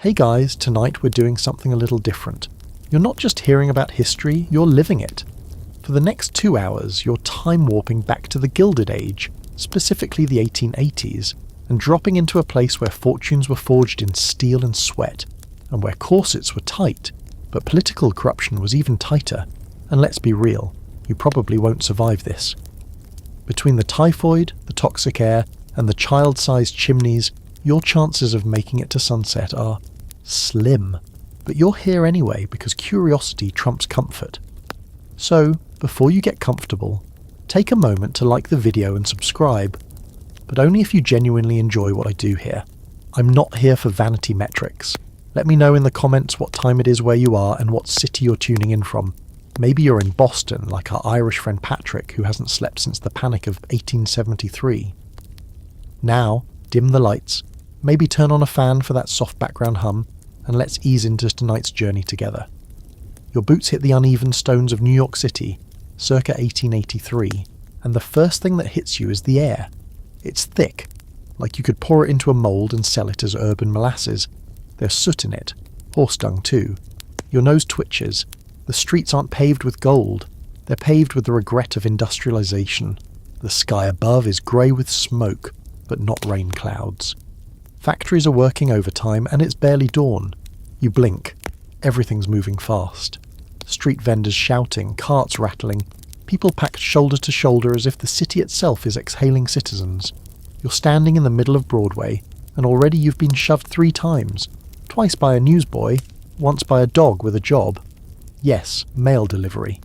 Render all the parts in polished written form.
Hey guys, tonight we're doing something a little different. You're not just hearing about history, you're living it. For the next 2 hours, you're time warping back to the Gilded Age, specifically the 1880s, and dropping into a place where fortunes were forged in steel and sweat, and where corsets were tight, but political corruption was even tighter. And let's be real, you probably won't survive this. Between the typhoid, the toxic air, and the child-sized chimneys, your chances of making it to sunset are slim. But you're here anyway because curiosity trumps comfort. So, before you get comfortable, take a moment to like the video and subscribe, but only if you genuinely enjoy what I do here. I'm not here for vanity metrics. Let me know in the comments what time it is where you are and what city you're tuning in from. Maybe you're in Boston, like our Irish friend Patrick, who hasn't slept since the Panic of 1873. Now, dim the lights, maybe turn on a fan for that soft background hum, and let's ease into tonight's journey together. Your boots hit the uneven stones of New York City, circa 1883, and the first thing that hits you is the air. It's thick, like you could pour it into a mould and sell it as urban molasses. There's soot in it, horse dung too. Your nose twitches. The streets aren't paved with gold, they're paved with the regret of industrialization. The sky above is grey with smoke, but not rain clouds. Factories are working overtime and it's barely dawn. You blink. Everything's moving fast. Street vendors shouting, carts rattling, people packed shoulder to shoulder as if the city itself is exhaling citizens. You're standing in the middle of Broadway, and already you've been shoved 3 times. Twice by a newsboy, once by a dog with a job. Yes, mail delivery.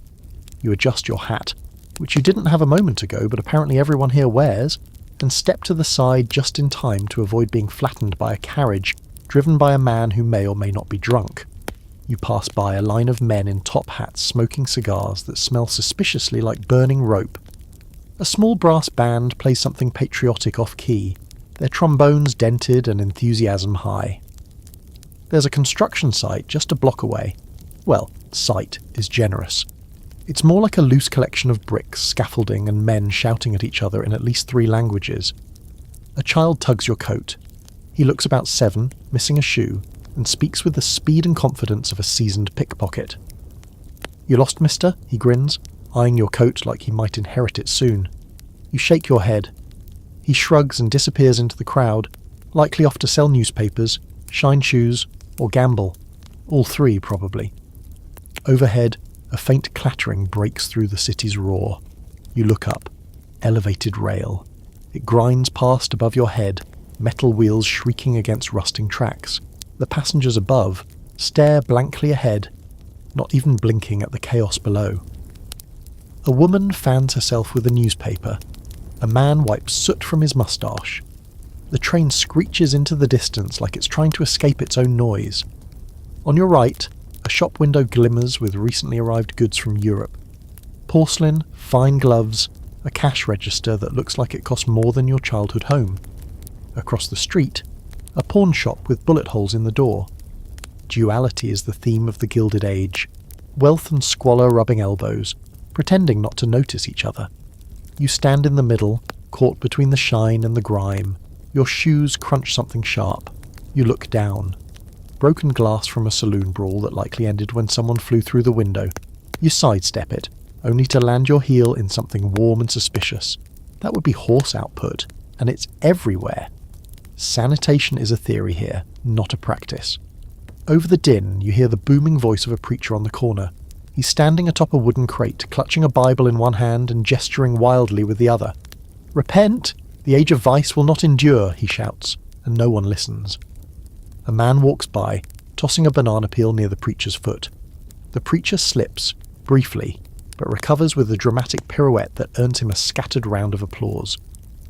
You adjust your hat, which you didn't have a moment ago but apparently everyone here wears, and step to the side just in time to avoid being flattened by a carriage driven by a man who may or may not be drunk. You pass by a line of men in top hats smoking cigars that smell suspiciously like burning rope. A small brass band plays something patriotic off-key, their trombones dented and enthusiasm high. There's a construction site just a block away. Well, site is generous. It's more like a loose collection of bricks, scaffolding, and men shouting at each other in at least 3 languages. A child tugs your coat. He looks about 7, missing a shoe, and speaks with the speed and confidence of a seasoned pickpocket. "You lost, mister?" he grins, eyeing your coat like he might inherit it soon. You shake your head. He shrugs and disappears into the crowd, likely off to sell newspapers, shine shoes, or gamble. All 3, probably. Overhead, a faint clattering breaks through the city's roar. You look up. Elevated rail. It grinds past above your head, metal wheels shrieking against rusting tracks. The passengers above stare blankly ahead, not even blinking at the chaos below. A woman fans herself with a newspaper. A man wipes soot from his moustache. The train screeches into the distance like it's trying to escape its own noise. On your right, a shop window glimmers with recently arrived goods from Europe. Porcelain, fine gloves, a cash register that looks like it cost more than your childhood home. Across the street, a pawn shop with bullet holes in the door. Duality is the theme of the Gilded Age. Wealth and squalor rubbing elbows, pretending not to notice each other. You stand in the middle, caught between the shine and the grime. Your shoes crunch something sharp. You look down. Broken glass from a saloon brawl that likely ended when someone flew through the window. You sidestep it, only to land your heel in something warm and suspicious. That would be horse output, and it's everywhere. Sanitation is a theory here, not a practice. Over the din, you hear the booming voice of a preacher on the corner. He's standing atop a wooden crate, clutching a Bible in one hand and gesturing wildly with the other. "Repent! The age of vice will not endure," he shouts, and no one listens. A man walks by, tossing a banana peel near the preacher's foot. The preacher slips, briefly, but recovers with a dramatic pirouette that earns him a scattered round of applause.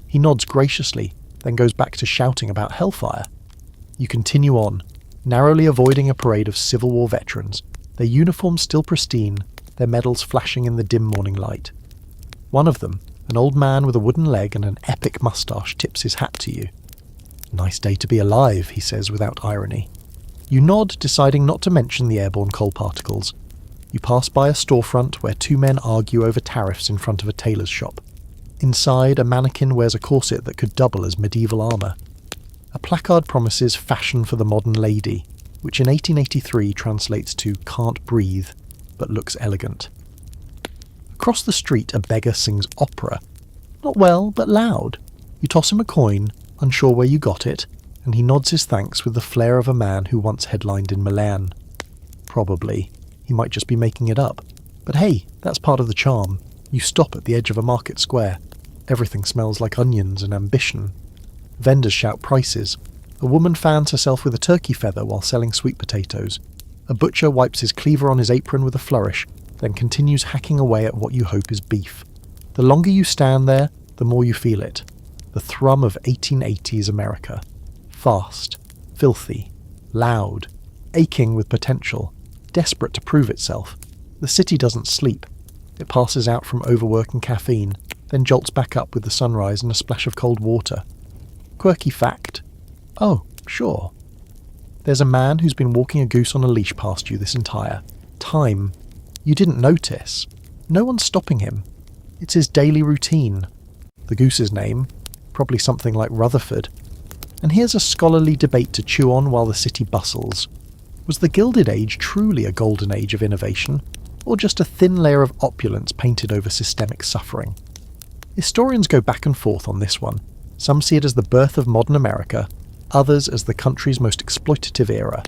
He nods graciously, then goes back to shouting about hellfire. You continue on, narrowly avoiding a parade of Civil War veterans, their uniforms still pristine, their medals flashing in the dim morning light. One of them, an old man with a wooden leg and an epic moustache, tips his hat to you. "Nice day to be alive," he says without irony. You nod, deciding not to mention the airborne coal particles. You pass by a storefront where 2 men argue over tariffs in front of a tailor's shop. Inside, a mannequin wears a corset that could double as medieval armour. A placard promises fashion for the modern lady, which in 1883 translates to "can't breathe, but looks elegant." Across the street, a beggar sings opera. Not well, but loud. You toss him a coin, unsure where you got it, and he nods his thanks with the flair of a man who once headlined in Milan. Probably. He might just be making it up. But hey, that's part of the charm. You stop at the edge of a market square. Everything smells like onions and ambition. Vendors shout prices. A woman fans herself with a turkey feather while selling sweet potatoes. A butcher wipes his cleaver on his apron with a flourish, then continues hacking away at what you hope is beef. The longer you stand there, the more you feel it. The thrum of 1880s America. Fast, filthy, loud, aching with potential, desperate to prove itself. The city doesn't sleep. It passes out from overwork and caffeine, then jolts back up with the sunrise and a splash of cold water. Quirky fact. Oh, sure. There's a man who's been walking a goose on a leash past you this entire time. You didn't notice. No one's stopping him. It's his daily routine. The goose's name, probably something like Rutherford. And here's a scholarly debate to chew on while the city bustles. Was the Gilded Age truly a golden age of innovation, or just a thin layer of opulence painted over systemic suffering? Historians go back and forth on this one. Some see it as the birth of modern America, others as the country's most exploitative era.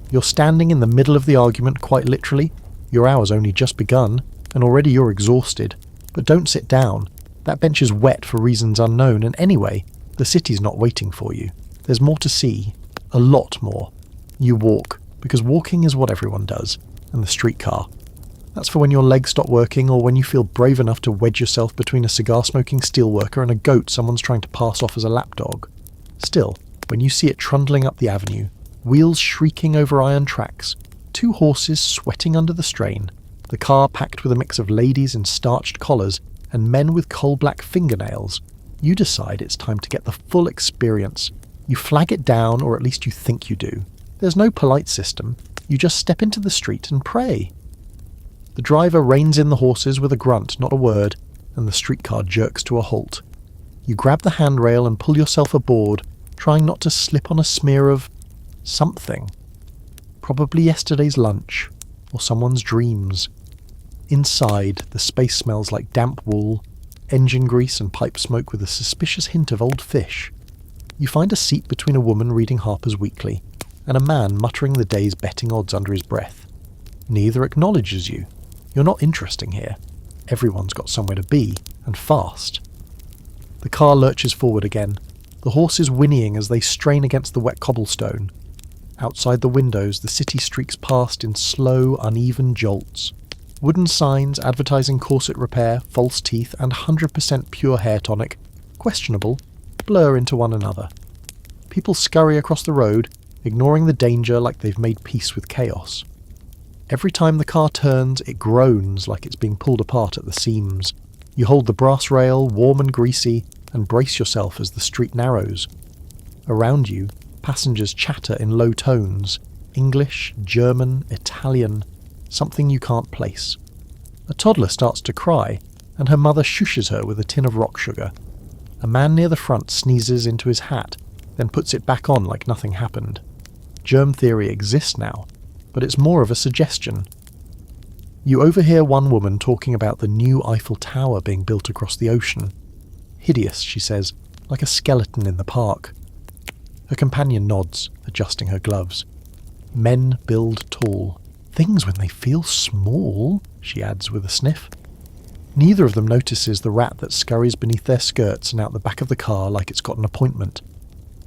You're standing in the middle of the argument quite literally. Your hour's only just begun, and already you're exhausted. But don't sit down. That bench is wet for reasons unknown, and anyway, the city's not waiting for you. There's more to see. A lot more. You walk, because walking is what everyone does, and the streetcar. That's for when your legs stop working or when you feel brave enough to wedge yourself between a cigar-smoking steelworker and a goat someone's trying to pass off as a lapdog. Still, when you see it trundling up the avenue, wheels shrieking over iron tracks, two horses sweating under the strain, the car packed with a mix of ladies in starched collars and men with coal-black fingernails, you decide it's time to get the full experience. You flag it down, or at least you think you do. There's no polite system. You just step into the street and pray. The driver reins in the horses with a grunt, not a word, and the streetcar jerks to a halt. You grab the handrail and pull yourself aboard, trying not to slip on a smear of something. Probably yesterday's lunch, or someone's dreams. Inside, the space smells like damp wool, engine grease and pipe smoke with a suspicious hint of old fish. You find a seat between a woman reading Harper's Weekly and a man muttering the day's betting odds under his breath. Neither acknowledges you. You're not interesting here. Everyone's got somewhere to be, and fast. The car lurches forward again, the horses whinnying as they strain against the wet cobblestone. Outside the windows, the city streaks past in slow, uneven jolts. Wooden signs advertising corset repair, false teeth, and 100% pure hair tonic, questionable, blur into one another. People scurry across the road, ignoring the danger like they've made peace with chaos. Every time the car turns, it groans like it's being pulled apart at the seams. You hold the brass rail, warm and greasy, and brace yourself as the street narrows. Around you, passengers chatter in low tones, English, German, Italian, something you can't place. A toddler starts to cry, and her mother shushes her with a tin of rock sugar. A man near the front sneezes into his hat, then puts it back on like nothing happened. Germ theory exists now, but it's more of a suggestion. You overhear one woman talking about the new Eiffel Tower being built across the ocean. Hideous, she says, like a skeleton in the park. Her companion nods, adjusting her gloves. Men build tall. Things when they feel small, she adds with a sniff. Neither of them notices the rat that scurries beneath their skirts and out the back of the car like it's got an appointment.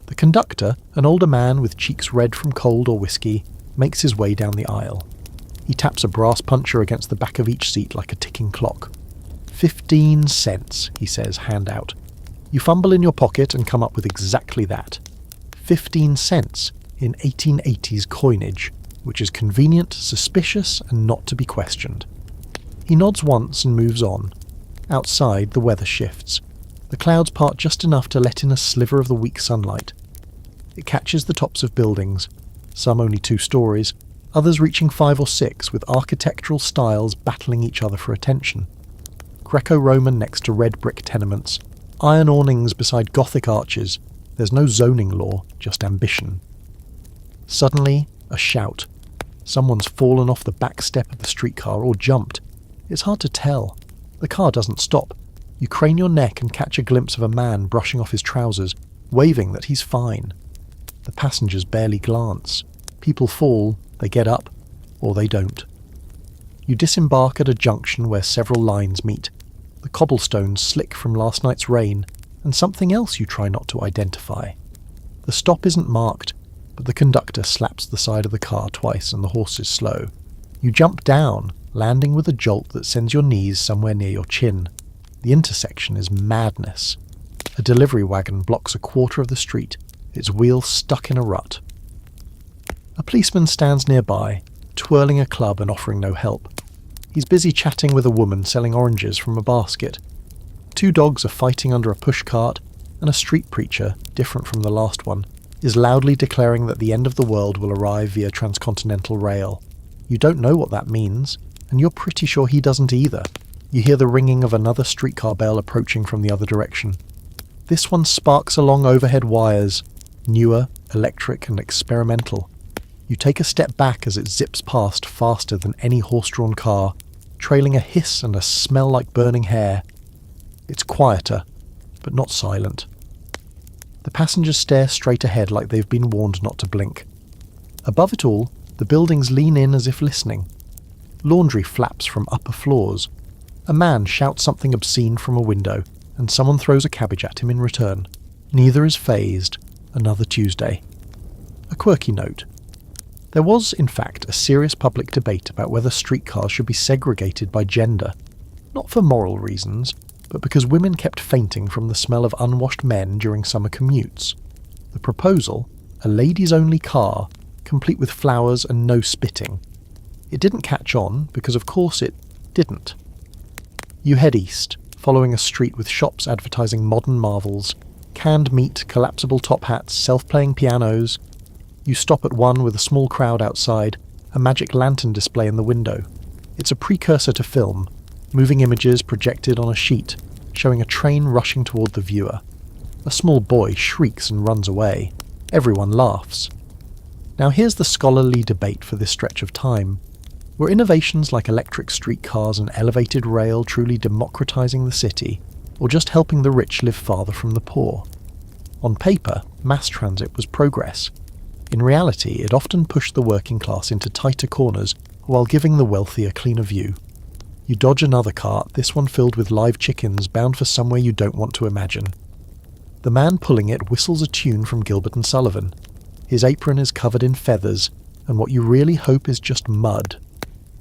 The conductor, an older man with cheeks red from cold or whiskey, makes his way down the aisle. He taps a brass puncher against the back of each seat like a ticking clock. 15 cents, he says, hand out. You fumble in your pocket and come up with exactly that. 15 cents in 1880s coinage, which is convenient, suspicious, and not to be questioned. He nods once and moves on. Outside, the weather shifts. The clouds part just enough to let in a sliver of the weak sunlight. It catches the tops of buildings, some only 2 stories, others reaching 5 or 6, with architectural styles battling each other for attention. Greco-Roman next to red brick tenements, iron awnings beside Gothic arches. There's no zoning law, just ambition. Suddenly, A shout. Someone's fallen off the back step of the streetcar or jumped. It's hard to tell. The car doesn't stop. You crane your neck and catch a glimpse of a man brushing off his trousers, waving that he's fine. The passengers barely glance. People fall, they get up, or they don't. You disembark at a junction where several lines meet. The cobblestones slick from last night's rain, and something else you try not to identify. The stop isn't marked, but the conductor slaps the side of the car twice and the horses slow. You jump down, landing with a jolt that sends your knees somewhere near your chin. The intersection is madness. A delivery wagon blocks a quarter of the street, its wheels stuck in a rut. A policeman stands nearby, twirling a club and offering no help. He's busy chatting with a woman selling oranges from a basket. 2 dogs are fighting under a pushcart, and a street preacher, different from the last one, is loudly declaring that the end of the world will arrive via transcontinental rail. You don't know what that means, and you're pretty sure he doesn't either. You hear the ringing of another streetcar bell approaching from the other direction. This one sparks along overhead wires, newer, electric and experimental. You take a step back as it zips past faster than any horse-drawn car, trailing a hiss and a smell like burning hair. It's quieter, but not silent. The passengers stare straight ahead like they've been warned not to blink. Above it all, the buildings lean in as if listening. Laundry flaps from upper floors. A man shouts something obscene from a window, and someone throws a cabbage at him in return. Neither is fazed. Another Tuesday. A quirky note. There was, in fact, a serious public debate about whether streetcars should be segregated by gender. Not for moral reasons, but because women kept fainting from the smell of unwashed men during summer commutes. The proposal, a ladies-only car, complete with flowers and no spitting. It didn't catch on, because of course it didn't. You head east, following a street with shops advertising modern marvels, canned meat, collapsible top hats, self-playing pianos. You stop at one with a small crowd outside, a magic lantern display in the window. It's a precursor to film, moving images projected on a sheet, showing a train rushing toward the viewer. A small boy shrieks and runs away. Everyone laughs. Now here's the scholarly debate for this stretch of time. Were innovations like electric streetcars and elevated rail truly democratizing the city, or just helping the rich live farther from the poor? On paper, mass transit was progress. In reality, it often pushed the working class into tighter corners while giving the wealthy a cleaner view. You dodge another cart, this one filled with live chickens bound for somewhere you don't want to imagine. The man pulling it whistles a tune from Gilbert and Sullivan. His apron is covered in feathers, and what you really hope is just mud.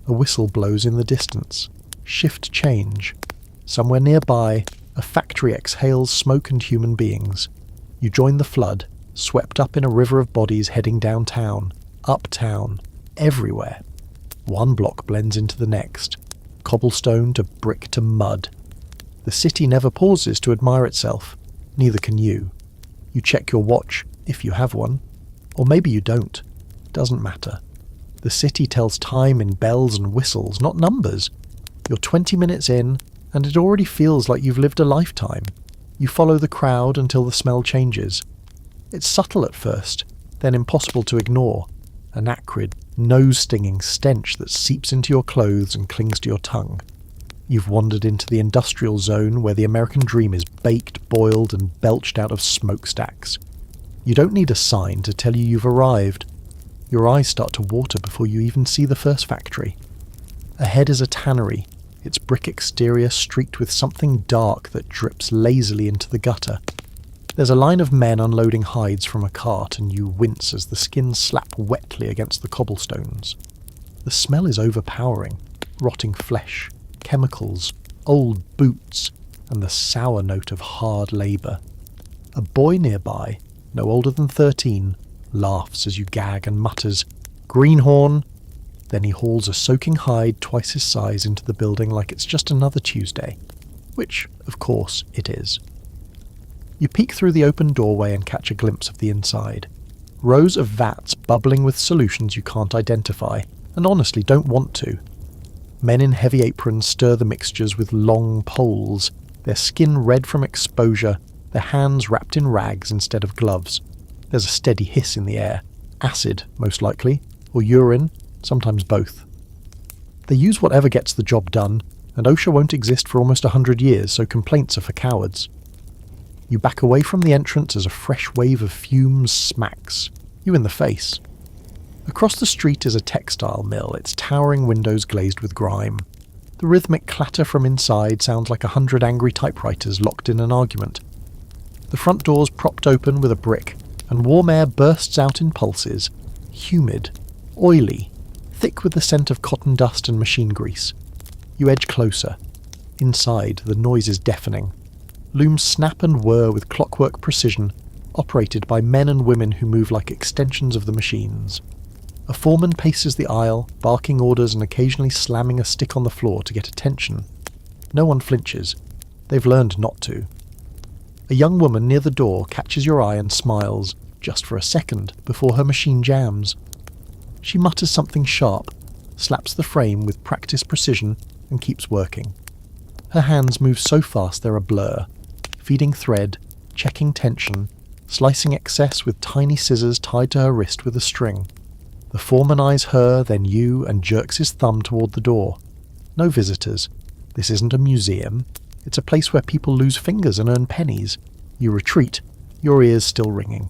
A whistle blows in the distance. Shift change. Somewhere nearby, a factory exhales smoke and human beings. You join the flood, swept up in a river of bodies heading downtown, uptown, everywhere. One block blends into the next, cobblestone to brick to mud. The city never pauses to admire itself, neither can you. You check your watch, if you have one, or maybe you don't. Doesn't matter. The city tells time in bells and whistles, not numbers. You're 20 minutes in, and it already feels like you've lived a lifetime. You follow the crowd until the smell changes. It's subtle at first, then impossible to ignore. An acrid, nose-stinging stench that seeps into your clothes and clings to your tongue. You've wandered into the industrial zone where the American dream is baked, boiled, and belched out of smokestacks. You don't need a sign to tell you you've arrived. Your eyes start to water before you even see the first factory. Ahead is a tannery, its brick exterior streaked with something dark that drips lazily into the gutter. There's a line of men unloading hides from a cart, and you wince as the skins slap wetly against the cobblestones. The smell is overpowering. Rotting flesh, chemicals, old boots, and the sour note of hard labour. A boy nearby, no older than 13, laughs as you gag and mutters, "Greenhorn!" Then he hauls a soaking hide twice his size into the building like it's just another Tuesday. Which, of course, it is. You peek through the open doorway and catch a glimpse of the inside. Rows of vats bubbling with solutions you can't identify, and honestly don't want to. Men in heavy aprons stir the mixtures with long poles, their skin red from exposure, their hands wrapped in rags instead of gloves. There's a steady hiss in the air. Acid, most likely, or urine, sometimes both. They use whatever gets the job done, and OSHA won't exist for almost 100 years, so complaints are for cowards. You back away from the entrance as a fresh wave of fumes smacks you in the face. Across the street is a textile mill, its towering windows glazed with grime. The rhythmic clatter from inside sounds like 100 angry typewriters locked in an argument. The front door's propped open with a brick, and warm air bursts out in pulses, humid, oily, thick with the scent of cotton dust and machine grease. You edge closer. Inside, the noise is deafening. Looms snap and whir with clockwork precision, operated by men and women who move like extensions of the machines. A foreman paces the aisle, barking orders and occasionally slamming a stick on the floor to get attention. No one flinches. They've learned not to. A young woman near the door catches your eye and smiles, just for a second, before her machine jams. She mutters something sharp, slaps the frame with practiced precision, and keeps working. Her hands move so fast they're a blur, feeding thread, checking tension, slicing excess with tiny scissors tied to her wrist with a string. The foreman eyes her, then you, and jerks his thumb toward the door. No visitors. This isn't a museum. It's a place where people lose fingers and earn pennies. You retreat, your ears still ringing.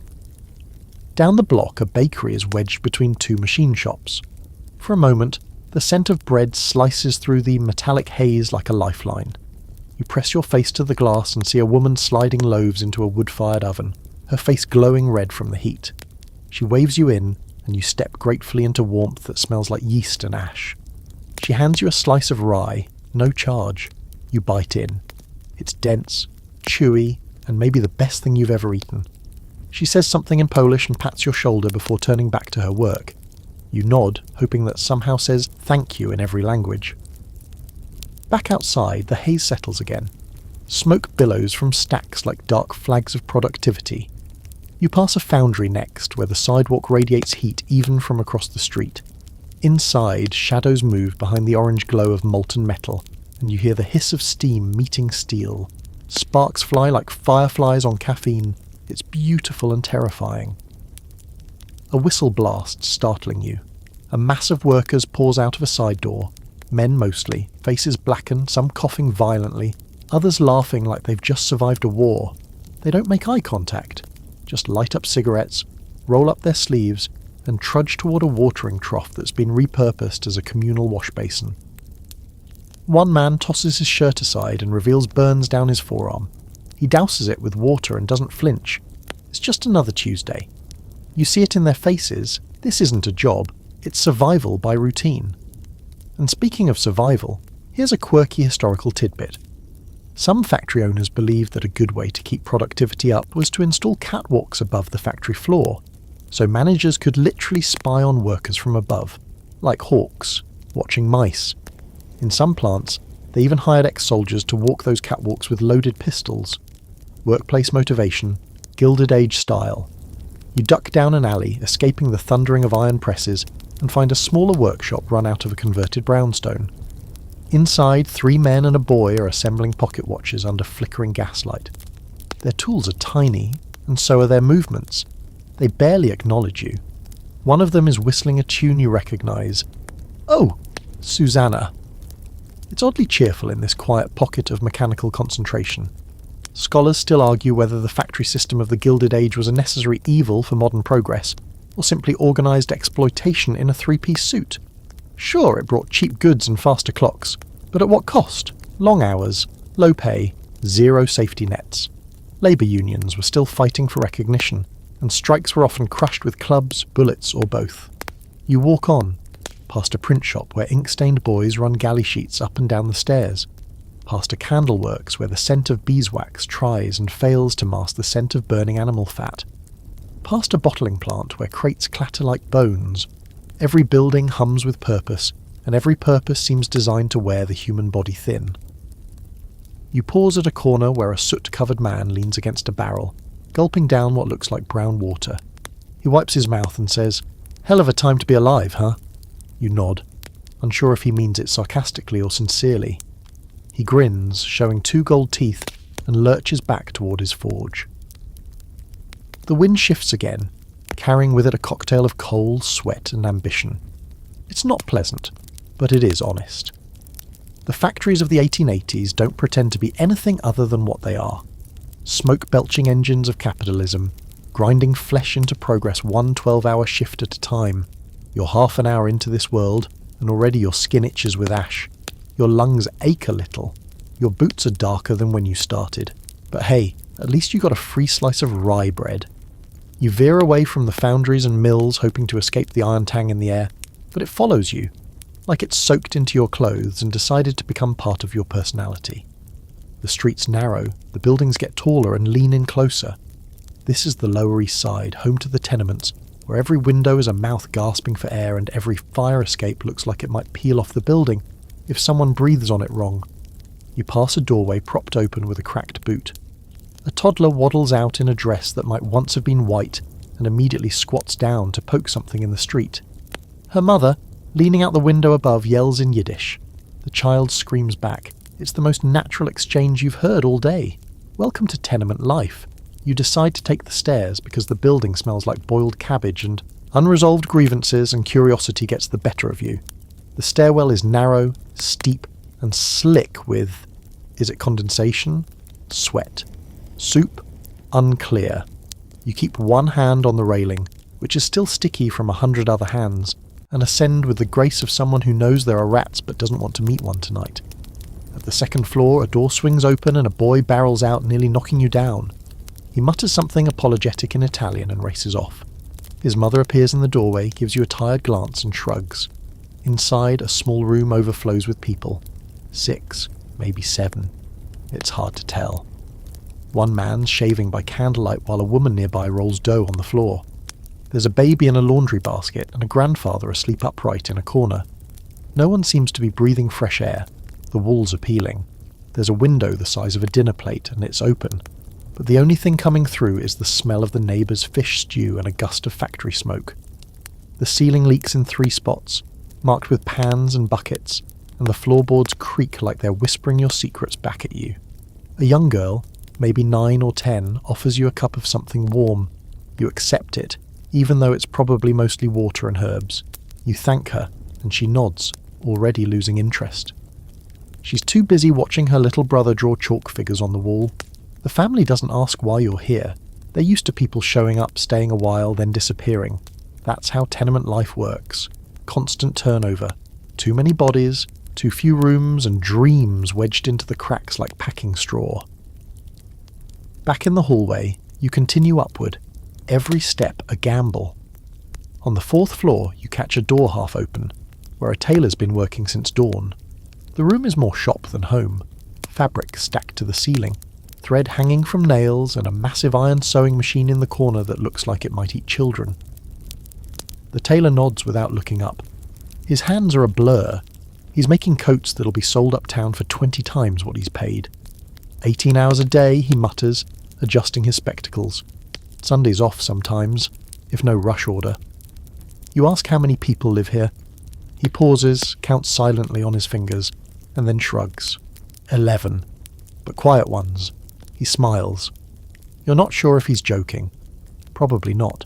Down the block, a bakery is wedged between two machine shops. For a moment, the scent of bread slices through the metallic haze like a lifeline. You press your face to the glass and see a woman sliding loaves into a wood-fired oven, her face glowing red from the heat. She waves you in, and you step gratefully into warmth that smells like yeast and ash. She hands you a slice of rye, no charge. You bite in. It's dense, chewy, and maybe the best thing you've ever eaten. She says something in Polish and pats your shoulder before turning back to her work. You nod, hoping that somehow says thank you in every language. Back outside, the haze settles again. Smoke billows from stacks like dark flags of productivity. You pass a foundry next, where the sidewalk radiates heat even from across the street. Inside, shadows move behind the orange glow of molten metal, and you hear the hiss of steam meeting steel. Sparks fly like fireflies on caffeine. It's beautiful and terrifying. A whistle blasts, startling you. A mass of workers pours out of a side door. Men mostly, faces blackened, some coughing violently, others laughing like they've just survived a war. They don't make eye contact, just light up cigarettes, roll up their sleeves, and trudge toward a watering trough that's been repurposed as a communal wash basin. One man tosses his shirt aside and reveals burns down his forearm. He douses it with water and doesn't flinch. It's just another Tuesday. You see it in their faces. This isn't a job. It's survival by routine. And speaking of survival, here's a quirky historical tidbit. Some factory owners believed that a good way to keep productivity up was to install catwalks above the factory floor, so managers could literally spy on workers from above, like hawks, watching mice. In some plants, they even hired ex-soldiers to walk those catwalks with loaded pistols. Workplace motivation, Gilded Age style. You duck down an alley, escaping the thundering of iron presses, and find a smaller workshop run out of a converted brownstone. Inside, 3 men and a boy are assembling pocket watches under flickering gaslight. Their tools are tiny, and so are their movements. They barely acknowledge you. One of them is whistling a tune you recognise. Oh, Susanna. It's oddly cheerful in this quiet pocket of mechanical concentration. Scholars still argue whether the factory system of the Gilded Age was a necessary evil for modern progress, or simply organised exploitation in a 3-piece suit. Sure, it brought cheap goods and faster clocks, but at what cost? Long hours, low pay, 0 safety nets. Labour unions were still fighting for recognition, and strikes were often crushed with clubs, bullets, or both. You walk on, past a print shop where ink-stained boys run galley sheets up and down the stairs, past a candleworks where the scent of beeswax tries and fails to mask the scent of burning animal fat, past a bottling plant where crates clatter like bones. Every building hums with purpose, and every purpose seems designed to wear the human body thin. You pause at a corner where a soot-covered man leans against a barrel, gulping down what looks like brown water. He wipes his mouth and says, "Hell of a time to be alive, huh?" You nod, unsure if he means it sarcastically or sincerely. He grins, showing 2 gold teeth, and lurches back toward his forge. The wind shifts again, carrying with it a cocktail of coal, sweat and ambition. It's not pleasant, but it is honest. The factories of the 1880s don't pretend to be anything other than what they are. Smoke-belching engines of capitalism, grinding flesh into progress one 12-hour shift at a time. You're half an hour into this world, and already your skin itches with ash. Your lungs ache a little. Your boots are darker than when you started. But hey, at least you got a free slice of rye bread. You veer away from the foundries and mills hoping to escape the iron tang in the air, but it follows you, like it's soaked into your clothes and decided to become part of your personality. The streets narrow, the buildings get taller and lean in closer. This is the Lower East Side, home to the tenements, where every window is a mouth gasping for air and every fire escape looks like it might peel off the building if someone breathes on it wrong. You pass a doorway propped open with a cracked boot. A toddler waddles out in a dress that might once have been white and immediately squats down to poke something in the street. Her mother, leaning out the window above, yells in Yiddish. The child screams back. It's the most natural exchange you've heard all day. Welcome to tenement life. You decide to take the stairs because the building smells like boiled cabbage and unresolved grievances and curiosity gets the better of you. The stairwell is narrow, steep, and slick with, is it condensation? Sweat. Soup? Unclear. You keep one hand on the railing, which is still sticky from 100 other hands, and ascend with the grace of someone who knows there are rats but doesn't want to meet one tonight. At the second floor, a door swings open and a boy barrels out, nearly knocking you down. He mutters something apologetic in Italian and races off. His mother appears in the doorway, gives you a tired glance and shrugs. Inside, a small room overflows with people. 6, maybe 7. It's hard to tell. One man's shaving by candlelight while a woman nearby rolls dough on the floor. There's a baby in a laundry basket and a grandfather asleep upright in a corner. No one seems to be breathing fresh air. The walls are peeling. There's a window the size of a dinner plate and it's open. But the only thing coming through is the smell of the neighbour's fish stew and a gust of factory smoke. The ceiling leaks in 3 spots, marked with pans and buckets, and the floorboards creak like they're whispering your secrets back at you. A young girl, maybe 9 or 10, offers you a cup of something warm. You accept it, even though it's probably mostly water and herbs. You thank her, and she nods, already losing interest. She's too busy watching her little brother draw chalk figures on the wall. The family doesn't ask why you're here. They're used to people showing up, staying a while, then disappearing. That's how tenement life works. Constant turnover. Too many bodies, too few rooms, and dreams wedged into the cracks like packing straw. Back in the hallway, you continue upward. Every step a gamble. On the 4th floor, you catch a door half open, where a tailor's been working since dawn. The room is more shop than home. Fabric stacked to the ceiling, thread hanging from nails, and a massive iron sewing machine in the corner that looks like it might eat children. The tailor nods without looking up. His hands are a blur. He's making coats that'll be sold uptown for 20 times what he's paid. 18 hours a day, he mutters, adjusting his spectacles. Sunday's off sometimes, if no rush order. You ask how many people live here. He pauses, counts silently on his fingers, and then shrugs. 11. But quiet ones. He smiles. You're not sure if he's joking. Probably not.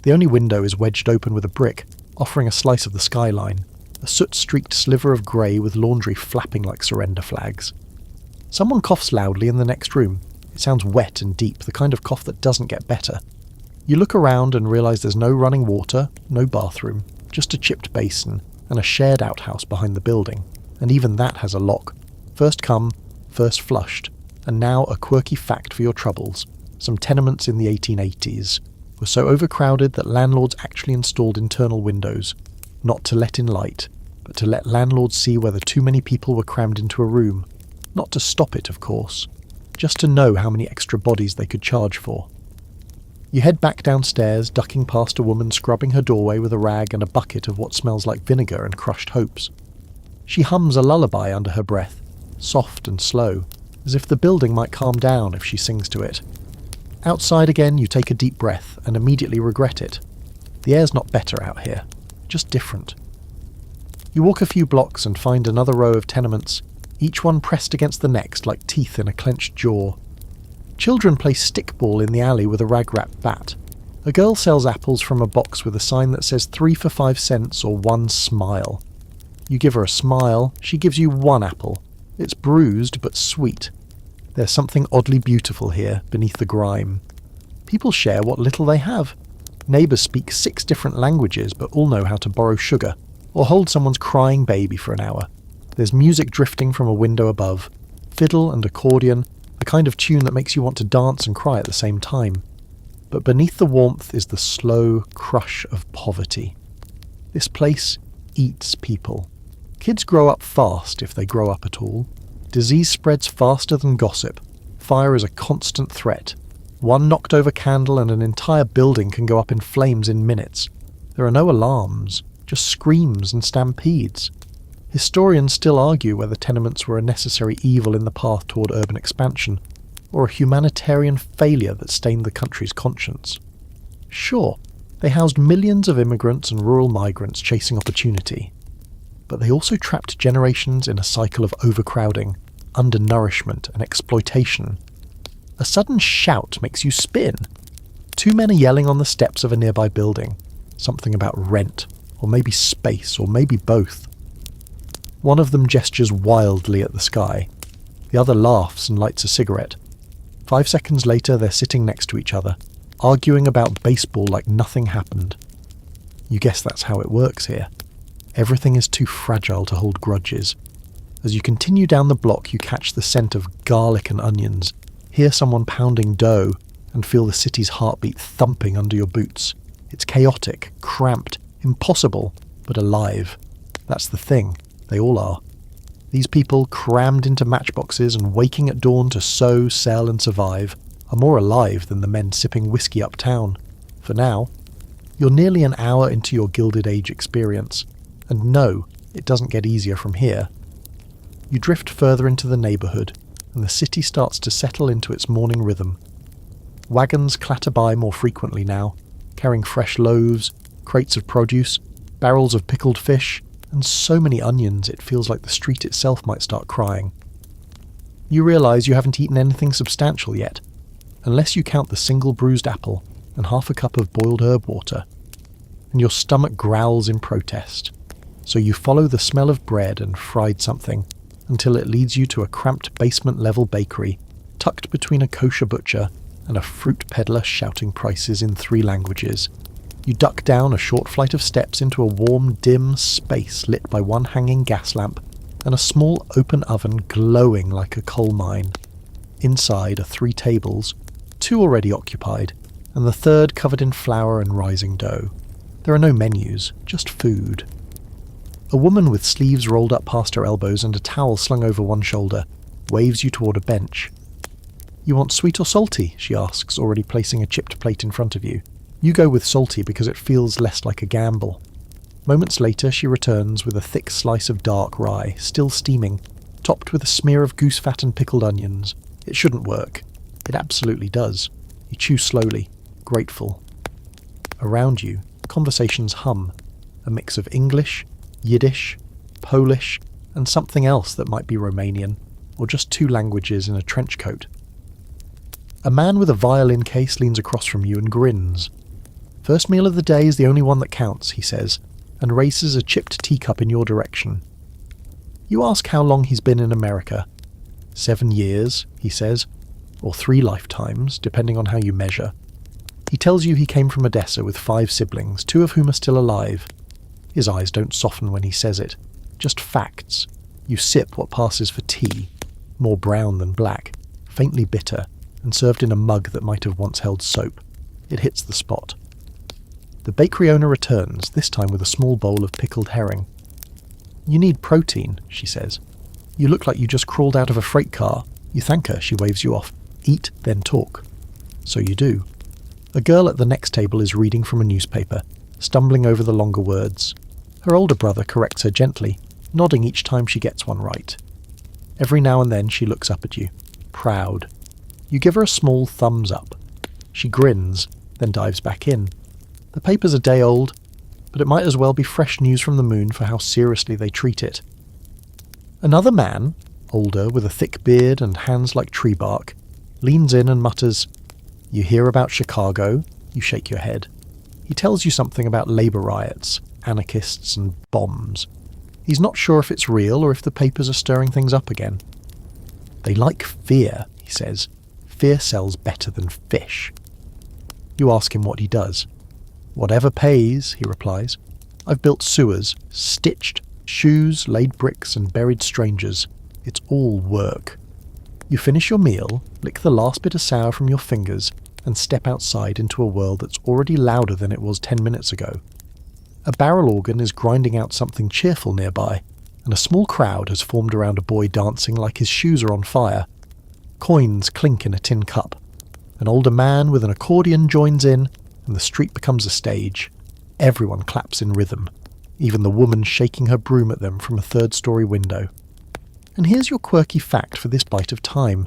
The only window is wedged open with a brick, offering a slice of the skyline, a soot-streaked sliver of grey with laundry flapping like surrender flags. Someone coughs loudly in the next room. It sounds wet and deep, the kind of cough that doesn't get better. You look around and realise there's no running water, no bathroom, just a chipped basin, and a shared outhouse behind the building, and even that has a lock. First come, first flushed, and now a quirky fact for your troubles. Some tenements in the 1880s were so overcrowded that landlords actually installed internal windows, not to let in light, but to let landlords see whether too many people were crammed into a room. Not to stop it, of course, just to know how many extra bodies they could charge for. You head back downstairs, ducking past a woman scrubbing her doorway with a rag and a bucket of what smells like vinegar and crushed hopes. She hums a lullaby under her breath, soft and slow, as if the building might calm down if she sings to it. Outside again, you take a deep breath and immediately regret it. The air's not better out here, just different. You walk a few blocks and find another row of tenements, each one pressed against the next like teeth in a clenched jaw. Children play stickball in the alley with a rag-wrapped bat. A girl sells apples from a box with a sign that says 3 for 5 cents or 1 smile. You give her a smile, she gives you 1 apple. It's bruised but sweet. There's something oddly beautiful here, beneath the grime. People share what little they have. Neighbours speak 6 different languages but all know how to borrow sugar, or hold someone's crying baby for an hour. There's music drifting from a window above. Fiddle and accordion, the kind of tune that makes you want to dance and cry at the same time. But beneath the warmth is the slow crush of poverty. This place eats people. Kids grow up fast, if they grow up at all. Disease spreads faster than gossip. Fire is a constant threat. One knocked over candle and an entire building can go up in flames in minutes. There are no alarms, just screams and stampedes. Historians still argue whether tenements were a necessary evil in the path toward urban expansion, or a humanitarian failure that stained the country's conscience. Sure, they housed millions of immigrants and rural migrants chasing opportunity, but they also trapped generations in a cycle of overcrowding, undernourishment and exploitation. A sudden shout makes you spin. 2 men are yelling on the steps of a nearby building, something about rent, or maybe space, or maybe both. One of them gestures wildly at the sky. The other laughs and lights a cigarette. 5 seconds later, they're sitting next to each other, arguing about baseball like nothing happened. You guess that's how it works here. Everything is too fragile to hold grudges. As you continue down the block, you catch the scent of garlic and onions, hear someone pounding dough, and feel the city's heartbeat thumping under your boots. It's chaotic, cramped, impossible, but alive. That's the thing. They all are. These people, crammed into matchboxes and waking at dawn to sow, sell and survive, are more alive than the men sipping whiskey uptown. For now, you're nearly an hour into your Gilded Age experience, and no, it doesn't get easier from here. You drift further into the neighbourhood, and the city starts to settle into its morning rhythm. Wagons clatter by more frequently now, carrying fresh loaves, crates of produce, barrels of pickled fish, and so many onions it feels like the street itself might start crying. You realise you haven't eaten anything substantial yet, unless you count the single bruised apple and half a cup of boiled herb water, and your stomach growls in protest. So you follow the smell of bread and fried something until it leads you to a cramped basement-level bakery tucked between a kosher butcher and a fruit peddler shouting prices in 3 languages. You duck down a short flight of steps into a warm, dim space lit by one hanging gas lamp and a small open oven glowing like a coal mine. Inside are 3 tables, 2 already occupied, and the third covered in flour and rising dough. There are no menus, just food. A woman with sleeves rolled up past her elbows and a towel slung over one shoulder waves you toward a bench. "You want sweet or salty?" she asks, already placing a chipped plate in front of you. You go with salty because it feels less like a gamble. Moments later, she returns with a thick slice of dark rye, still steaming, topped with a smear of goose fat and pickled onions. It shouldn't work. It absolutely does. You chew slowly, grateful. Around you, conversations hum, a mix of English, Yiddish, Polish, and something else that might be Romanian, or just 2 languages in a trench coat. A man with a violin case leans across from you and grins. "First meal of the day is the only one that counts," he says, and raises a chipped teacup in your direction. You ask how long he's been in America. 7 years, he says, or 3 lifetimes, depending on how you measure. He tells you he came from Odessa with 5 siblings, 2 of whom are still alive. His eyes don't soften when he says it, just facts. You sip what passes for tea, more brown than black, faintly bitter, and served in a mug that might have once held soap. It hits the spot. The bakery owner returns, this time with a small bowl of pickled herring. "You need protein," she says. "You look like you just crawled out of a freight car." You thank her, she waves you off. "Eat, then talk." So you do. A girl at the next table is reading from a newspaper, stumbling over the longer words. Her older brother corrects her gently, nodding each time she gets one right. Every now and then she looks up at you, proud. You give her a small thumbs up. She grins, then dives back in. The paper's a day old, but it might as well be fresh news from the moon for how seriously they treat it. Another man, older, with a thick beard and hands like tree bark, leans in and mutters, "You hear about Chicago? You shake your head. He tells you something about labour riots, anarchists and bombs. He's not sure if it's real or if the papers are stirring things up again. They like fear, he says. Fear sells better than fish. You ask him what he does. Whatever pays, he replies. I've built sewers, stitched, shoes, laid bricks and buried strangers. It's all work. You finish your meal, lick the last bit of sour from your fingers, and step outside into a world that's already louder than it was 10 minutes ago. A barrel organ is grinding out something cheerful nearby, and a small crowd has formed around a boy dancing like his shoes are on fire. Coins clink in a tin cup. An older man with an accordion joins in, and the street becomes a stage. Everyone claps in rhythm, even the woman shaking her broom at them from a third-story window. And here's your quirky fact for this bite of time.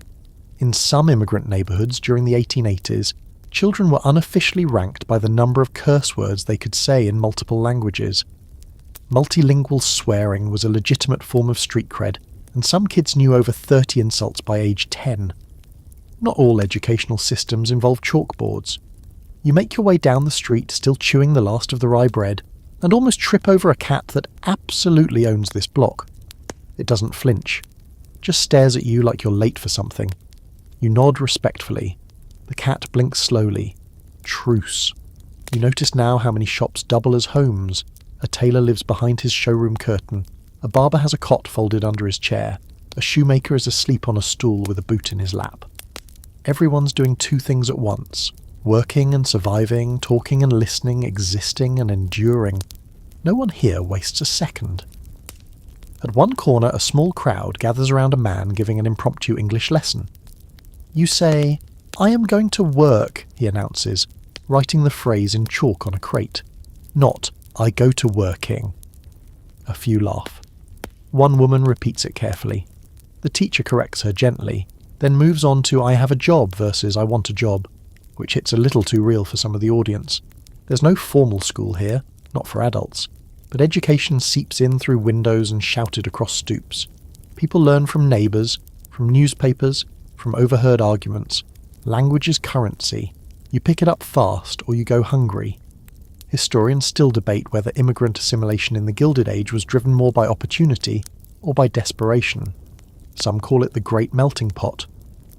In some immigrant neighbourhoods during the 1880s, children were unofficially ranked by the number of curse words they could say in multiple languages. Multilingual swearing was a legitimate form of street cred, and some kids knew over 30 insults by age 10. Not all educational systems involve chalkboards. You make your way down the street still chewing the last of the rye bread, and almost trip over a cat that absolutely owns this block. It doesn't flinch, just stares at you like you're late for something. You nod respectfully. The cat blinks slowly. Truce. You notice now how many shops double as homes. A tailor lives behind his showroom curtain. A barber has a cot folded under his chair. A shoemaker is asleep on a stool with a boot in his lap. Everyone's doing two things at once. Working and surviving, talking and listening, existing and enduring. No one here wastes a second. At one corner, a small crowd gathers around a man giving an impromptu English lesson. You say, "I am going to work," he announces, writing the phrase in chalk on a crate. Not, "I go to working." A few laugh. One woman repeats it carefully. The teacher corrects her gently, then moves on to "I have a job" versus "I want a job," which hits a little too real for some of the audience. There's no formal school here, not for adults, but education seeps in through windows and shouted across stoops. People learn from neighbours, from newspapers, from overheard arguments. Language is currency. You pick it up fast or you go hungry. Historians still debate whether immigrant assimilation in the Gilded Age was driven more by opportunity or by desperation. Some call it the Great Melting Pot.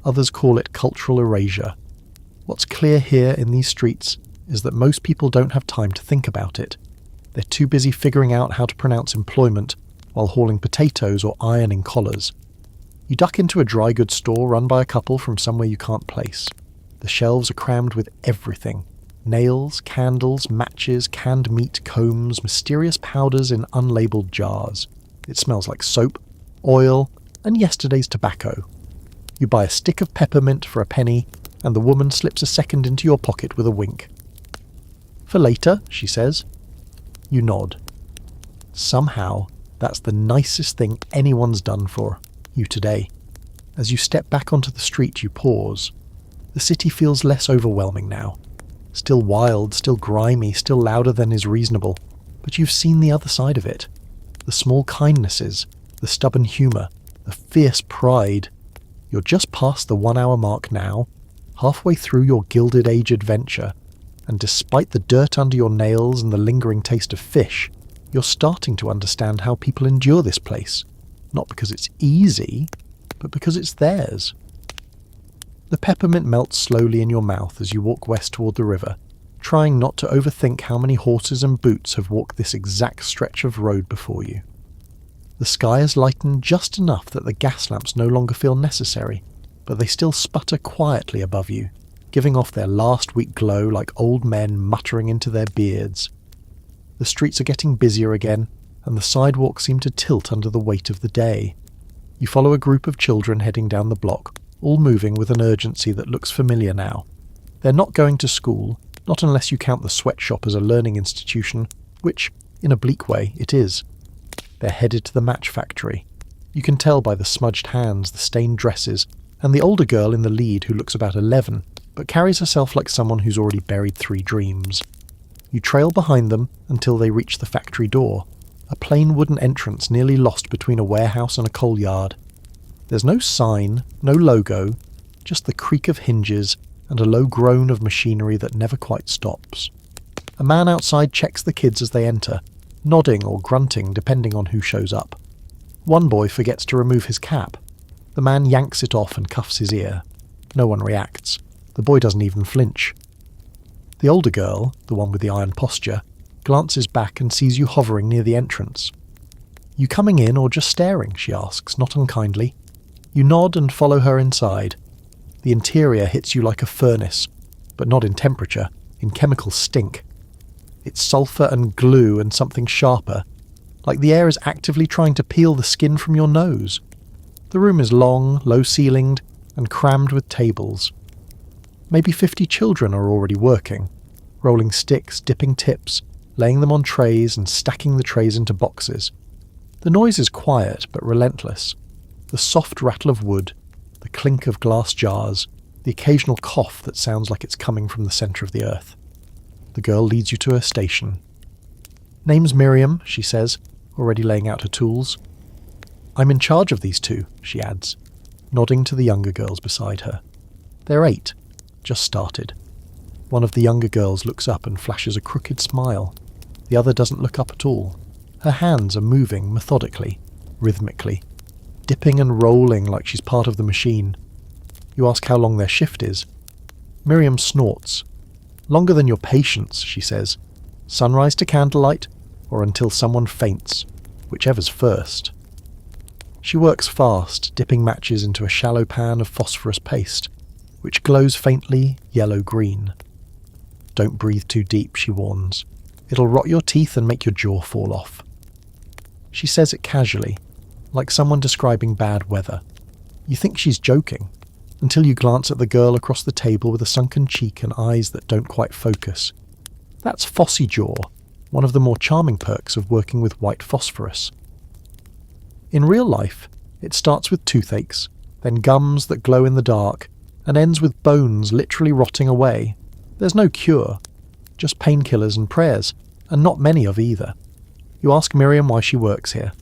Others call it cultural erasure. What's clear here in these streets is that most people don't have time to think about it. They're too busy figuring out how to pronounce employment while hauling potatoes or ironing collars. You duck into a dry goods store run by a couple from somewhere you can't place. The shelves are crammed with everything. Nails, candles, matches, canned meat, combs, mysterious powders in unlabelled jars. It smells like soap, oil, and yesterday's tobacco. You buy a stick of peppermint for a penny, and the woman slips a second into your pocket with a wink. "For later," she says. You nod. Somehow, that's the nicest thing anyone's done for you today. As you step back onto the street, you pause. The city feels less overwhelming now. Still wild, still grimy, still louder than is reasonable. But you've seen the other side of it. The small kindnesses, the stubborn humour, the fierce pride. You're just past the 1 hour mark now, halfway through your Gilded Age adventure, and despite the dirt under your nails and the lingering taste of fish, you're starting to understand how people endure this place. Not because it's easy, but because it's theirs. The peppermint melts slowly in your mouth as you walk west toward the river, trying not to overthink how many horses and boots have walked this exact stretch of road before you. The sky has lightened just enough that the gas lamps no longer feel necessary, but they still sputter quietly above you, giving off their last week glow like old men muttering into their beards. The streets are getting busier again, and the sidewalks seem to tilt under the weight of the day. You follow a group of children heading down the block, all moving with an urgency that looks familiar now. They're not going to school, not unless you count the sweatshop as a learning institution, which, in a bleak way, it is. They're headed to the match factory. You can tell by the smudged hands, the stained dresses, and the older girl in the lead who looks about 11, but carries herself like someone who's already buried 3 dreams. You trail behind them until they reach the factory door, a plain wooden entrance nearly lost between a warehouse and a coal yard. There's no sign, no logo, just the creak of hinges and a low groan of machinery that never quite stops. A man outside checks the kids as they enter, nodding or grunting depending on who shows up. One boy forgets to remove his cap. The man yanks it off and cuffs his ear. No one reacts. The boy doesn't even flinch. The older girl, the one with the iron posture, glances back and sees you hovering near the entrance. "You coming in or just staring?" she asks, not unkindly. You nod and follow her inside. The interior hits you like a furnace, but not in temperature, in chemical stink. It's sulphur and glue and something sharper, like the air is actively trying to peel the skin from your nose. The room is long, low-ceilinged, and crammed with tables. Maybe 50 children are already working, rolling sticks, dipping tips, laying them on trays and stacking the trays into boxes. The noise is quiet but relentless. The soft rattle of wood, the clink of glass jars, the occasional cough that sounds like it's coming from the centre of the earth. The girl leads you to her station. "Name's Miriam," she says, already laying out her tools. "I'm in charge of these two," she adds, nodding to the younger girls beside her. They're 8, just started. One of the younger girls looks up and flashes a crooked smile. The other doesn't look up at all. Her hands are moving methodically, rhythmically, dipping and rolling like she's part of the machine. You ask how long their shift is. Miriam snorts. "Longer than your patience," she says. "Sunrise to candlelight, or until someone faints, whichever's first." She works fast, dipping matches into a shallow pan of phosphorus paste, which glows faintly yellow-green. "Don't breathe too deep," she warns. "It'll rot your teeth and make your jaw fall off." She says it casually, like someone describing bad weather. You think she's joking, until you glance at the girl across the table with a sunken cheek and eyes that don't quite focus. That's Fossy Jaw, one of the more charming perks of working with white phosphorus. In real life, it starts with toothaches, then gums that glow in the dark, and ends with bones literally rotting away. There's no cure, just painkillers and prayers, and not many of either. You ask Miriam why she works here.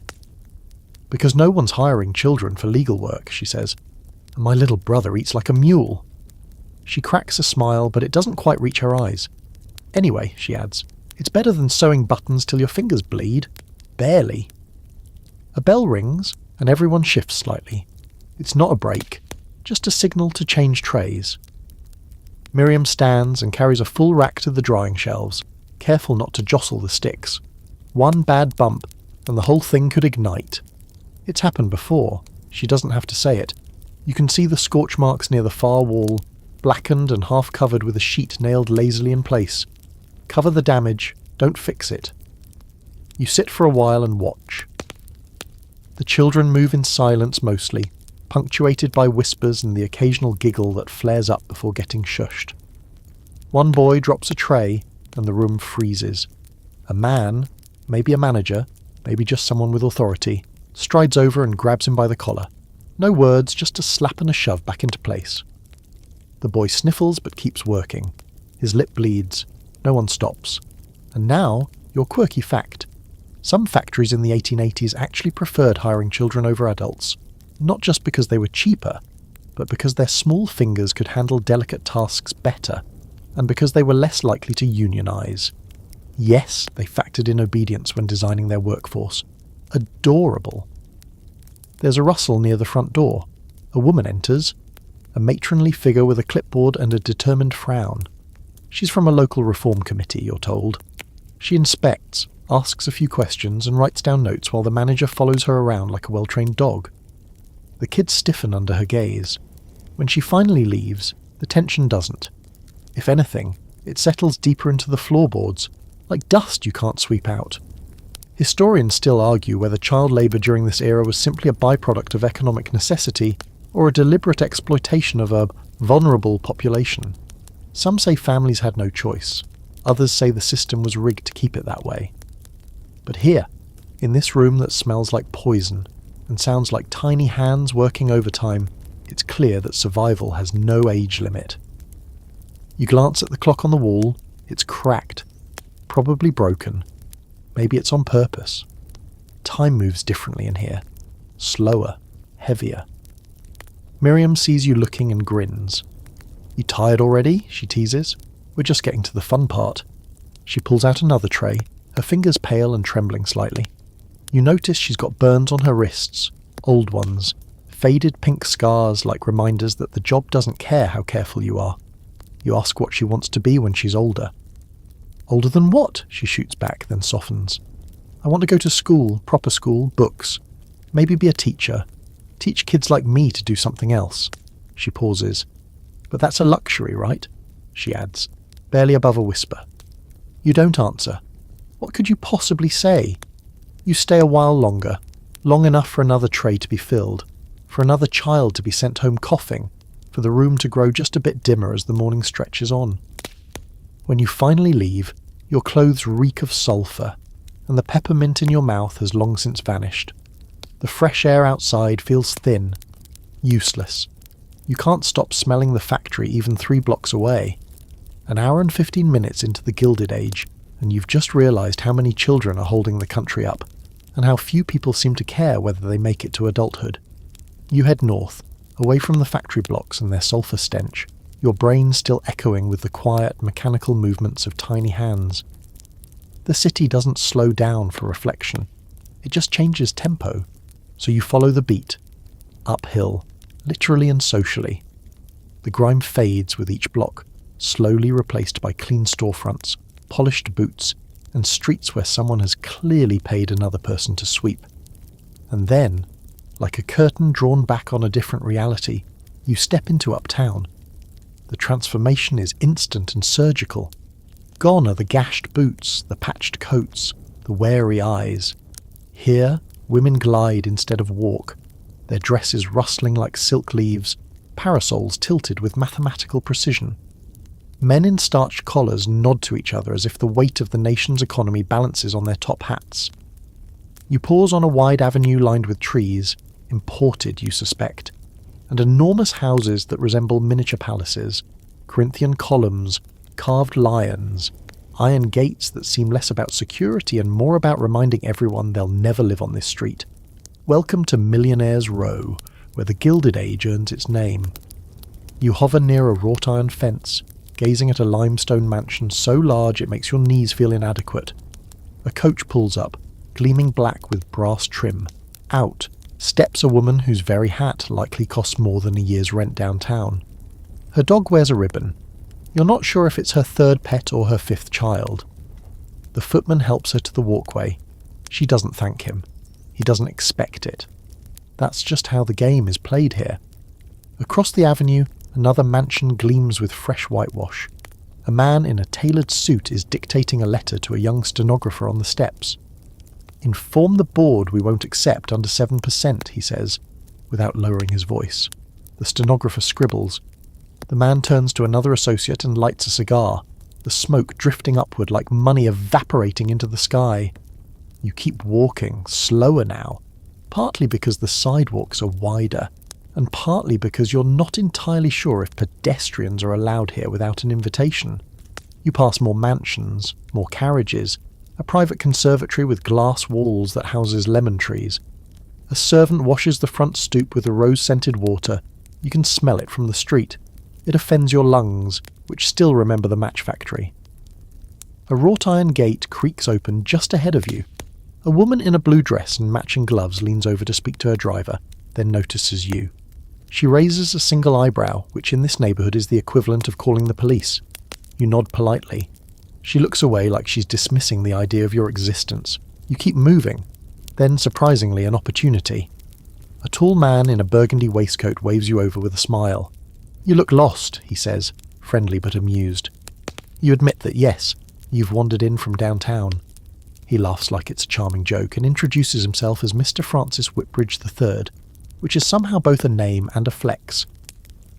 "Because no one's hiring children for legal work," she says, "and my little brother eats like a mule." She cracks a smile, but it doesn't quite reach her eyes. "Anyway," she adds, "it's better than sewing buttons till your fingers bleed. Barely." A bell rings, and everyone shifts slightly. It's not a break, just a signal to change trays. Miriam stands and carries a full rack to the drying shelves, careful not to jostle the sticks. One bad bump, and the whole thing could ignite. It's happened before. She doesn't have to say it. You can see the scorch marks near the far wall, blackened and half covered with a sheet nailed lazily in place. Cover the damage, don't fix it. You sit for a while and watch. The children move in silence mostly, punctuated by whispers and the occasional giggle that flares up before getting shushed. One boy drops a tray, and the room freezes. A man, maybe a manager, maybe just someone with authority, strides over and grabs him by the collar. No words, just a slap and a shove back into place. The boy sniffles but keeps working. His lip bleeds. No one stops. And now, your quirky fact. Some factories in the 1880s actually preferred hiring children over adults, not just because they were cheaper, but because their small fingers could handle delicate tasks better, and because they were less likely to unionize. Yes, they factored in obedience when designing their workforce. Adorable. There's a rustle near the front door. A woman enters, a matronly figure with a clipboard and a determined frown. She's from a local reform committee, you're told. She inspects, asks a few questions, and writes down notes while the manager follows her around like a well-trained dog. The kids stiffen under her gaze. When she finally leaves, the tension doesn't. If anything, it settles deeper into the floorboards, like dust you can't sweep out. Historians still argue whether child labour during this era was simply a byproduct of economic necessity or a deliberate exploitation of a vulnerable population. Some say families had no choice. Others say the system was rigged to keep it that way. But here, in this room that smells like poison and sounds like tiny hands working overtime, it's clear that survival has no age limit. You glance at the clock on the wall. It's cracked, probably broken. Maybe it's on purpose. Time moves differently in here. Slower, heavier. Miriam sees you looking and grins. "You tired already?" she teases. "We're just getting to the fun part." She pulls out another tray, her fingers pale and trembling slightly. You notice she's got burns on her wrists, old ones, faded pink scars like reminders that the job doesn't care how careful you are. You ask what she wants to be when she's older. "Older than what?" she shoots back, then softens. "I want to go to school, proper school, books. Maybe be a teacher. Teach kids like me to do something else." She pauses. "But that's a luxury, right?" she adds, barely above a whisper. You don't answer. What could you possibly say? You stay a while longer, long enough for another tray to be filled, for another child to be sent home coughing, for the room to grow just a bit dimmer as the morning stretches on. When you finally leave, your clothes reek of sulphur, and the peppermint in your mouth has long since vanished. The fresh air outside feels thin, useless. You can't stop smelling the factory even 3 blocks away. An hour and 15 minutes into the Gilded Age, and you've just realised how many children are holding the country up, and how few people seem to care whether they make it to adulthood. You head north, away from the factory blocks and their sulphur stench, your brain still echoing with the quiet, mechanical movements of tiny hands. The city doesn't slow down for reflection. It just changes tempo. So you follow the beat, uphill, literally and socially. The grime fades with each block, slowly replaced by clean storefronts, polished boots, and streets where someone has clearly paid another person to sweep. And then, like a curtain drawn back on a different reality, you step into uptown. The transformation is instant and surgical. Gone are the gashed boots, the patched coats, the wary eyes. Here, women glide instead of walk, their dresses rustling like silk leaves, parasols tilted with mathematical precision. Men in starched collars nod to each other as if the weight of the nation's economy balances on their top hats. You pause on a wide avenue lined with trees, imported you suspect, and enormous houses that resemble miniature palaces, Corinthian columns, carved lions, iron gates that seem less about security and more about reminding everyone they'll never live on this street. Welcome to Millionaire's Row, where the Gilded Age earns its name. You hover near a wrought iron fence, gazing at a limestone mansion so large it makes your knees feel inadequate. A coach pulls up, gleaming black with brass trim. Out steps a woman whose very hat likely costs more than a year's rent downtown. Her dog wears a ribbon. You're not sure if it's her 3rd pet or her 5th child. The footman helps her to the walkway. She doesn't thank him. He doesn't expect it. That's just how the game is played here. Across the avenue, another mansion gleams with fresh whitewash. A man in a tailored suit is dictating a letter to a young stenographer on the steps. "Inform the board we won't accept under 7%, he says, without lowering his voice. The stenographer scribbles. The man turns to another associate and lights a cigar, the smoke drifting upward like money evaporating into the sky. You keep walking, slower now, partly because the sidewalks are wider, and partly because you're not entirely sure if pedestrians are allowed here without an invitation. You pass more mansions, more carriages, a private conservatory with glass walls that houses lemon trees. A servant washes the front stoop with a rose-scented water. You can smell it from the street. It offends your lungs, which still remember the match factory. A wrought iron gate creaks open just ahead of you. A woman in a blue dress and matching gloves leans over to speak to her driver, then notices you. She raises a single eyebrow, which in this neighbourhood is the equivalent of calling the police. You nod politely. She looks away like she's dismissing the idea of your existence. You keep moving. Then, surprisingly, an opportunity. A tall man in a burgundy waistcoat waves you over with a smile. "You look lost," he says, friendly but amused. You admit that yes, you've wandered in from downtown. He laughs like it's a charming joke and introduces himself as Mr. Francis Whitbridge III, which is somehow both a name and a flex.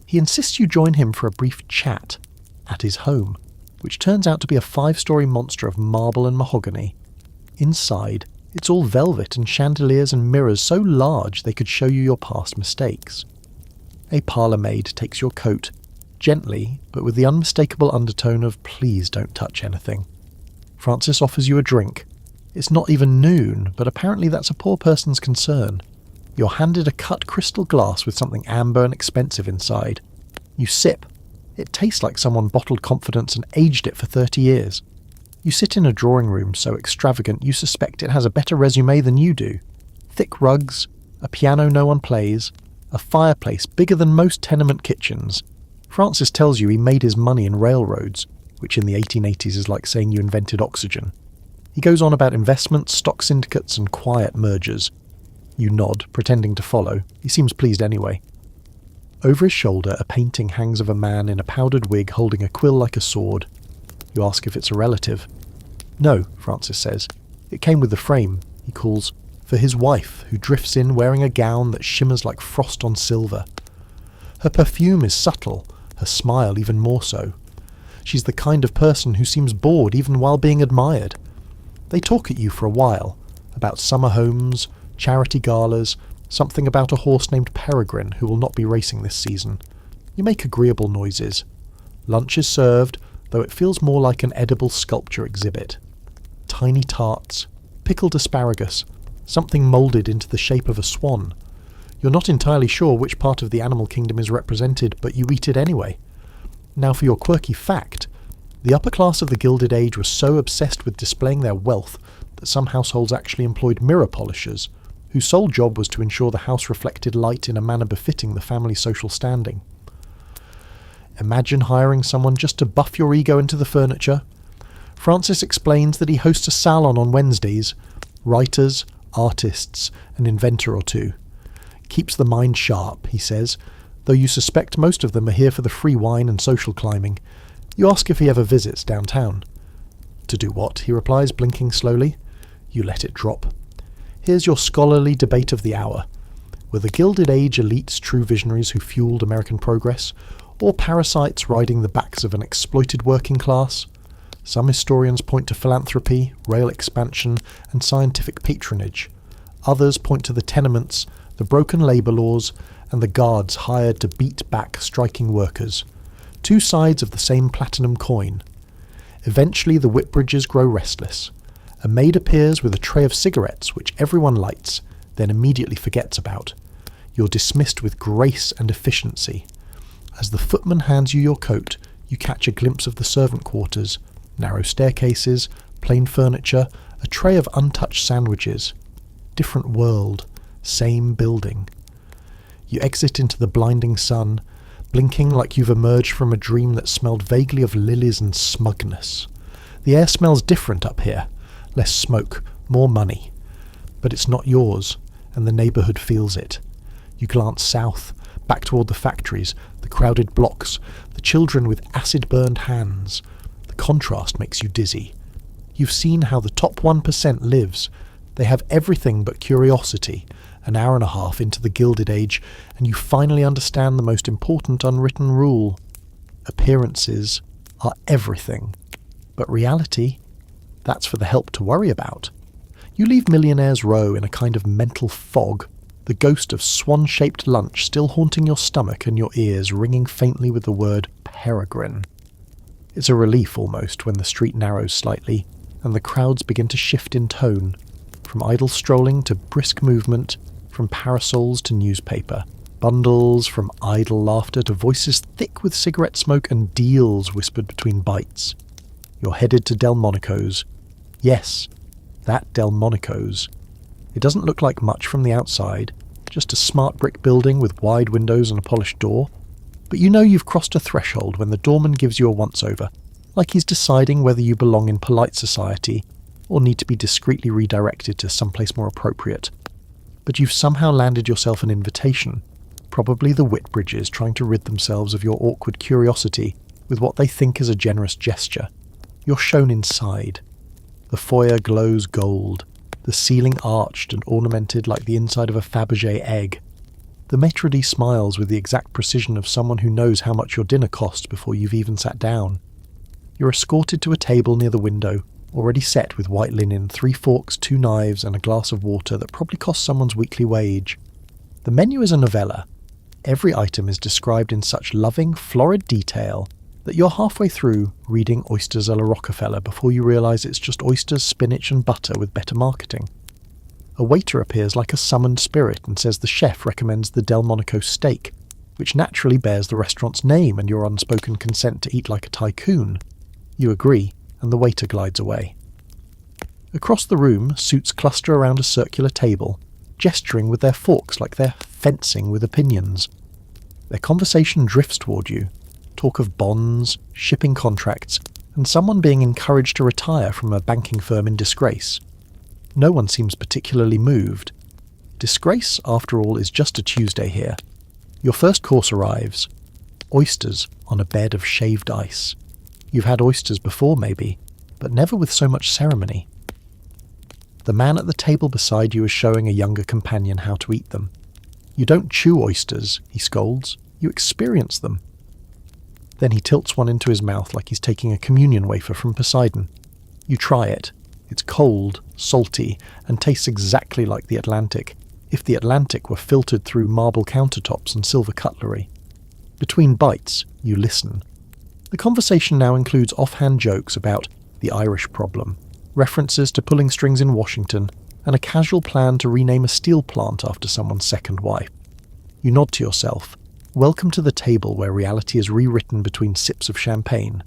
He insists you join him for a brief chat at his home, which turns out to be a 5-story monster of marble and mahogany. Inside, it's all velvet and chandeliers and mirrors so large they could show you your past mistakes. A parlour maid takes your coat, gently but with the unmistakable undertone of "please don't touch anything." Francis offers you a drink. It's not even noon, but apparently that's a poor person's concern. You're handed a cut crystal glass with something amber and expensive inside. You sip, It tastes like someone bottled confidence and aged it for 30 years. You sit in a drawing room so extravagant you suspect it has a better resume than you do. Thick rugs, a piano no one plays, a fireplace bigger than most tenement kitchens. Francis tells you he made his money in railroads, which in the 1880s is like saying you invented oxygen. He goes on about investments, stock syndicates and quiet mergers. You nod, pretending to follow. He seems pleased anyway. Over his shoulder, a painting hangs of a man in a powdered wig holding a quill like a sword. You ask if it's a relative. No, Francis says. It came with the frame, he calls, for his wife, who drifts in wearing a gown that shimmers like frost on silver. Her perfume is subtle, her smile even more so. She's the kind of person who seems bored even while being admired. They talk at you for a while, about summer homes, charity galas, something about a horse named Peregrine who will not be racing this season. You make agreeable noises. Lunch is served, though it feels more like an edible sculpture exhibit. Tiny tarts, pickled asparagus, something moulded into the shape of a swan. You're not entirely sure which part of the animal kingdom is represented, but you eat it anyway. Now for your quirky fact, the upper class of the Gilded Age was so obsessed with displaying their wealth that some households actually employed mirror polishers, whose sole job was to ensure the house reflected light in a manner befitting the family's social standing. Imagine hiring someone just to buff your ego into the furniture. Francis explains that he hosts a salon on Wednesdays. Writers, artists, an inventor or two. Keeps the mind sharp, he says, though you suspect most of them are here for the free wine and social climbing. You ask if he ever visits downtown. To do what, he replies, blinking slowly. You let it drop. Here's your scholarly debate of the hour. Were the Gilded Age elites true visionaries who fueled American progress, or parasites riding the backs of an exploited working class? Some historians point to philanthropy, rail expansion, and scientific patronage. Others point to the tenements, the broken labour laws, and the guards hired to beat back striking workers. Two sides of the same platinum coin. Eventually the Whitbridges grow restless. A maid appears with a tray of cigarettes which everyone lights, then immediately forgets about. You're dismissed with grace and efficiency. As the footman hands you your coat, you catch a glimpse of the servant quarters, narrow staircases, plain furniture, a tray of untouched sandwiches. Different world, same building. You exit into the blinding sun, blinking like you've emerged from a dream that smelled vaguely of lilies and smugness. The air smells different up here. Less smoke, more money. But it's not yours, and the neighbourhood feels it. You glance south, back toward the factories, the crowded blocks, the children with acid-burned hands. The contrast makes you dizzy. You've seen how the top 1% lives. They have everything but curiosity. An hour and a half into the Gilded Age, and you finally understand the most important unwritten rule. Appearances are everything. But reality, that's for the help to worry about. You leave Millionaire's Row in a kind of mental fog, the ghost of swan-shaped lunch still haunting your stomach and your ears, ringing faintly with the word Peregrine. It's a relief almost when the street narrows slightly, and the crowds begin to shift in tone, from idle strolling to brisk movement, from parasols to newspaper, bundles from idle laughter to voices thick with cigarette smoke and deals whispered between bites. You're headed to Delmonico's. Yes, that Delmonico's. It doesn't look like much from the outside, just a smart brick building with wide windows and a polished door. But you know you've crossed a threshold when the doorman gives you a once-over, like he's deciding whether you belong in polite society or need to be discreetly redirected to someplace more appropriate. But you've somehow landed yourself an invitation, probably the Whitbridges trying to rid themselves of your awkward curiosity with what they think is a generous gesture. You're shown inside. The foyer glows gold, the ceiling arched and ornamented like the inside of a Fabergé egg. The maitre d' smiles with the exact precision of someone who knows how much your dinner costs before you've even sat down. You're escorted to a table near the window, already set with white linen, 3 forks, 2 knives and a glass of water that probably costs someone's weekly wage. The menu is a novella. Every item is described in such loving, florid detail that you're halfway through reading Oysters a la Rockefeller before you realise it's just oysters, spinach and butter with better marketing. A waiter appears like a summoned spirit and says the chef recommends the Delmonico steak. which naturally bears the restaurant's name and your unspoken consent to eat like a tycoon. You agree, and the waiter glides away. Across the room, suits cluster around a circular table, gesturing with their forks like they're fencing with opinions. Their conversation drifts toward you, talk of bonds, shipping contracts, and someone being encouraged to retire from a banking firm in disgrace. No one seems particularly moved. Disgrace, after all, is just a Tuesday here. Your first course arrives. Oysters on a bed of shaved ice. You've had oysters before, maybe, but never with so much ceremony. The man at the table beside you is showing a younger companion how to eat them. You don't chew oysters, he scolds. You experience them. Then he tilts one into his mouth like he's taking a communion wafer from Poseidon. You try it. It's cold, salty, and tastes exactly like the Atlantic, if the Atlantic were filtered through marble countertops and silver cutlery. Between bites, you listen. The conversation now includes offhand jokes about the Irish problem, references to pulling strings in Washington, and a casual plan to rename a steel plant after someone's second wife. You nod to yourself. Welcome to the table where reality is rewritten between sips of champagne.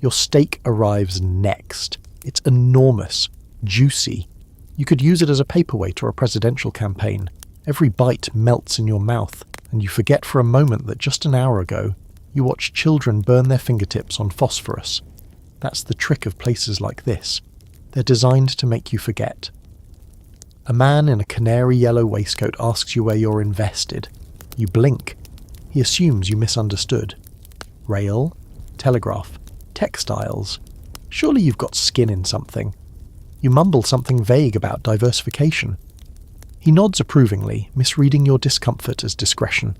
Your steak arrives next. It's enormous, juicy. You could use it as a paperweight or a presidential campaign. Every bite melts in your mouth, and you forget for a moment that just an hour ago, you watched children burn their fingertips on phosphorus. That's the trick of places like this. They're designed to make you forget. A man in a canary yellow waistcoat asks you where you're invested. You blink. He assumes you misunderstood. Rail, telegraph, textiles. Surely you've got skin in something. You mumble something vague about diversification. He nods approvingly, misreading your discomfort as discretion.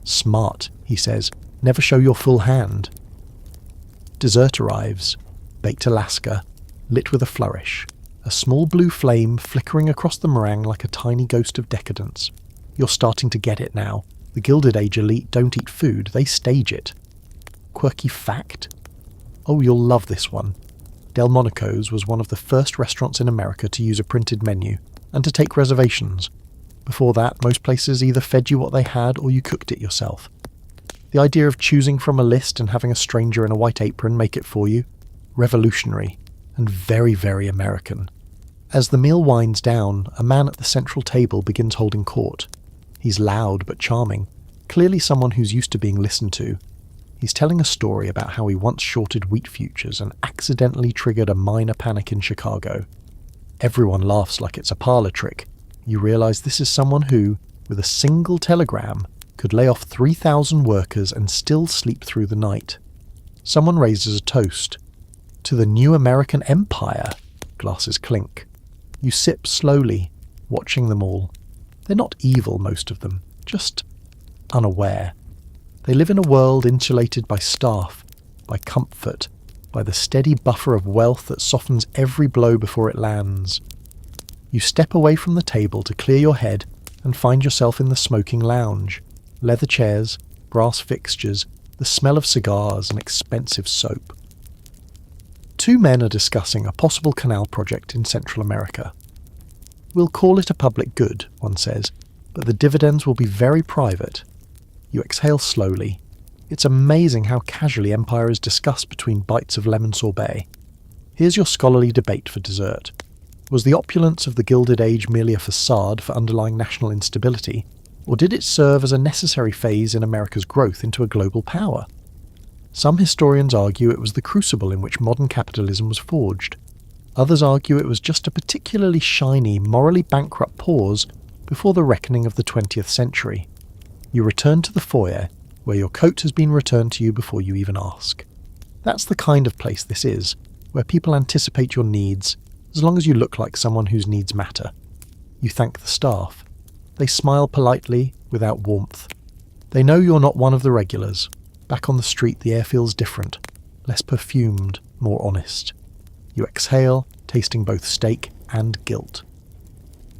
Smart, he says. Never show your full hand. Dessert arrives. Baked Alaska, lit with a flourish. A small blue flame flickering across the meringue like a tiny ghost of decadence. You're starting to get it now. The Gilded Age elite don't eat food, they stage it. Quirky fact? Oh, you'll love this one. Delmonico's was one of the first restaurants in America to use a printed menu, and to take reservations. Before that, most places either fed you what they had or you cooked it yourself. The idea of choosing from a list and having a stranger in a white apron make it for you? Revolutionary, and very, very American. As the meal winds down, a man at the central table begins holding court. He's loud but charming, clearly someone who's used to being listened to. He's telling a story about how he once shorted wheat futures and accidentally triggered a minor panic in Chicago. Everyone laughs like it's a parlor trick. You realize this is someone who, with a single telegram, could lay off 3,000 workers and still sleep through the night. Someone raises a toast. To the new American empire. Glasses clink. You sip slowly, watching them all. They're not evil, most of them, just unaware. They live in a world insulated by staff, by comfort, by the steady buffer of wealth that softens every blow before it lands. You step away from the table to clear your head and find yourself in the smoking lounge. Leather chairs, brass fixtures, the smell of cigars and expensive soap. Two men are discussing a possible canal project in Central America. We'll call it a public good, one says, but the dividends will be very private. You exhale slowly. It's amazing how casually empire is discussed between bites of lemon sorbet. Here's your scholarly debate for dessert. Was the opulence of the Gilded Age merely a facade for underlying national instability, or did it serve as a necessary phase in America's growth into a global power? Some historians argue it was the crucible in which modern capitalism was forged. Others argue it was just a particularly shiny, morally bankrupt pause before the reckoning of the 20th century. You return to the foyer, where your coat has been returned to you before you even ask. That's the kind of place this is, where people anticipate your needs, as long as you look like someone whose needs matter. You thank the staff. They smile politely, without warmth. They know you're not one of the regulars. Back on the street, the air feels different, less perfumed, more honest. You exhale, tasting both steak and guilt.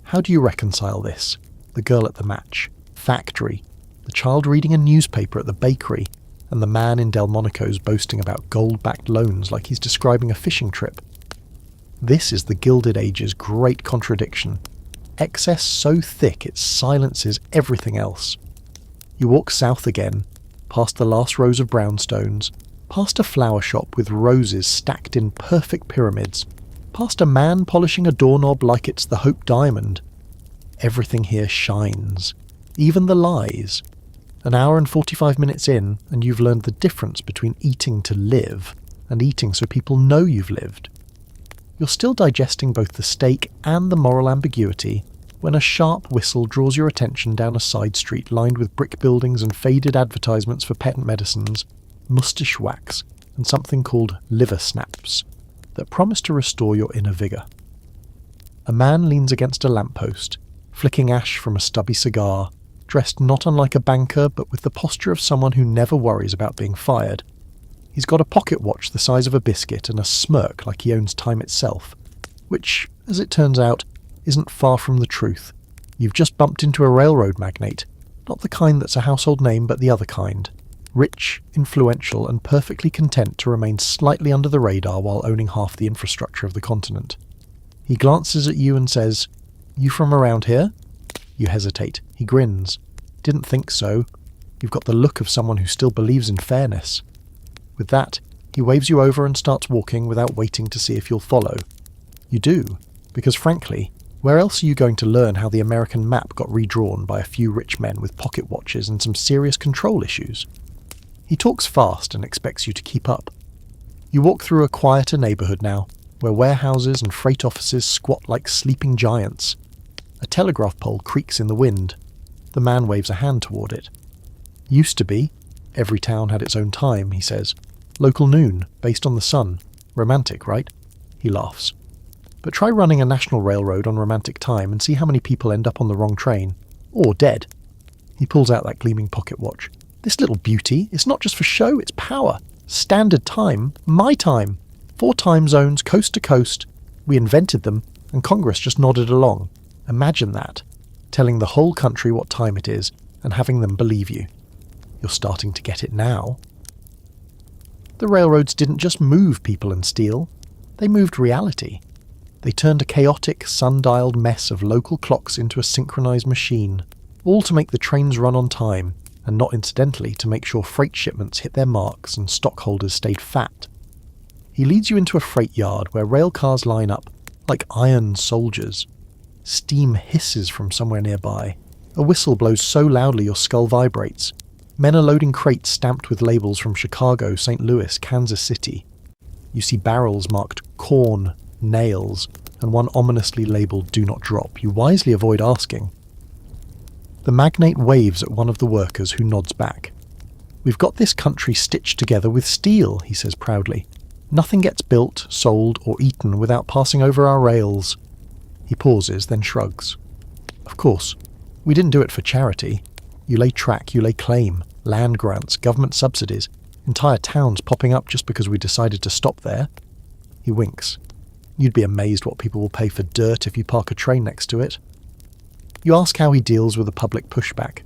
How do you reconcile this? The girl at the match, factory, the child reading a newspaper at the bakery, and the man in Delmonico's boasting about gold-backed loans like he's describing a fishing trip. This is the Gilded Age's great contradiction. Excess so thick it silences everything else. You walk south again, past the last rows of brownstones, past a flower shop with roses stacked in perfect pyramids, past a man polishing a doorknob like it's the Hope Diamond. Everything here shines, even the lies. An hour and 45 minutes in, and you've learned the difference between eating to live and eating so people know you've lived. You're still digesting both the steak and the moral ambiguity when a sharp whistle draws your attention down a side street lined with brick buildings and faded advertisements for patent medicines, moustache wax, and something called liver snaps that promise to restore your inner vigour. A man leans against a lamppost, flicking ash from a stubby cigar, dressed not unlike a banker but with the posture of someone who never worries about being fired. He's got a pocket watch the size of a biscuit and a smirk like he owns time itself, which, as it turns out, isn't far from the truth. You've just bumped into a railroad magnate, not the kind that's a household name but the other kind. Rich, influential, and perfectly content to remain slightly under the radar while owning half the infrastructure of the continent. He glances at you and says, "You from around here?" You hesitate. He grins. "Didn't think so. You've got the look of someone who still believes in fairness." With that, he waves you over and starts walking without waiting to see if you'll follow. You do, because frankly, where else are you going to learn how the American map got redrawn by a few rich men with pocket watches and some serious control issues? He talks fast and expects you to keep up. You walk through a quieter neighbourhood now, where warehouses and freight offices squat like sleeping giants. A telegraph pole creaks in the wind. The man waves a hand toward it. "Used to be. Every town had its own time," he says. "Local noon, based on the sun. Romantic, right?" He laughs. "But try running a national railroad on romantic time and see how many people end up on the wrong train. Or dead." He pulls out that gleaming pocket watch. "This little beauty, it's not just for show, it's power. Standard time, my time. 4 time zones, coast to coast. We invented them, and Congress just nodded along. Imagine that. Telling the whole country what time it is, and having them believe you. You're starting to get it now." The railroads didn't just move people and steel. They moved reality. They turned a chaotic, sun-dialed mess of local clocks into a synchronized machine, all to make the trains run on time, and not incidentally to make sure freight shipments hit their marks and stockholders stayed fat. He leads you into a freight yard where rail cars line up, like iron soldiers. Steam hisses from somewhere nearby. A whistle blows so loudly your skull vibrates. Men are loading crates stamped with labels from Chicago, St. Louis, Kansas City. You see barrels marked corn, nails, and one ominously labelled "Do Not Drop." You wisely avoid asking. The magnate waves at one of the workers who nods back. "We've got this country stitched together with steel," he says proudly. "Nothing gets built, sold, or eaten without passing over our rails." He pauses, then shrugs. "Of course, we didn't do it for charity. You lay track, you lay claim, land grants, government subsidies, entire towns popping up just because we decided to stop there." He winks. "You'd be amazed what people will pay for dirt if you park a train next to it." You ask how he deals with the public pushback.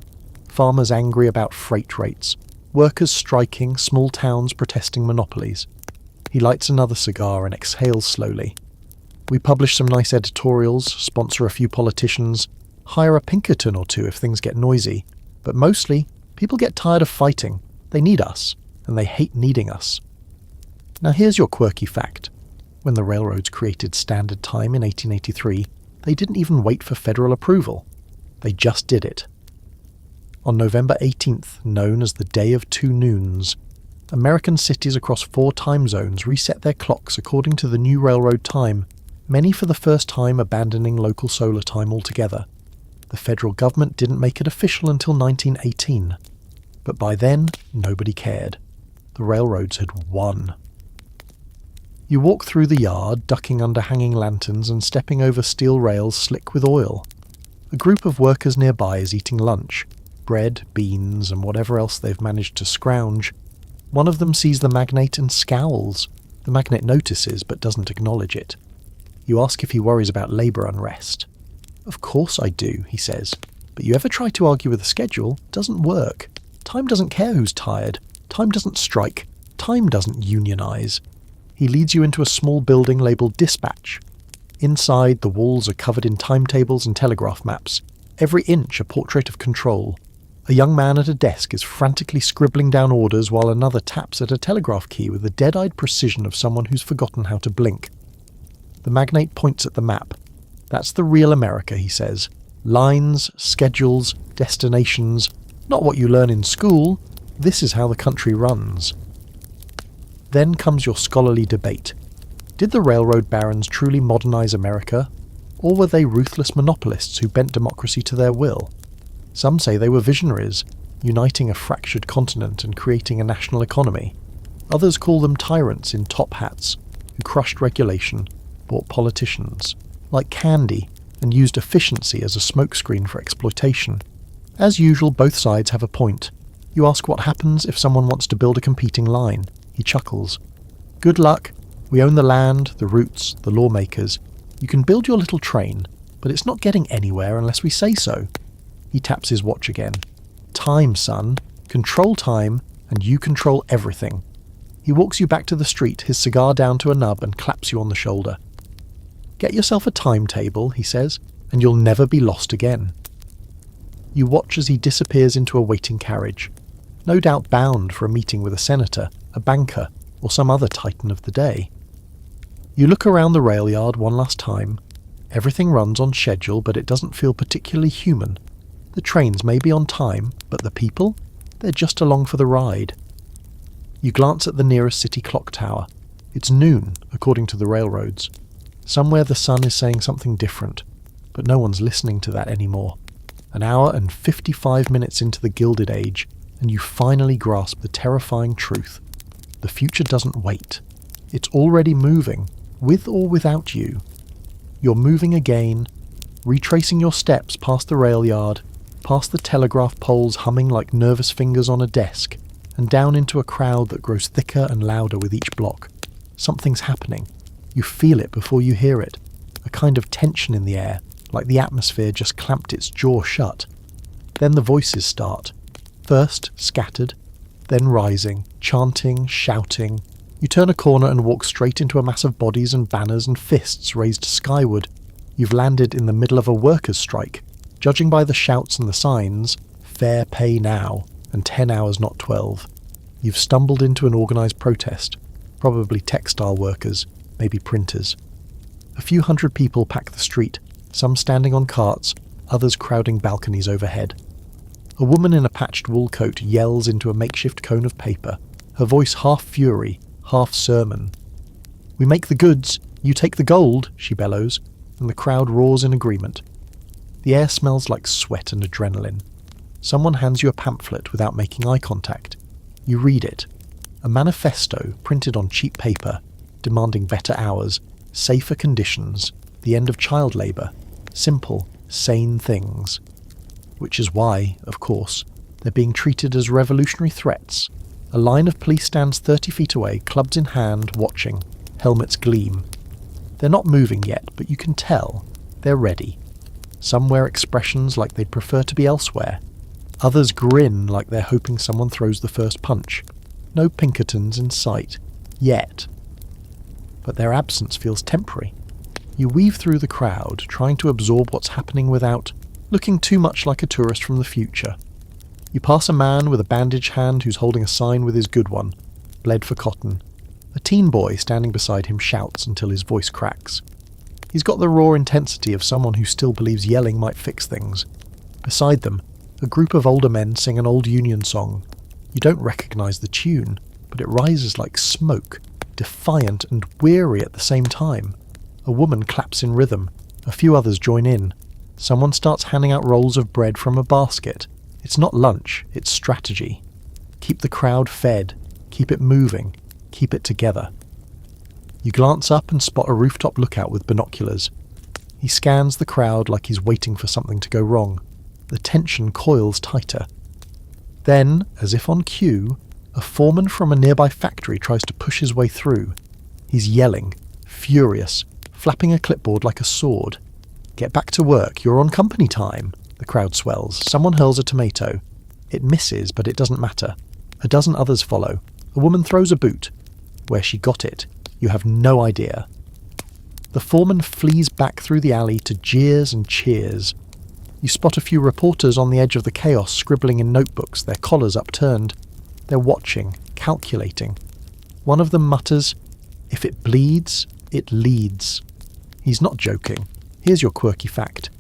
Farmers angry about freight rates, workers striking, small towns protesting monopolies. He lights another cigar and exhales slowly. "We publish some nice editorials, sponsor a few politicians, hire a Pinkerton or two if things get noisy. But mostly, people get tired of fighting. They need us, and they hate needing us." Now here's your quirky fact. When the railroads created standard time in 1883, they didn't even wait for federal approval. They just did it. On November 18th, known as the Day of Two Noons, American cities across 4 time zones reset their clocks according to the new railroad time, many for the first time abandoning local solar time altogether. The federal government didn't make it official until 1918. But by then, nobody cared. The railroads had won. You walk through the yard, ducking under hanging lanterns and stepping over steel rails slick with oil. A group of workers nearby is eating lunch. Bread, beans, and whatever else they've managed to scrounge. One of them sees the magnate and scowls. The magnate notices but doesn't acknowledge it. You ask if he worries about labour unrest. "Of course I do," he says. "But you ever try to argue with a schedule? It doesn't work. Time doesn't care who's tired. Time doesn't strike. Time doesn't unionize." He leads you into a small building labelled Dispatch. Inside, the walls are covered in timetables and telegraph maps. Every inch a portrait of control. A young man at a desk is frantically scribbling down orders while another taps at a telegraph key with the dead-eyed precision of someone who's forgotten how to blink. The magnate points at the map. That's the real America, he says. Lines, schedules, destinations. Not what you learn in school. This is how the country runs. Then comes your scholarly debate. Did the railroad barons truly modernize America? Or were they ruthless monopolists who bent democracy to their will? Some say they were visionaries, uniting a fractured continent and creating a national economy. Others call them tyrants in top hats, who crushed regulation, bought politicians, like candy, and used efficiency as a smokescreen for exploitation. As usual, both sides have a point. You ask what happens if someone wants to build a competing line. He chuckles. Good luck. We own the land, the routes, the lawmakers. You can build your little train, but it's not getting anywhere unless we say so. He taps his watch again. Time, son. Control time, and you control everything. He walks you back to the street, his cigar down to a nub, and claps you on the shoulder. Get yourself a timetable, he says, and you'll never be lost again. You watch as he disappears into a waiting carriage, no doubt bound for a meeting with a senator, a banker, or some other titan of the day. You look around the rail yard one last time. Everything runs on schedule, but it doesn't feel particularly human. The trains may be on time, but the people? They're just along for the ride. You glance at the nearest city clock tower. It's noon, according to the railroads. Somewhere the sun is saying something different, but no one's listening to that anymore. An hour and 55 minutes into the Gilded Age, and you finally grasp the terrifying truth. The future doesn't wait. It's already moving, with or without you. You're moving again, retracing your steps past the rail yard, past the telegraph poles humming like nervous fingers on a desk, and down into a crowd that grows thicker and louder with each block. Something's happening. You feel it before you hear it. A kind of tension in the air, like the atmosphere just clamped its jaw shut. Then the voices start. First, scattered, then rising, chanting, shouting. You turn a corner and walk straight into a mass of bodies and banners and fists raised skyward. You've landed in the middle of a workers' strike. Judging by the shouts and the signs, fair pay now, and 10 hours not 12. You've stumbled into an organised protest, probably textile workers, maybe printers. A few hundred people pack the street, some standing on carts, others crowding balconies overhead. A woman in a patched wool coat yells into a makeshift cone of paper, her voice half fury, half sermon. We make the goods, you take the gold, she bellows, and the crowd roars in agreement. The air smells like sweat and adrenaline. Someone hands you a pamphlet without making eye contact. You read it. A manifesto printed on cheap paper, demanding better hours, safer conditions, the end of child labour, simple, sane things. Which is why, of course, they're being treated as revolutionary threats. A line of police stands 30 feet away, clubs in hand, watching, helmets gleam. They're not moving yet, but you can tell they're ready. Some wear expressions like they'd prefer to be elsewhere. Others grin like they're hoping someone throws the first punch. No Pinkertons in sight. Yet. But their absence feels temporary. You weave through the crowd, trying to absorb what's happening without looking too much like a tourist from the future. You pass a man with a bandaged hand who's holding a sign with his good one, bled for cotton. A teen boy standing beside him shouts until his voice cracks. He's got the raw intensity of someone who still believes yelling might fix things. Beside them, a group of older men sing an old Union song. You don't recognise the tune, but it rises like smoke, defiant and weary at the same time. A woman claps in rhythm. A few others join in. Someone starts handing out rolls of bread from a basket. It's not lunch, it's strategy. Keep the crowd fed, keep it moving, keep it together. You glance up and spot a rooftop lookout with binoculars. He scans the crowd like he's waiting for something to go wrong. The tension coils tighter. Then, as if on cue, a foreman from a nearby factory tries to push his way through. He's yelling, furious, flapping a clipboard like a sword. Get back to work, you're on company time. The crowd swells. Someone hurls a tomato. It misses, but it doesn't matter. A dozen others follow. A woman throws a boot. Where she got it, you have no idea. The foreman flees back through the alley to jeers and cheers. You spot a few reporters on the edge of the chaos scribbling in notebooks, their collars upturned. They're watching, calculating. One of them mutters, "If it bleeds, it leads." He's not joking. Here's your quirky fact.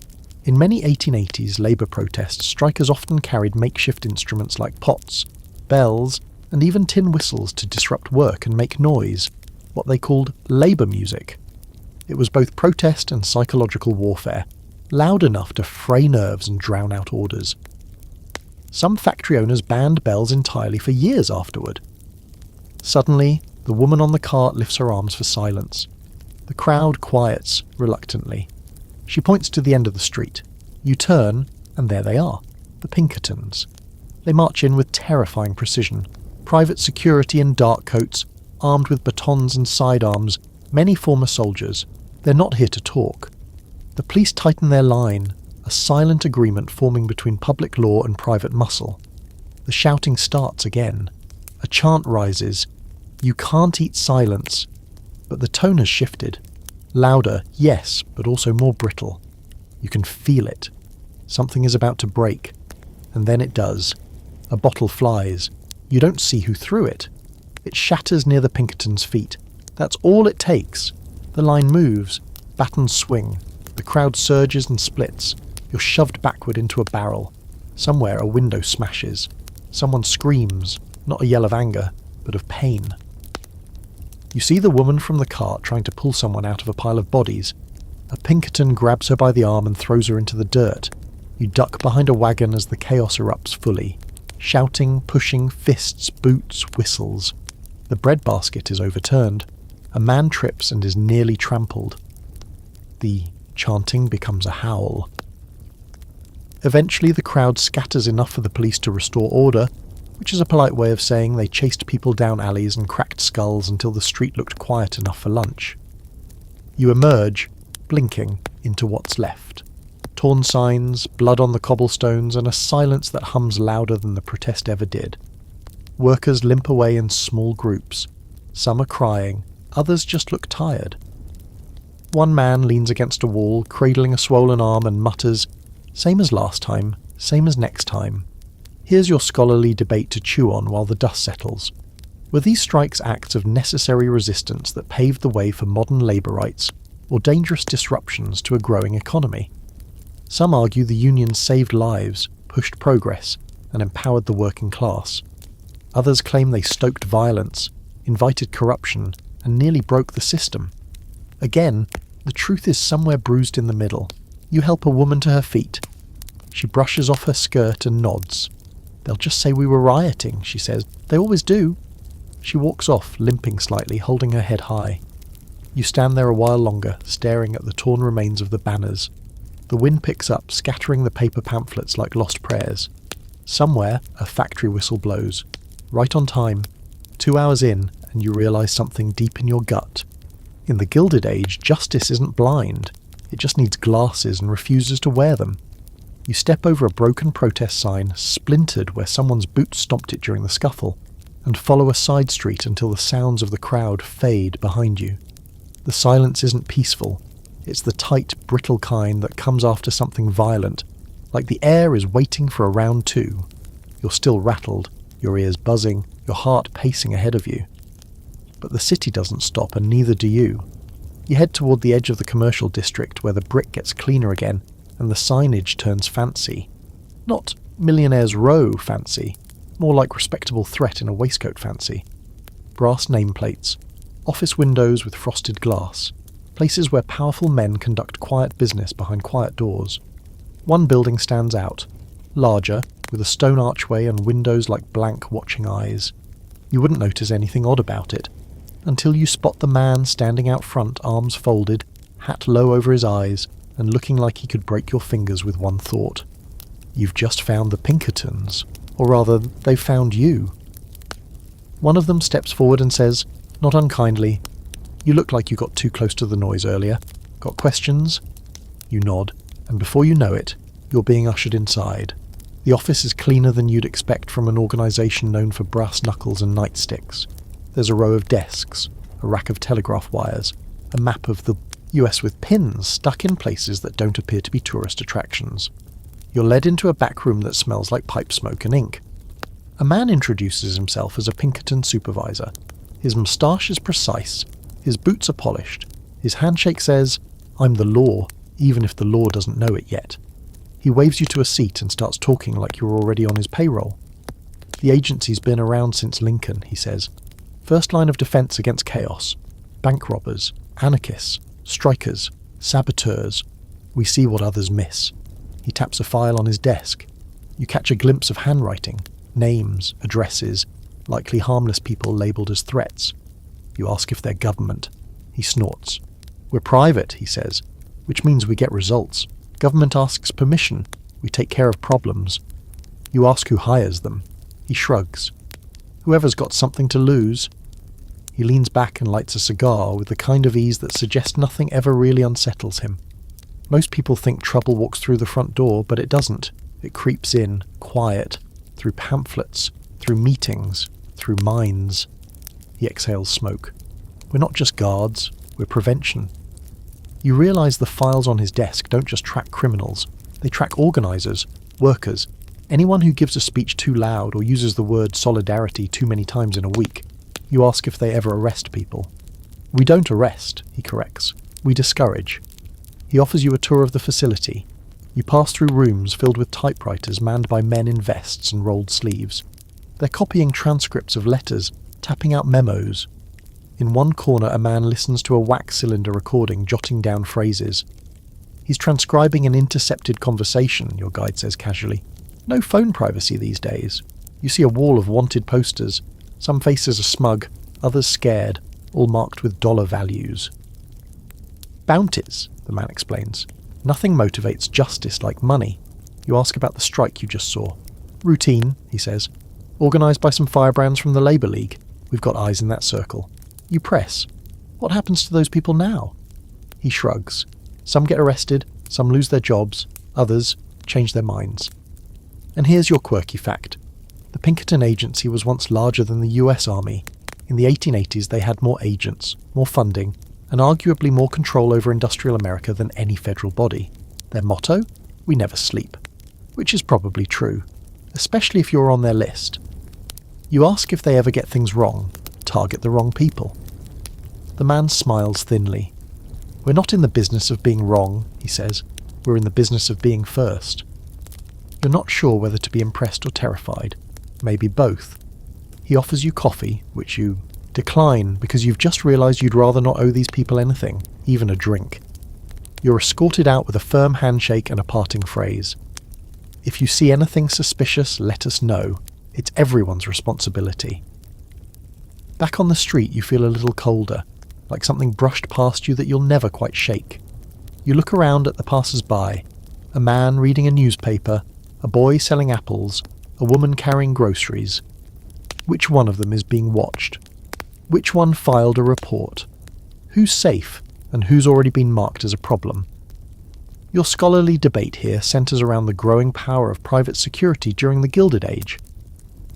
In many 1880s labour protests, strikers often carried makeshift instruments like pots, bells, and even tin whistles to disrupt work and make noise, what they called labour music. It was both protest and psychological warfare, loud enough to fray nerves and drown out orders. Some factory owners banned bells entirely for years afterward. Suddenly, the woman on the cart lifts her arms for silence. The crowd quiets reluctantly. She points to the end of the street. You turn, and there they are, the Pinkertons. They march in with terrifying precision. Private security in dark coats, armed with batons and sidearms, many former soldiers. They're not here to talk. The police tighten their line, a silent agreement forming between public law and private muscle. The shouting starts again. A chant rises. You can't eat silence. But the tone has shifted. Louder, yes, but also more brittle. You can feel it. Something is about to break. And then it does. A bottle flies. You don't see who threw it. It shatters near the Pinkertons' feet. That's all it takes. The line moves. Batons swing. The crowd surges and splits. You're shoved backward into a barrel. Somewhere a window smashes. Someone screams, not a yell of anger, but of pain. You see the woman from the cart trying to pull someone out of a pile of bodies. A Pinkerton grabs her by the arm and throws her into the dirt. You duck behind a wagon as the chaos erupts fully. Shouting, pushing, fists, boots, whistles. The breadbasket is overturned. A man trips and is nearly trampled. The chanting becomes a howl. Eventually the crowd scatters enough for the police to restore order, which is a polite way of saying they chased people down alleys and cracked skulls until the street looked quiet enough for lunch. You emerge, blinking, into what's left. Torn signs, blood on the cobblestones, and a silence that hums louder than the protest ever did. Workers limp away in small groups. Some are crying, others just look tired. One man leans against a wall, cradling a swollen arm, and mutters, "Same as last time, same as next time." Here's your scholarly debate to chew on while the dust settles. Were these strikes acts of necessary resistance that paved the way for modern labour rights, or dangerous disruptions to a growing economy? Some argue the unions saved lives, pushed progress, and empowered the working class. Others claim they stoked violence, invited corruption, and nearly broke the system. Again, the truth is somewhere bruised in the middle. You help a woman to her feet. She brushes off her skirt and nods. "They'll just say we were rioting," she says. "They always do." She walks off, limping slightly, holding her head high. You stand there a while longer, staring at the torn remains of the banners. The wind picks up, scattering the paper pamphlets like lost prayers. Somewhere, a factory whistle blows. Right on time. 2 hours in, and you realise something deep in your gut. In the Gilded Age, justice isn't blind. It just needs glasses and refuses to wear them. You step over a broken protest sign, splintered where someone's boot stomped it during the scuffle, and follow a side street until the sounds of the crowd fade behind you. The silence isn't peaceful. It's the tight, brittle kind that comes after something violent, like the air is waiting for a round two. You're still rattled, your ears buzzing, your heart pacing ahead of you. But the city doesn't stop, and neither do you. You head toward the edge of the commercial district where the brick gets cleaner again, and the signage turns fancy. Not Millionaire's Row fancy, more like Respectable Threat in a Waistcoat fancy. Brass nameplates, office windows with frosted glass, places where powerful men conduct quiet business behind quiet doors. One building stands out, larger, with a stone archway and windows like blank watching eyes. You wouldn't notice anything odd about it, until you spot the man standing out front, arms folded, hat low over his eyes, and looking like he could break your fingers with one thought. You've just found the Pinkertons, or rather, they've found you. One of them steps forward and says, not unkindly, "You look like you got too close to the noise earlier. Got questions?" You nod, and before you know it, you're being ushered inside. The office is cleaner than you'd expect from an organisation known for brass knuckles and nightsticks. There's a row of desks, a rack of telegraph wires, a map of the US with pins stuck in places that don't appear to be tourist attractions. You're led into a back room that smells like pipe smoke and ink. A man introduces himself as a Pinkerton supervisor. His moustache is precise, his boots are polished, his handshake says, "I'm the law," even if the law doesn't know it yet. He waves you to a seat and starts talking like you're already on his payroll. "The agency's been around since Lincoln," he says. "First line of defense against chaos. Bank robbers, anarchists, strikers, saboteurs. We see what others miss." He taps a file on his desk. You catch a glimpse of handwriting, names, addresses, likely harmless people labelled as threats. You ask if they're government. He snorts. "We're private," he says, "which means we get results. Government asks permission. We take care of problems." You ask who hires them. He shrugs. "Whoever's got something to lose." He leans back and lights a cigar with the kind of ease that suggests nothing ever really unsettles him. Most people think trouble walks through the front door, but it doesn't. It creeps in, quiet, through pamphlets, through meetings, through minds. He exhales smoke. "We're not just guards, we're prevention." You realise the files on his desk don't just track criminals. They track organisers, workers, anyone who gives a speech too loud or uses the word solidarity too many times in a week. You ask if they ever arrest people. "We don't arrest," he corrects. "We discourage." He offers you a tour of the facility. You pass through rooms filled with typewriters manned by men in vests and rolled sleeves. They're copying transcripts of letters, tapping out memos. In one corner, a man listens to a wax cylinder recording, jotting down phrases. He's transcribing an intercepted conversation, your guide says casually. No phone privacy these days. You see a wall of wanted posters. Some faces are smug, others scared, all marked with dollar values. "Bounties," the man explains. "Nothing motivates justice like money." You ask about the strike you just saw. "Routine," he says. "Organised by some firebrands from the Labour League. We've got eyes in that circle." You press. "What happens to those people now?" He shrugs. Some get arrested, some lose their jobs, others change their minds. And here's your quirky fact. The Pinkerton Agency was once larger than the US Army. In the 1880s they had more agents, more funding, and arguably more control over industrial America than any federal body. Their motto? "We never sleep." Which is probably true, especially if you're on their list. You ask if they ever get things wrong, target the wrong people. The man smiles thinly. "We're not in the business of being wrong," he says. "We're in the business of being first." You're not sure whether to be impressed or terrified. Maybe both. He offers you coffee, which you decline because you've just realised you'd rather not owe these people anything, even a drink. You're escorted out with a firm handshake and a parting phrase. "If you see anything suspicious, let us know. It's everyone's responsibility." Back on the street you feel a little colder, like something brushed past you that you'll never quite shake. You look around at the passers-by, a man reading a newspaper, a boy selling apples, a woman carrying groceries. Which one of them is being watched? Which one filed a report? Who's safe, and who's already been marked as a problem? Your scholarly debate here centres around the growing power of private security during the Gilded Age.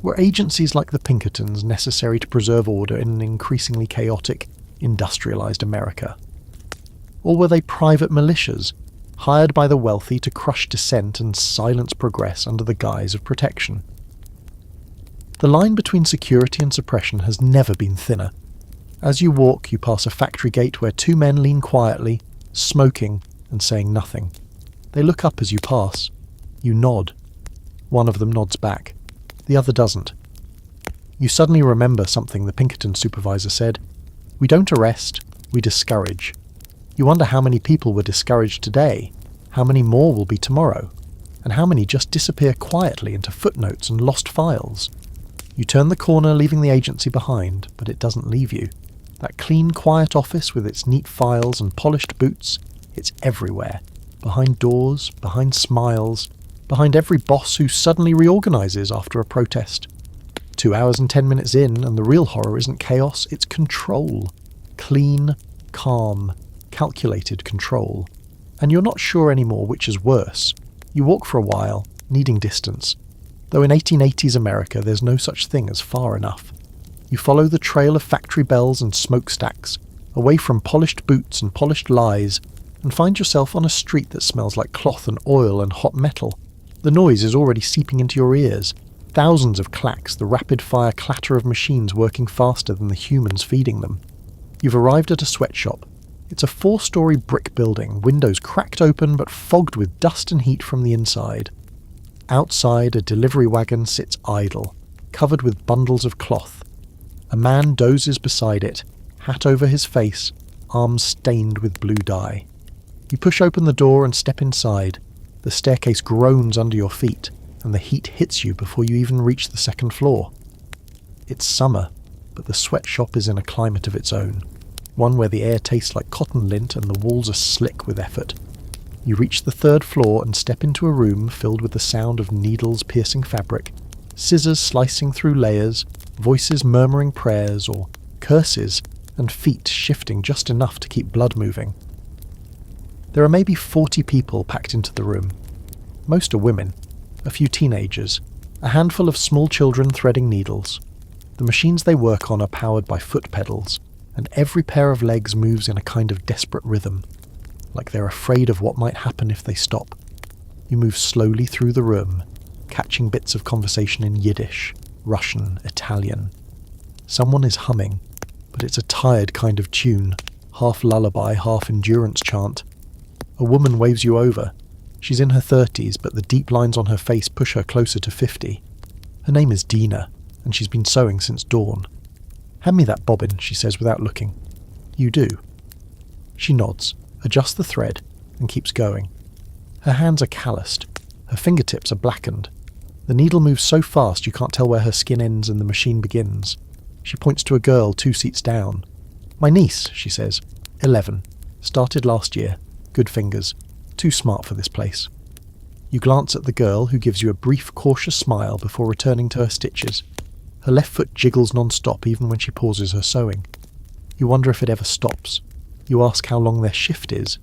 Were agencies like the Pinkertons necessary to preserve order in an increasingly chaotic, industrialised America? Or were they private militias, hired by the wealthy to crush dissent and silence progress under the guise of protection? The line between security and suppression has never been thinner. As you walk, you pass a factory gate where two men lean quietly, smoking and saying nothing. They look up as you pass. You nod. One of them nods back. The other doesn't. You suddenly remember something the Pinkerton supervisor said. "We don't arrest, we discourage." You wonder how many people were discouraged today, how many more will be tomorrow, and how many just disappear quietly into footnotes and lost files. You turn the corner, leaving the agency behind, but it doesn't leave you. That clean, quiet office with its neat files and polished boots, it's everywhere. Behind doors, behind smiles, behind every boss who suddenly reorganises after a protest. 2 hours and 10 minutes in, and the real horror isn't chaos, it's control. Clean, calm, calculated control. And you're not sure anymore which is worse. You walk for a while, needing distance. Though in 1880s America there's no such thing as far enough. You follow the trail of factory bells and smokestacks, away from polished boots and polished lies, and find yourself on a street that smells like cloth and oil and hot metal, The noise is already seeping into your ears. Thousands of clacks, the rapid-fire clatter of machines working faster than the humans feeding them. You've arrived at a sweatshop. It's a 4-story brick building, windows cracked open but fogged with dust and heat from the inside. Outside, a delivery wagon sits idle, covered with bundles of cloth. A man dozes beside it, hat over his face, arms stained with blue dye. You push open the door and step inside. The staircase groans under your feet, and the heat hits you before you even reach the second floor. It's summer, but the sweatshop is in a climate of its own, one where the air tastes like cotton lint and the walls are slick with effort. You reach the 3rd floor and step into a room filled with the sound of needles piercing fabric, scissors slicing through layers, voices murmuring prayers or curses, and feet shifting just enough to keep blood moving. There are maybe 40 people packed into the room. Most are women, a few teenagers, a handful of small children threading needles. The machines they work on are powered by foot pedals, and every pair of legs moves in a kind of desperate rhythm, like they're afraid of what might happen if they stop. You move slowly through the room, catching bits of conversation in Yiddish, Russian, Italian. Someone is humming, but it's a tired kind of tune, half lullaby, half endurance chant. A woman waves you over. She's in her 30s, but the deep lines on her face push her closer to 50. Her name is Dina, and she's been sewing since dawn. "Hand me that bobbin," she says without looking. You do. She nods, adjusts the thread, and keeps going. Her hands are calloused. Her fingertips are blackened. The needle moves so fast you can't tell where her skin ends and the machine begins. She points to a girl 2 seats down. "My niece," she says. 11. Started last year. Good fingers. Too smart for this place. You glance at the girl, who gives you a brief, cautious smile before returning to her stitches. Her left foot jiggles non-stop even when she pauses her sewing. You wonder if it ever stops. You ask how long their shift is.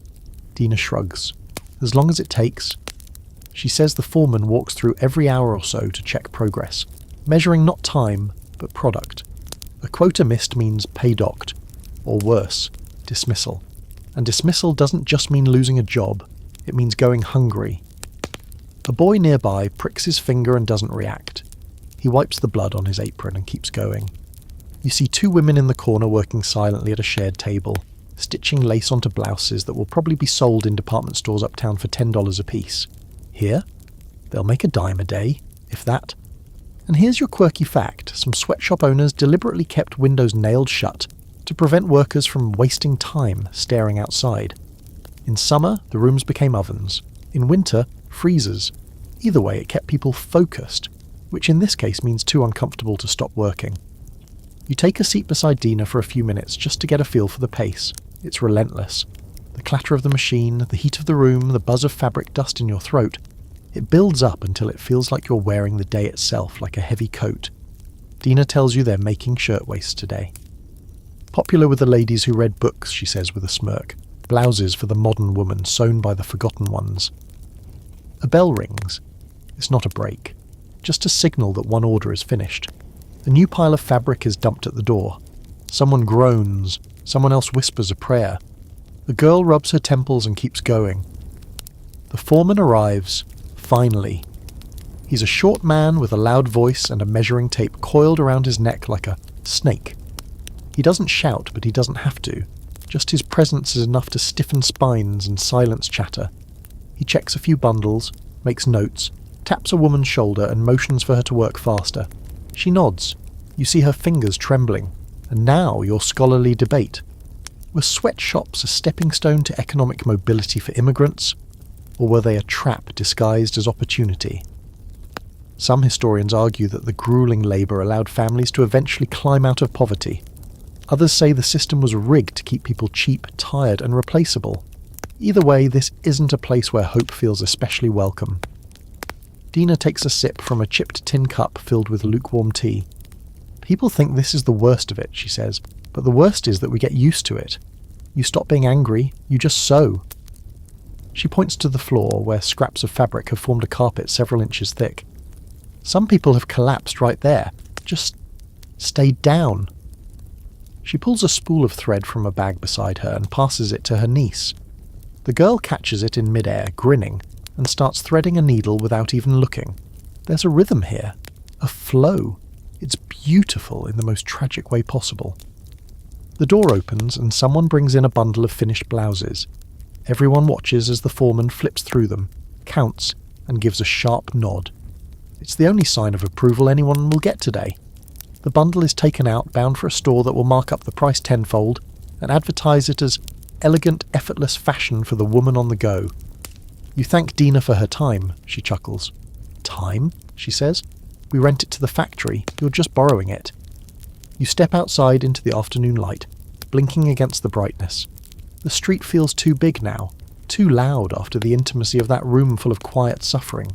Dina shrugs. As long as it takes. She says the foreman walks through every hour or so to check progress, measuring not time, but product. A quota missed means pay docked, or worse, dismissal. And dismissal doesn't just mean losing a job, it means going hungry. A boy nearby pricks his finger and doesn't react. He wipes the blood on his apron and keeps going. You see 2 women in the corner working silently at a shared table, stitching lace onto blouses that will probably be sold in department stores uptown for $10 apiece. Here, they'll make a dime a day, if that. And here's your quirky fact: some sweatshop owners deliberately kept windows nailed shut to prevent workers from wasting time staring outside. In summer, the rooms became ovens. In winter, freezers. Either way, it kept people focused, which in this case means too uncomfortable to stop working. You take a seat beside Dina for a few minutes just to get a feel for the pace. It's relentless. The clatter of the machine, the heat of the room, the buzz of fabric dust in your throat. It builds up until it feels like you're wearing the day itself, like a heavy coat. Dina tells you they're making shirtwaists today. Popular with the ladies who read books, she says with a smirk. Blouses for the modern woman, sewn by the forgotten ones. A bell rings. It's not a break, just a signal that one order is finished. A new pile of fabric is dumped at the door. Someone groans. Someone else whispers a prayer. The girl rubs her temples and keeps going. The foreman arrives, finally. He's a short man with a loud voice and a measuring tape coiled around his neck like a snake. He doesn't shout, but he doesn't have to. Just his presence is enough to stiffen spines and silence chatter. He checks a few bundles, makes notes, taps a woman's shoulder and motions for her to work faster. She nods. You see her fingers trembling. And now your scholarly debate. Were sweatshops a stepping stone to economic mobility for immigrants? Or were they a trap disguised as opportunity? Some historians argue that the grueling labour allowed families to eventually climb out of poverty. Others say the system was rigged to keep people cheap, tired and replaceable. Either way, this isn't a place where hope feels especially welcome. Dina takes a sip from a chipped tin cup filled with lukewarm tea. People think this is the worst of it, she says, but the worst is that we get used to it. You stop being angry, you just sew. She points to the floor, where scraps of fabric have formed a carpet several inches thick. Some people have collapsed right there, just stayed down. She pulls a spool of thread from a bag beside her and passes it to her niece. The girl catches it in midair, grinning, and starts threading a needle without even looking. There's a rhythm here, a flow. It's beautiful in the most tragic way possible. The door opens and someone brings in a bundle of finished blouses. Everyone watches as the foreman flips through them, counts, and gives a sharp nod. It's the only sign of approval anyone will get today. The bundle is taken out, bound for a store that will mark up the price tenfold and advertise it as elegant, effortless fashion for the woman on the go. You thank Dina for her time, she chuckles. Time? She says. We rent it to the factory. You're just borrowing it. You step outside into the afternoon light, blinking against the brightness. The street feels too big now, too loud after the intimacy of that room full of quiet suffering.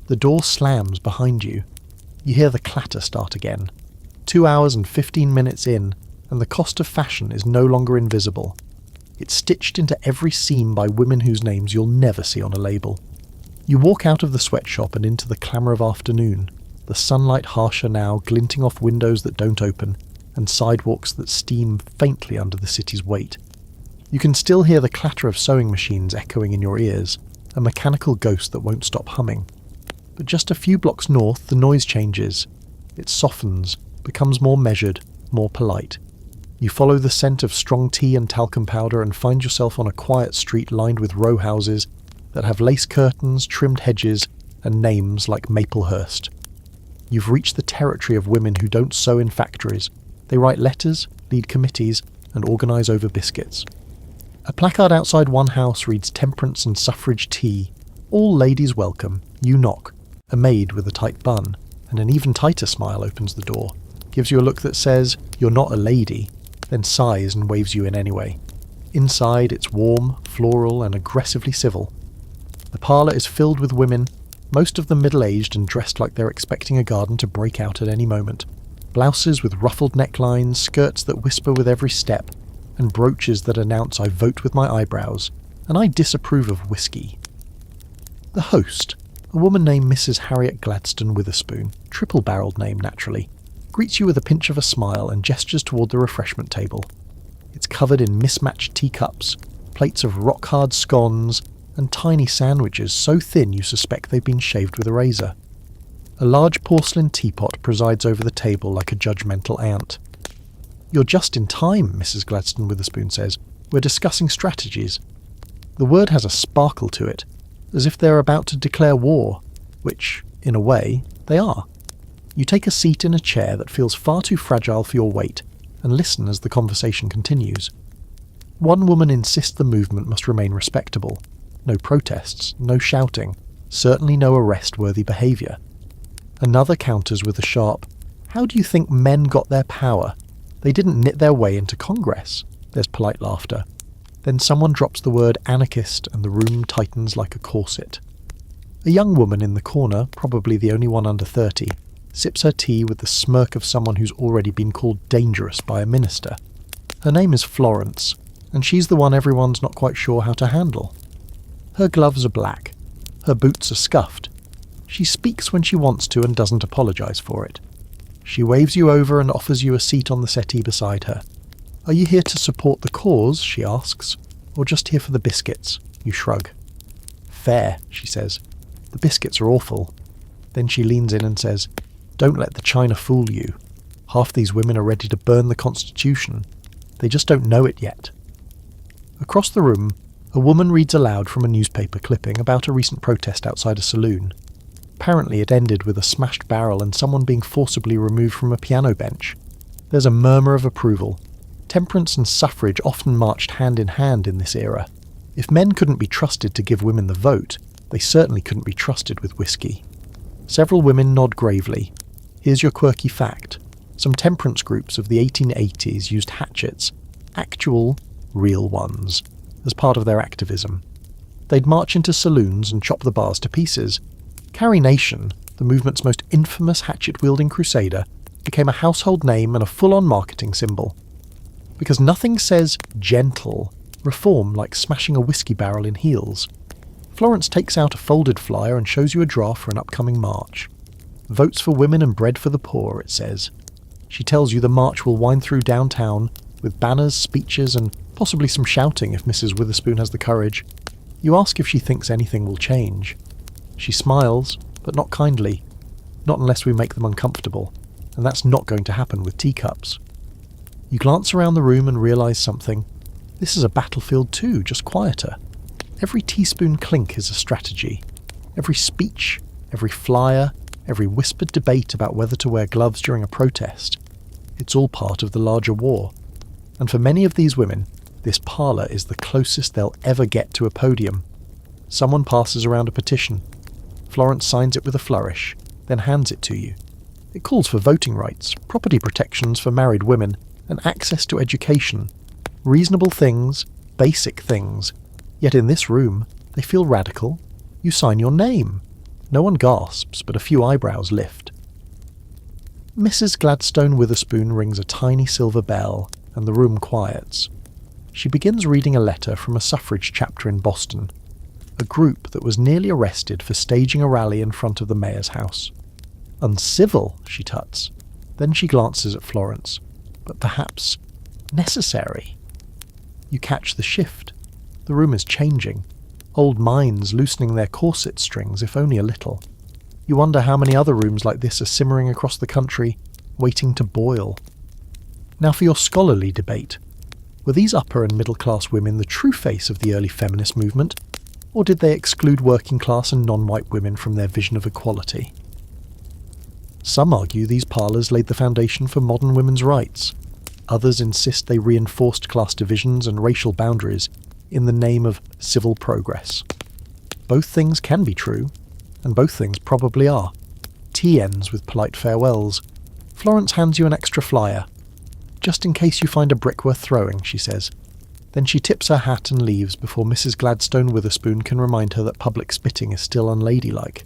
The door slams behind you. You hear the clatter start again. 2 hours and 15 minutes in, and the cost of fashion is no longer invisible. It's stitched into every seam by women whose names you'll never see on a label. You walk out of the sweatshop and into the clamour of afternoon, the sunlight harsher now, glinting off windows that don't open, and sidewalks that steam faintly under the city's weight. You can still hear the clatter of sewing machines echoing in your ears, a mechanical ghost that won't stop humming. But just a few blocks north, the noise changes. It softens, becomes more measured, more polite. You follow the scent of strong tea and talcum powder and find yourself on a quiet street lined with row houses that have lace curtains, trimmed hedges, and names like Maplehurst. You've reached the territory of women who don't sew in factories. They write letters, lead committees, and organise over biscuits. A placard outside one house reads Temperance and Suffrage Tea. All ladies welcome. You knock. A maid with a tight bun, and an even tighter smile opens the door, gives you a look that says, "You're not a lady," then sighs and waves you in anyway. Inside, it's warm, floral, and aggressively civil. The parlour is filled with women, most of them middle-aged and dressed like they're expecting a garden to break out at any moment. Blouses with ruffled necklines, skirts that whisper with every step, and brooches that announce I vote with my eyebrows, and I disapprove of whiskey. The host, a woman named Mrs. Harriet Gladstone Witherspoon, triple-barrelled name naturally, greets you with a pinch of a smile and gestures toward the refreshment table. It's covered in mismatched teacups, plates of rock-hard scones, and tiny sandwiches so thin you suspect they've been shaved with a razor. A large porcelain teapot presides over the table like a judgmental aunt. "You're just in time," Mrs. Gladstone Witherspoon says. "We're discussing strategies." The word has a sparkle to it, as if they're about to declare war, which, in a way, they are. You take a seat in a chair that feels far too fragile for your weight, and listen as the conversation continues. One woman insists the movement must remain respectable. No protests, no shouting, certainly no arrest-worthy behaviour. Another counters with a sharp, "How do you think men got their power? They didn't knit their way into Congress." There's polite laughter. Then someone drops the word anarchist and the room tightens like a corset. A young woman in the corner, probably the only one under 30, sips her tea with the smirk of someone who's already been called dangerous by a minister. Her name is Florence, and she's the one everyone's not quite sure how to handle. Her gloves are black. Her boots are scuffed. She speaks when she wants to and doesn't apologise for it. She waves you over and offers you a seat on the settee beside her. "Are you here to support the cause?" she asks. "Or just here for the biscuits?" You shrug. "Fair," she says. "The biscuits are awful." Then she leans in and says, "Don't let the china fool you. Half these women are ready to burn the Constitution. They just don't know it yet." Across the room, a woman reads aloud from a newspaper clipping about a recent protest outside a saloon. Apparently it ended with a smashed barrel and someone being forcibly removed from a piano bench. There's a murmur of approval. Temperance and suffrage often marched hand in hand in this era. If men couldn't be trusted to give women the vote, they certainly couldn't be trusted with whiskey. Several women nod gravely. Here's your quirky fact. Some temperance groups of the 1880s used hatchets, actual, real ones, as part of their activism. They'd march into saloons and chop the bars to pieces. Carrie Nation, the movement's most infamous hatchet-wielding crusader, became a household name and a full-on marketing symbol. Because nothing says gentle reform like smashing a whiskey barrel in heels. Florence takes out a folded flyer and shows you a draft for an upcoming march. "Votes for women and bread for the poor," it says. She tells you the march will wind through downtown with banners, speeches, and possibly some shouting if Mrs. Witherspoon has the courage. You ask if she thinks anything will change. She smiles, but not kindly. Not unless we make them uncomfortable, and that's not going to happen with teacups. You glance around the room and realise something. This is a battlefield too, just quieter. Every teaspoon clink is a strategy. Every speech, every flyer, every whispered debate about whether to wear gloves during a protest. It's all part of the larger war. And for many of these women, this parlour is the closest they'll ever get to a podium. Someone passes around a petition. Florence signs it with a flourish, then hands it to you. It calls for voting rights, property protections for married women, and access to education. Reasonable things, basic things. Yet in this room, they feel radical. You sign your name. No one gasps, but a few eyebrows lift. Mrs. Gladstone Witherspoon rings a tiny silver bell, and the room quiets. She begins reading a letter from a suffrage chapter in Boston, a group that was nearly arrested for staging a rally in front of the mayor's house. Uncivil, she tuts. Then she glances at Florence. But perhaps necessary. You catch the shift. The room is changing. Old minds loosening their corset strings, if only a little. You wonder how many other rooms like this are simmering across the country, waiting to boil. Now for your scholarly debate. Were these upper and middle-class women the true face of the early feminist movement, or did they exclude working-class and non-white women from their vision of equality? Some argue these parlours laid the foundation for modern women's rights. Others insist they reinforced class divisions and racial boundaries in the name of civil progress. Both things can be true, and both things probably are. Tea ends with polite farewells. Florence hands you an extra flyer. Just in case you find a brick worth throwing, she says. Then she tips her hat and leaves before Mrs. Gladstone Witherspoon can remind her that public spitting is still unladylike.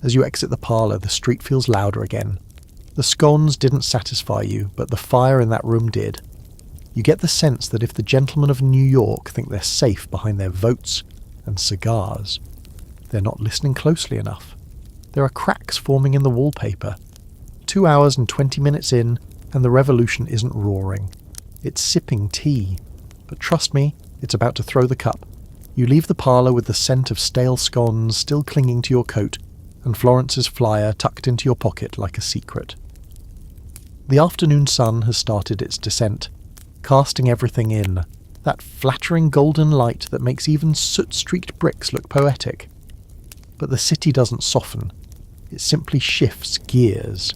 As you exit the parlour, the street feels louder again. The scones didn't satisfy you, but the fire in that room did. You get the sense that if the gentlemen of New York think they're safe behind their votes and cigars, they're not listening closely enough. There are cracks forming in the wallpaper. 2 hours and 20 minutes in, and the revolution isn't roaring. It's sipping tea. But trust me, it's about to throw the cup. You leave the parlour with the scent of stale scones still clinging to your coat, and Florence's flyer tucked into your pocket like a secret. The afternoon sun has started its descent, casting everything in, that flattering golden light that makes even soot-streaked bricks look poetic. But the city doesn't soften, it simply shifts gears.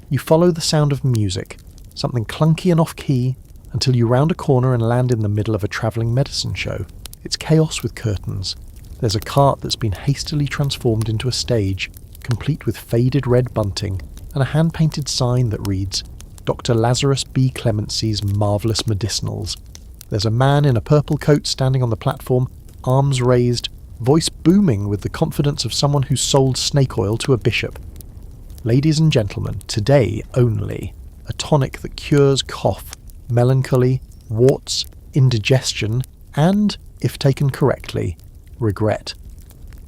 You follow the sound of music, something clunky and off-key, until you round a corner and land in the middle of a travelling medicine show. It's chaos with curtains. There's a cart that's been hastily transformed into a stage, complete with faded red bunting, and a hand-painted sign that reads, Dr. Lazarus B. Clemency's Marvellous Medicinals. There's a man in a purple coat standing on the platform, arms raised, voice booming with the confidence of someone who sold snake oil to a bishop. Ladies and gentlemen, today only, a tonic that cures cough, melancholy, warts, indigestion, and, if taken correctly, regret.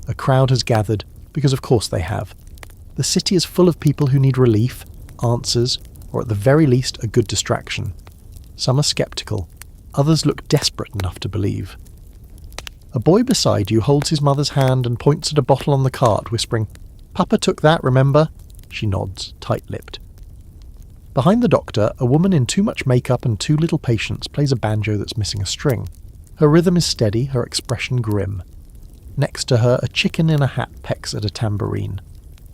A crowd has gathered, because of course they have. The city is full of people who need relief, answers, or at the very least a good distraction. Some are sceptical, others look desperate enough to believe. A boy beside you holds his mother's hand and points at a bottle on the cart, whispering, "Papa took that, remember?" She nods, tight-lipped. Behind the doctor, a woman in too much makeup and too little patience plays a banjo that's missing a string. Her rhythm is steady, her expression grim. Next to her, a chicken in a hat pecks at a tambourine.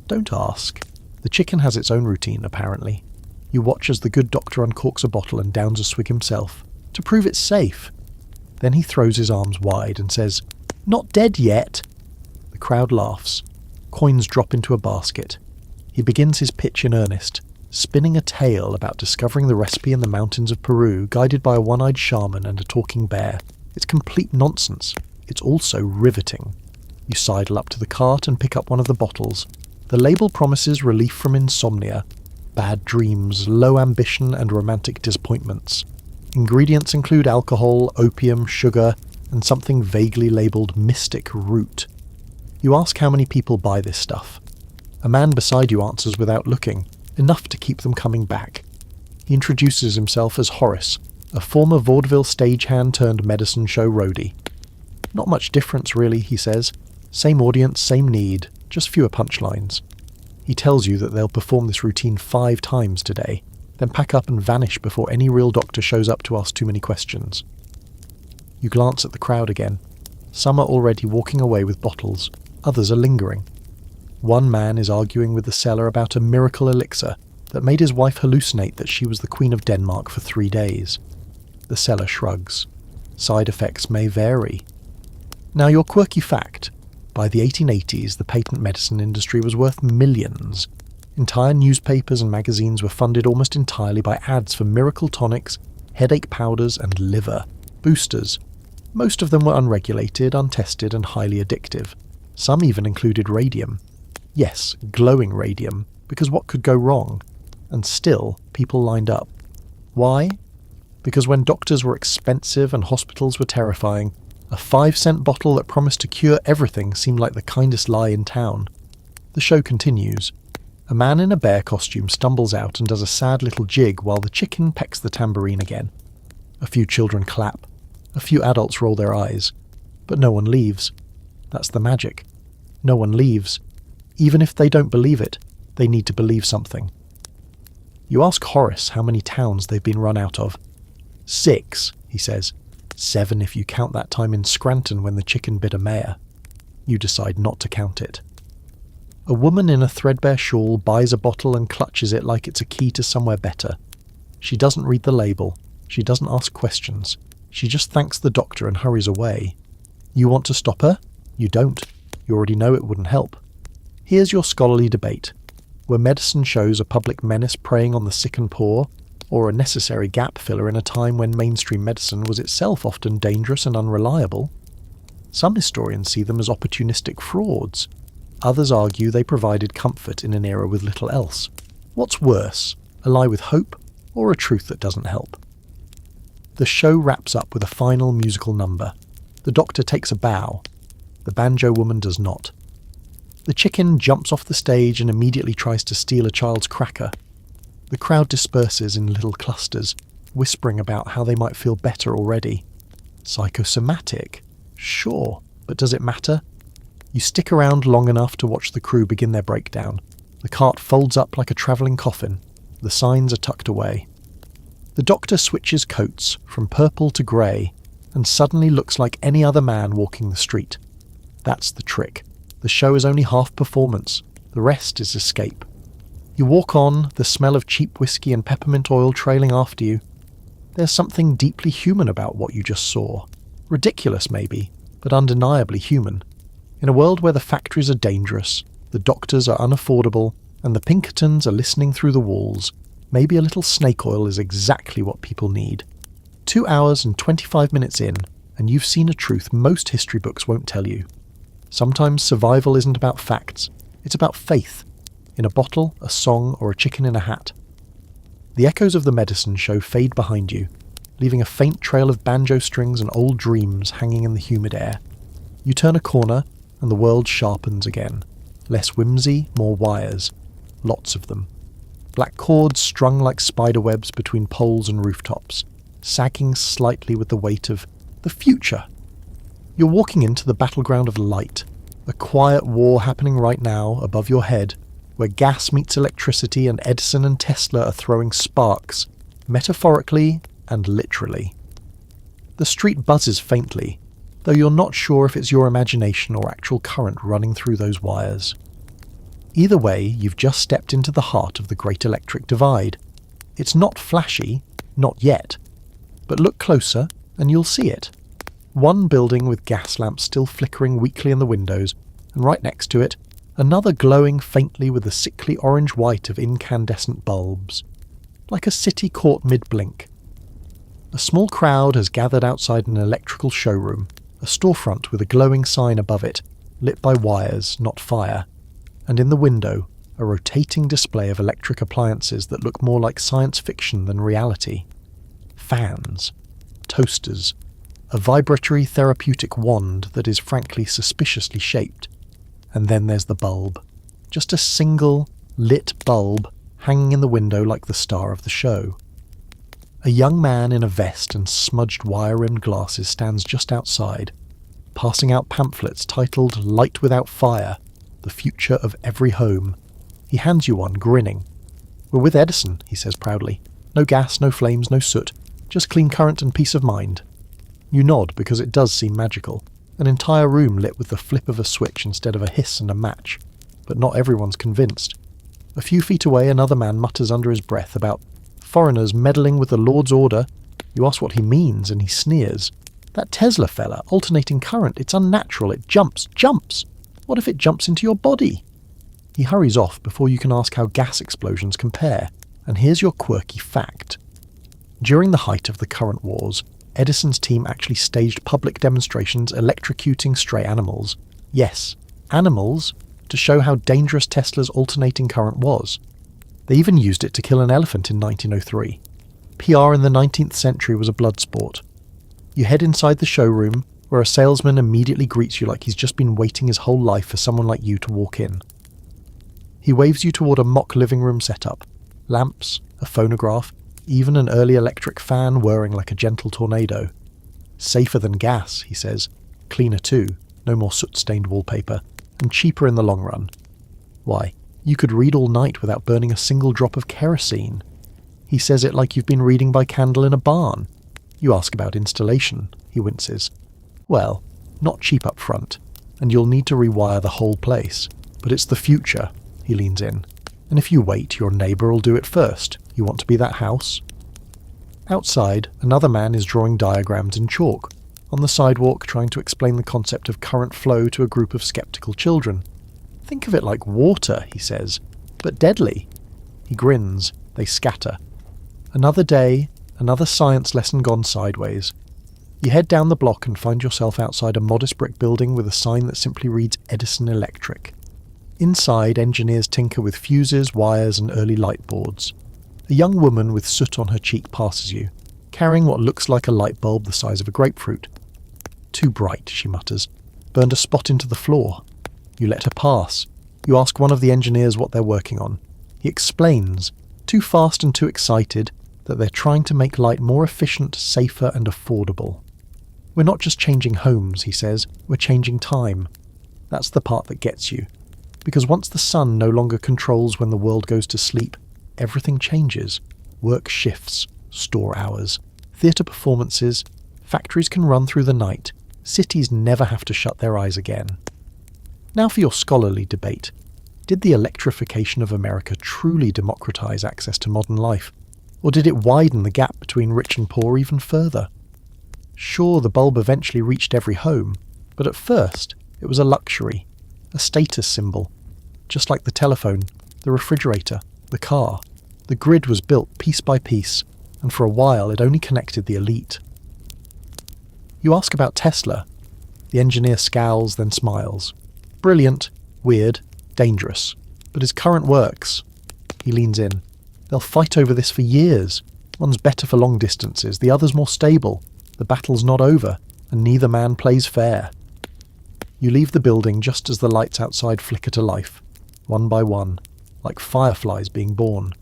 Don't ask. The chicken has its own routine, apparently. You watch as the good doctor uncorks a bottle and downs a swig himself, to prove it's safe. Then he throws his arms wide and says, "Not dead yet." The crowd laughs. Coins drop into a basket. He begins his pitch in earnest, spinning a tale about discovering the recipe in the mountains of Peru, guided by a one-eyed shaman and a talking bear. It's complete nonsense. It's also riveting. You sidle up to the cart and pick up one of the bottles. The label promises relief from insomnia, bad dreams, low ambition, and romantic disappointments. Ingredients include alcohol, opium, sugar, and something vaguely labelled mystic root. You ask how many people buy this stuff. A man beside you answers without looking, enough to keep them coming back. He introduces himself as Horace, a former vaudeville stagehand turned medicine show roadie. Not much difference really, he says. Same audience, same need, just fewer punchlines. He tells you that they'll perform this routine 5 times today, then pack up and vanish before any real doctor shows up to ask too many questions. You glance at the crowd again. Some are already walking away with bottles, others are lingering. One man is arguing with the seller about a miracle elixir that made his wife hallucinate that she was the Queen of Denmark for 3 days. The seller shrugs. Side effects may vary. Now your quirky fact. By the 1880s, the patent medicine industry was worth millions. Entire newspapers and magazines were funded almost entirely by ads for miracle tonics, headache powders, and liver boosters. Most of them were unregulated, untested, and highly addictive. Some even included radium. Yes, glowing radium, because what could go wrong? And still, people lined up. Why? Because when doctors were expensive and hospitals were terrifying, a 5-cent bottle that promised to cure everything seemed like the kindest lie in town. The show continues. A man in a bear costume stumbles out and does a sad little jig while the chicken pecks the tambourine again. A few children clap. A few adults roll their eyes. But no one leaves. That's the magic. No one leaves. Even if they don't believe it, they need to believe something. You ask Horace how many towns they've been run out of. 6, he says. 7 if you count that time in Scranton when the chicken bit a mayor. You decide not to count it. A woman in a threadbare shawl buys a bottle and clutches it like it's a key to somewhere better. She doesn't read the label. She doesn't ask questions. She just thanks the doctor and hurries away. You want to stop her? You don't. You already know it wouldn't help. Here's your scholarly debate. Were medicine shows a public menace preying on the sick and poor, or a necessary gap filler in a time when mainstream medicine was itself often dangerous and unreliable? Some historians see them as opportunistic frauds. Others argue they provided comfort in an era with little else. What's worse, a lie with hope, or a truth that doesn't help? The show wraps up with a final musical number. The doctor takes a bow. The banjo woman does not. The chicken jumps off the stage and immediately tries to steal a child's cracker. The crowd disperses in little clusters, whispering about how they might feel better already. Psychosomatic? Sure, but does it matter? You stick around long enough to watch the crew begin their breakdown. The cart folds up like a travelling coffin. The signs are tucked away. The doctor switches coats from purple to grey and suddenly looks like any other man walking the street. That's the trick. The show is only half performance. The rest is escape. You walk on, the smell of cheap whiskey and peppermint oil trailing after you. There's something deeply human about what you just saw. Ridiculous maybe, but undeniably human. In a world where the factories are dangerous, the doctors are unaffordable, and the Pinkertons are listening through the walls, maybe a little snake oil is exactly what people need. 2 hours and 25 minutes in, and you've seen a truth most history books won't tell you. Sometimes survival isn't about facts, it's about faith. In a bottle, a song, or a chicken in a hat. The echoes of the medicine show fade behind you, leaving a faint trail of banjo strings and old dreams hanging in the humid air. You turn a corner, and the world sharpens again. Less whimsy, more wires. Lots of them. Black cords strung like spiderwebs between poles and rooftops, sagging slightly with the weight of the future. You're walking into the battleground of light, a quiet war happening right now above your head, where gas meets electricity and Edison and Tesla are throwing sparks, metaphorically and literally. The street buzzes faintly, though you're not sure if it's your imagination or actual current running through those wires. Either way, you've just stepped into the heart of the Great Electric Divide. It's not flashy, not yet, but look closer and you'll see it. One building with gas lamps still flickering weakly in the windows, and right next to it, another glowing faintly with the sickly orange-white of incandescent bulbs. Like a city caught mid-blink. A small crowd has gathered outside an electrical showroom, a storefront with a glowing sign above it, lit by wires, not fire, and in the window, a rotating display of electric appliances that look more like science fiction than reality. Fans, toasters, a vibratory therapeutic wand that is frankly suspiciously shaped. And then there's the bulb. Just a single, lit bulb hanging in the window like the star of the show. A young man in a vest and smudged wire-rimmed glasses stands just outside. passing out pamphlets titled Light Without Fire, The Future of Every Home. He hands you one, grinning. "We're with Edison," he says proudly. "No gas, no flames, no soot. Just clean current and peace of mind." You nod because it does seem magical. An entire room lit with the flip of a switch instead of a hiss and a match. But not everyone's convinced. A few feet away, another man mutters under his breath about foreigners meddling with the Lord's order. You ask what he means, and he sneers. "That Tesla fella, alternating current, it's unnatural, it jumps. What if it jumps into your body?" He hurries off before you can ask how gas explosions compare, and here's your quirky fact. During the height of the current wars, Edison's team actually staged public demonstrations electrocuting stray animals. Yes, animals, to show how dangerous Tesla's alternating current was. They even used it to kill an elephant in 1903. PR in the 19th century was a blood sport. You head inside the showroom, where a salesman immediately greets you like he's just been waiting his whole life for someone like you to walk in. He waves you toward a mock living room setup. Lamps, a phonograph, even an early electric fan whirring like a gentle tornado. "Safer than gas," he says. "Cleaner too, no more soot-stained wallpaper, and cheaper in the long run. Why, you could read all night without burning a single drop of kerosene." He says it like you've been reading by candle in a barn. You ask about installation. He winces. "Well, not cheap up front, and you'll need to rewire the whole place. But it's the future," he leans in. "And if you wait, your neighbour will do it first. You want to be that house?" Outside, another man is drawing diagrams in chalk, on the sidewalk trying to explain the concept of current flow to a group of skeptical children. "Think of it like water," he says, "but deadly." He grins. They scatter. Another day, another science lesson gone sideways. You head down the block and find yourself outside a modest brick building with a sign that simply reads Edison Electric. Inside, engineers tinker with fuses, wires, and early light boards. A young woman with soot on her cheek passes you, carrying what looks like a light bulb the size of a grapefruit. "Too bright," she mutters. "Burned a spot into the floor." You let her pass. You ask one of the engineers what they're working on. He explains, too fast and too excited, that they're trying to make light more efficient, safer, and affordable. "We're not just changing homes," he says, "we're changing time." That's the part that gets you. Because once the sun no longer controls when the world goes to sleep, everything changes. Work shifts, store hours, theatre performances, factories can run through the night, cities never have to shut their eyes again. Now for your scholarly debate. Did the electrification of America truly democratize access to modern life? Or did it widen the gap between rich and poor even further? Sure, the bulb eventually reached every home, but at first it was a luxury, a status symbol. Just like the telephone, the refrigerator, the car, the grid was built piece by piece, and for a while it only connected the elite. You ask about Tesla. The engineer scowls, then smiles. Brilliant, weird, dangerous, but his current works. He leans in. They'll fight over this for years. One's better for long distances, the other's more stable. The battle's not over, and neither man plays fair. You leave the building just as the lights outside flicker to life, one by one, like fireflies being born.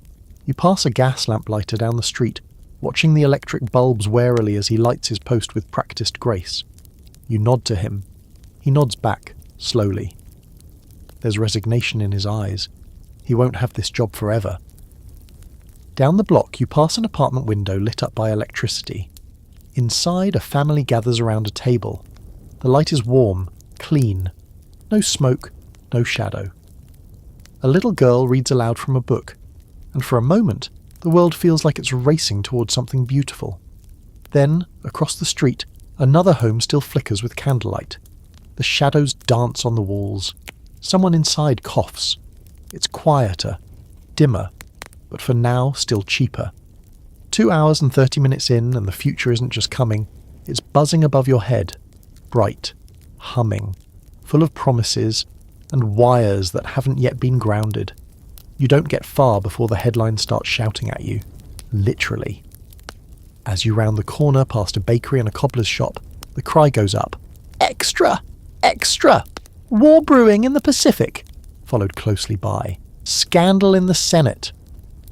You pass a gas lamplighter down the street, watching the electric bulbs warily as he lights his post with practiced grace. You nod to him. He nods back, slowly. There's resignation in his eyes. He won't have this job forever. Down the block, you pass an apartment window lit up by electricity. Inside, a family gathers around a table. The light is warm, clean. No smoke, no shadow. A little girl reads aloud from a book, and for a moment, the world feels like it's racing towards something beautiful. Then, across the street, another home still flickers with candlelight. The shadows dance on the walls. Someone inside coughs. It's quieter, dimmer, but for now still cheaper. 2 hours and 30 minutes in, and the future isn't just coming, it's buzzing above your head, bright, humming, full of promises and wires that haven't yet been grounded. You don't get far before the headlines start shouting at you, literally. As you round the corner past a bakery and a cobbler's shop, the cry goes up, "Extra! Extra! War brewing in the Pacific!" followed closely by, "Scandal in the Senate!"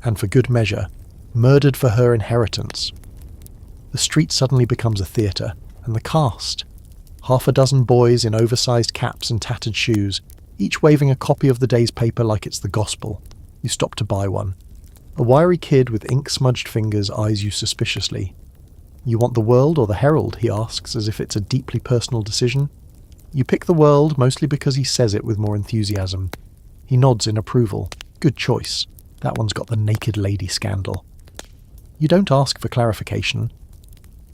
and for good measure, "Murdered for her inheritance." The street suddenly becomes a theatre, and the cast, half a dozen boys in oversized caps and tattered shoes, each waving a copy of the day's paper like it's the gospel. You stop to buy one. A wiry kid with ink-smudged fingers eyes you suspiciously. You want the World or the Herald, he asks, as if it's a deeply personal decision. You pick the World mostly because he says it with more enthusiasm. He nods in approval. Good choice. That one's got the naked lady scandal. You don't ask for clarification.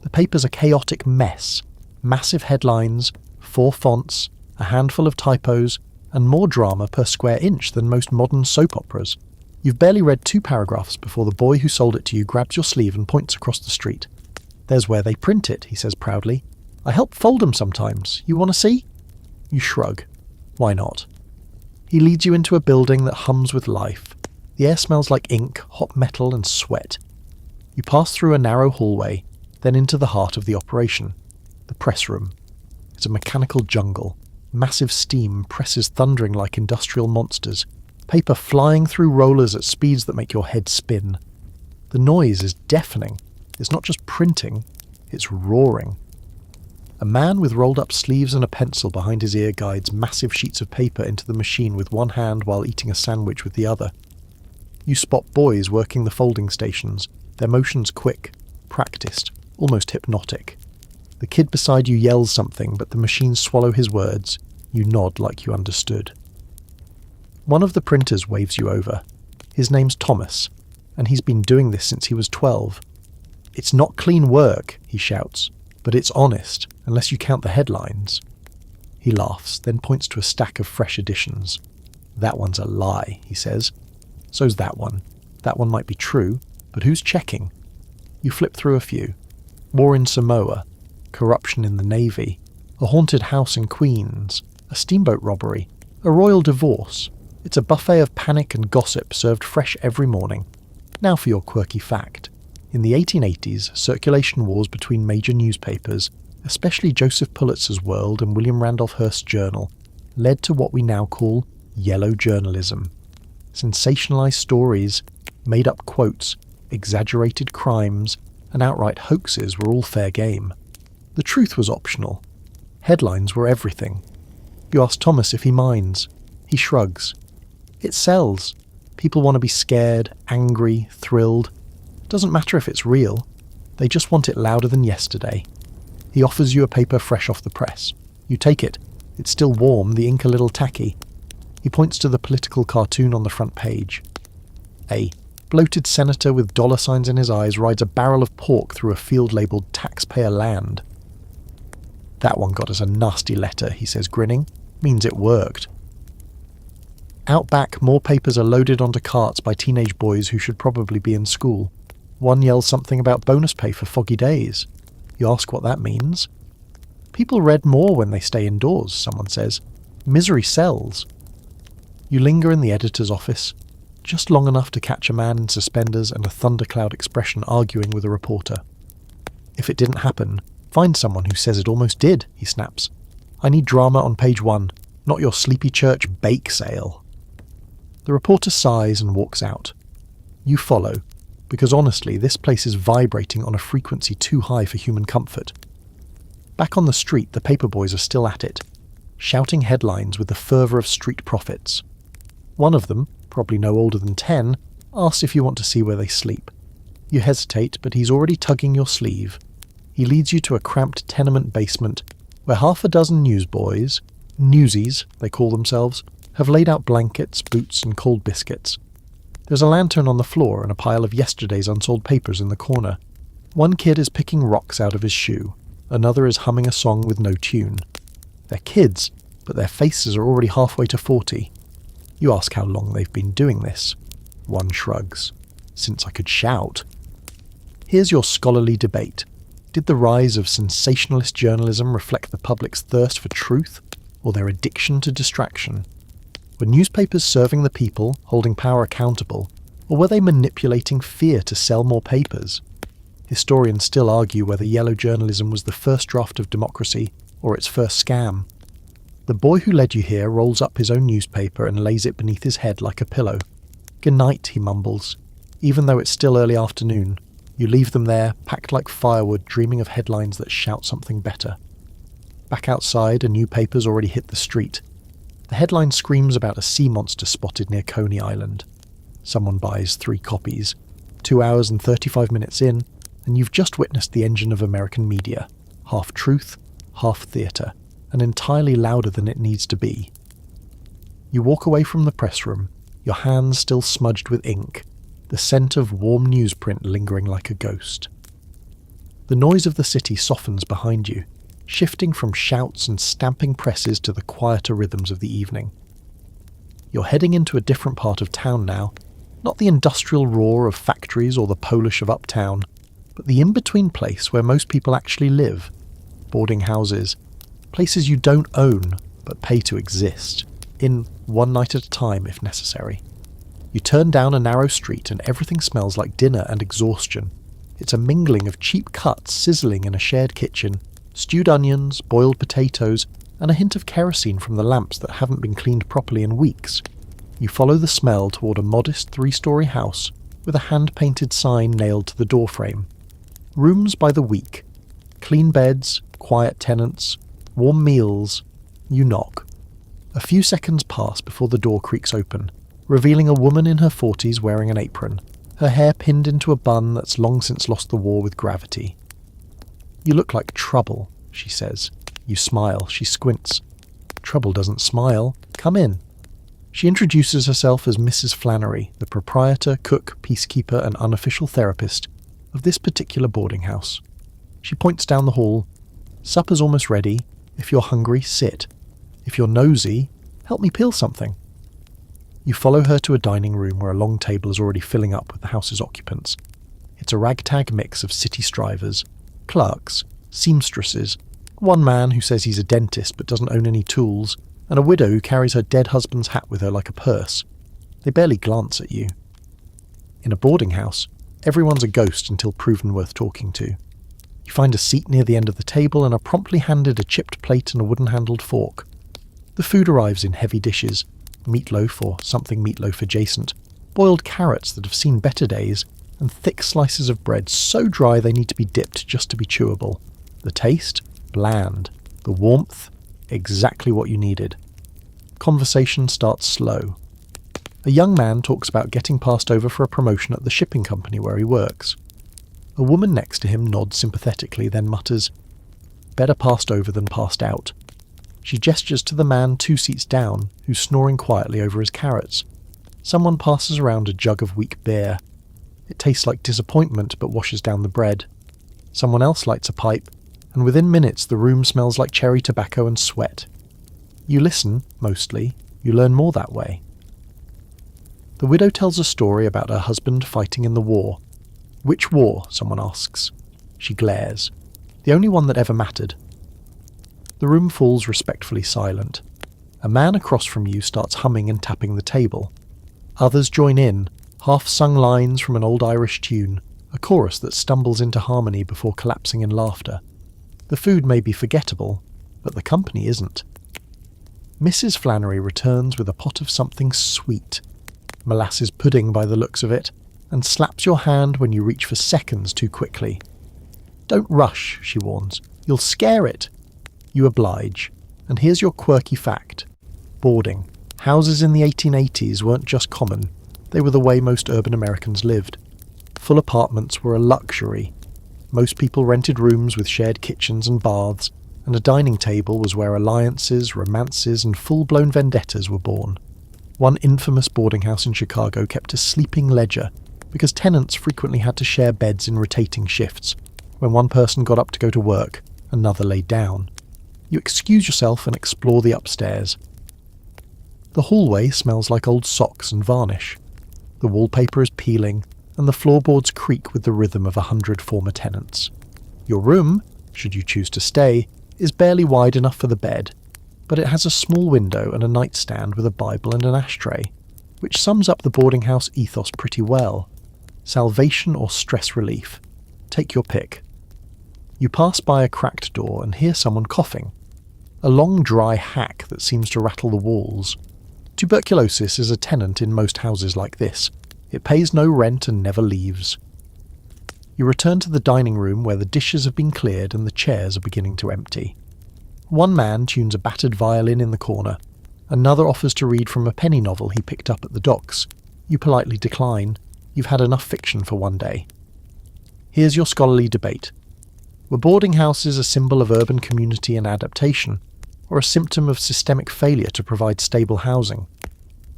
The paper's a chaotic mess. Massive headlines, 4 fonts, a handful of typos, and more drama per square inch than most modern soap operas. You've barely read 2 paragraphs before the boy who sold it to you grabs your sleeve and points across the street. There's where they print it, he says proudly. I help fold them sometimes. You want to see? You shrug. Why not? He leads you into a building that hums with life. The air smells like ink, hot metal, and sweat. You pass through a narrow hallway, then into the heart of the operation, the press room. It's a mechanical jungle. Massive steam presses thundering like industrial monsters, paper flying through rollers at speeds that make your head spin. The noise is deafening. It's not just printing, it's roaring. A man with rolled-up sleeves and a pencil behind his ear guides massive sheets of paper into the machine with one hand while eating a sandwich with the other. You spot boys working the folding stations, their motions quick, practiced, almost hypnotic. The kid beside you yells something, but the machines swallow his words. You nod like you understood. One of the printers waves you over. His name's Thomas, and he's been doing this since he was 12. It's not clean work, he shouts, but it's honest, unless you count the headlines. He laughs, then points to a stack of fresh editions. That one's a lie, he says. So's that one. That one might be true, but who's checking? You flip through a few. War in Samoa, corruption in the Navy, a haunted house in Queens, a steamboat robbery, a royal divorce. It's a buffet of panic and gossip served fresh every morning. Now for your quirky fact. In the 1880s, circulation wars between major newspapers, especially Joseph Pulitzer's World and William Randolph Hearst's Journal, led to what we now call yellow journalism. Sensationalized stories, made-up quotes, exaggerated crimes, and outright hoaxes were all fair game. The truth was optional. Headlines were everything. You ask Thomas if he minds. He shrugs. It sells. People want to be scared, angry, thrilled. Doesn't matter if it's real. They just want it louder than yesterday. He offers you a paper fresh off the press. You take it. It's still warm, the ink a little tacky. He points to the political cartoon on the front page. A bloated senator with dollar signs in his eyes rides a barrel of pork through a field labelled taxpayer land. That one got us a nasty letter, he says, grinning. Means it worked. Out back, more papers are loaded onto carts by teenage boys who should probably be in school. One yells something about bonus pay for foggy days. You ask what that means. People read more when they stay indoors, someone says. Misery sells. You linger in the editor's office, just long enough to catch a man in suspenders and a thundercloud expression arguing with a reporter. If it didn't happen, find someone who says it almost did, he snaps. I need drama on page 1, not your sleepy church bake sale. The reporter sighs and walks out. You follow, because honestly, this place is vibrating on a frequency too high for human comfort. Back on the street, the paper boys are still at it, shouting headlines with the fervour of street prophets. One of them, probably no older than 10, asks if you want to see where they sleep. You hesitate, but he's already tugging your sleeve. He leads you to a cramped tenement basement where half a dozen newsboys, newsies they call themselves, have laid out blankets, boots and cold biscuits. There's a lantern on the floor and a pile of yesterday's unsold papers in the corner. One kid is picking rocks out of his shoe. Another is humming a song with no tune. They're kids, but their faces are already halfway to 40. You ask how long they've been doing this. One shrugs. Since I could shout. Here's your scholarly debate. Did the rise of sensationalist journalism reflect the public's thirst for truth, or their addiction to distraction? Were newspapers serving the people, holding power accountable, or were they manipulating fear to sell more papers? Historians still argue whether yellow journalism was the first draft of democracy or its first scam. The boy who led you here rolls up his own newspaper and lays it beneath his head like a pillow. "Good night," he mumbles. Even though it's still early afternoon, you leave them there, packed like firewood, dreaming of headlines that shout something better. Back outside, a new paper's already hit the street. The headline screams about a sea monster spotted near Coney Island. Someone buys 3 copies. 2 hours and 35 minutes in, and you've just witnessed the engine of American media. Half truth, half theatre, and entirely louder than it needs to be. You walk away from the press room, your hands still smudged with ink, the scent of warm newsprint lingering like a ghost. The noise of the city softens behind you, shifting from shouts and stamping presses to the quieter rhythms of the evening. You're heading into a different part of town now, not the industrial roar of factories or the Polish of uptown, but the in-between place where most people actually live. Boarding houses, places you don't own but pay to exist, in one night at a time if necessary. You turn down a narrow street and everything smells like dinner and exhaustion. It's a mingling of cheap cuts sizzling in a shared kitchen, stewed onions, boiled potatoes, and a hint of kerosene from the lamps that haven't been cleaned properly in weeks. You follow the smell toward a modest 3-story house with a hand-painted sign nailed to the doorframe. Rooms by the week. Clean beds, quiet tenants, warm meals. You knock. A few seconds pass before the door creaks open, revealing a woman in her 40s wearing an apron, her hair pinned into a bun that's long since lost the war with gravity. "You look like trouble," she says. You smile. She squints. "Trouble doesn't smile. Come in." She introduces herself as Mrs. Flannery, the proprietor, cook, peacekeeper, and unofficial therapist of this particular boarding house. She points down the hall. "Supper's almost ready. If you're hungry, sit. If you're nosy, help me peel something." You follow her to a dining room where a long table is already filling up with the house's occupants. It's a ragtag mix of city strivers, clerks, seamstresses, one man who says he's a dentist but doesn't own any tools, and a widow who carries her dead husband's hat with her like a purse. They barely glance at you. In a boarding house, everyone's a ghost until proven worth talking to. You find a seat near the end of the table and are promptly handed a chipped plate and a wooden-handled fork. The food arrives in heavy dishes, meatloaf or something meatloaf adjacent, boiled carrots that have seen better days, and thick slices of bread so dry they need to be dipped just to be chewable. The taste? Bland. The warmth? Exactly what you needed. Conversation starts slow. A young man talks about getting passed over for a promotion at the shipping company where he works. A woman next to him nods sympathetically, then mutters, "Better passed over than passed out." She gestures to the man 2 seats down, who's snoring quietly over his carrots. Someone passes around a jug of weak beer. It tastes like disappointment but washes down the bread. Someone else lights a pipe, and within minutes the room smells like cherry tobacco and sweat. You listen, mostly. You learn more that way. The widow tells a story about her husband fighting in the war. "Which war?" someone asks. She glares. "The only one that ever mattered." The room falls respectfully silent. A man across from you starts humming and tapping the table. Others join in, half-sung lines from an old Irish tune, a chorus that stumbles into harmony before collapsing in laughter. The food may be forgettable, but the company isn't. Mrs. Flannery returns with a pot of something sweet, molasses pudding by the looks of it, and slaps your hand when you reach for seconds too quickly. "Don't rush," she warns. "You'll scare it." You oblige, and here's your quirky fact. Boarding. Houses in the 1880s weren't just common, they were the way most urban Americans lived. Full apartments were a luxury. Most people rented rooms with shared kitchens and baths, and a dining table was where alliances, romances, and full-blown vendettas were born. One infamous boarding house in Chicago kept a sleeping ledger, because tenants frequently had to share beds in rotating shifts. When one person got up to go to work, another lay down. You excuse yourself and explore the upstairs. The hallway smells like old socks and varnish. The wallpaper is peeling, and the floorboards creak with the rhythm of 100 former tenants. Your room, should you choose to stay, is barely wide enough for the bed, but it has a small window and a nightstand with a Bible and an ashtray, which sums up the boarding house ethos pretty well. Salvation or stress relief. Take your pick. You pass by a cracked door and hear someone coughing. A long dry hack that seems to rattle the walls. Tuberculosis is a tenant in most houses like this. It pays no rent and never leaves. You return to the dining room where the dishes have been cleared and the chairs are beginning to empty. One man tunes a battered violin in the corner. Another offers to read from a penny novel he picked up at the docks. You politely decline. You've had enough fiction for one day. Here's your scholarly debate. Were boarding houses a symbol of urban community and adaptation, or a symptom of systemic failure to provide stable housing?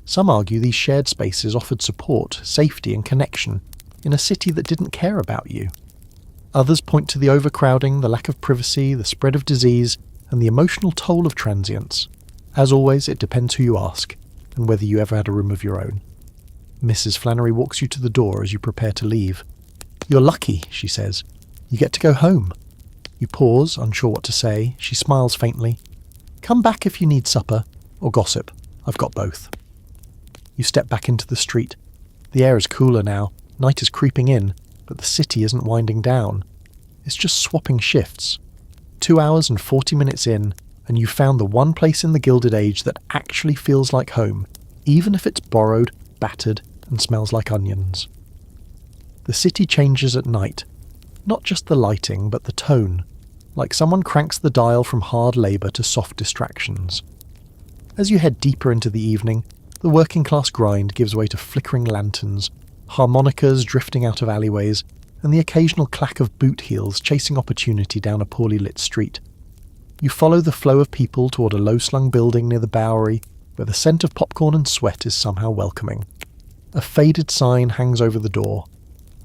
Some argue these shared spaces offered support, safety and connection in a city that didn't care about you. Others point to the overcrowding, the lack of privacy, the spread of disease, and the emotional toll of transience. As always, it depends who you ask, and whether you ever had a room of your own. Mrs. Flannery walks you to the door as you prepare to leave. You're lucky, she says. You get to go home. You pause, unsure what to say. She smiles faintly. Come back if you need supper, or gossip. I've got both. You step back into the street. The air is cooler now. Night is creeping in, but the city isn't winding down. It's just swapping shifts. 2 hours and 40 minutes in, and you've found the one place in the Gilded Age that actually feels like home, even if it's borrowed, battered, and smells like onions. The city changes at night. Not just the lighting, but the tone, like someone cranks the dial from hard labour to soft distractions. As you head deeper into the evening, the working class grind gives way to flickering lanterns, harmonicas drifting out of alleyways, and the occasional clack of boot heels chasing opportunity down a poorly lit street. You follow the flow of people toward a low-slung building near the Bowery, where the scent of popcorn and sweat is somehow welcoming. A faded sign hangs over the door.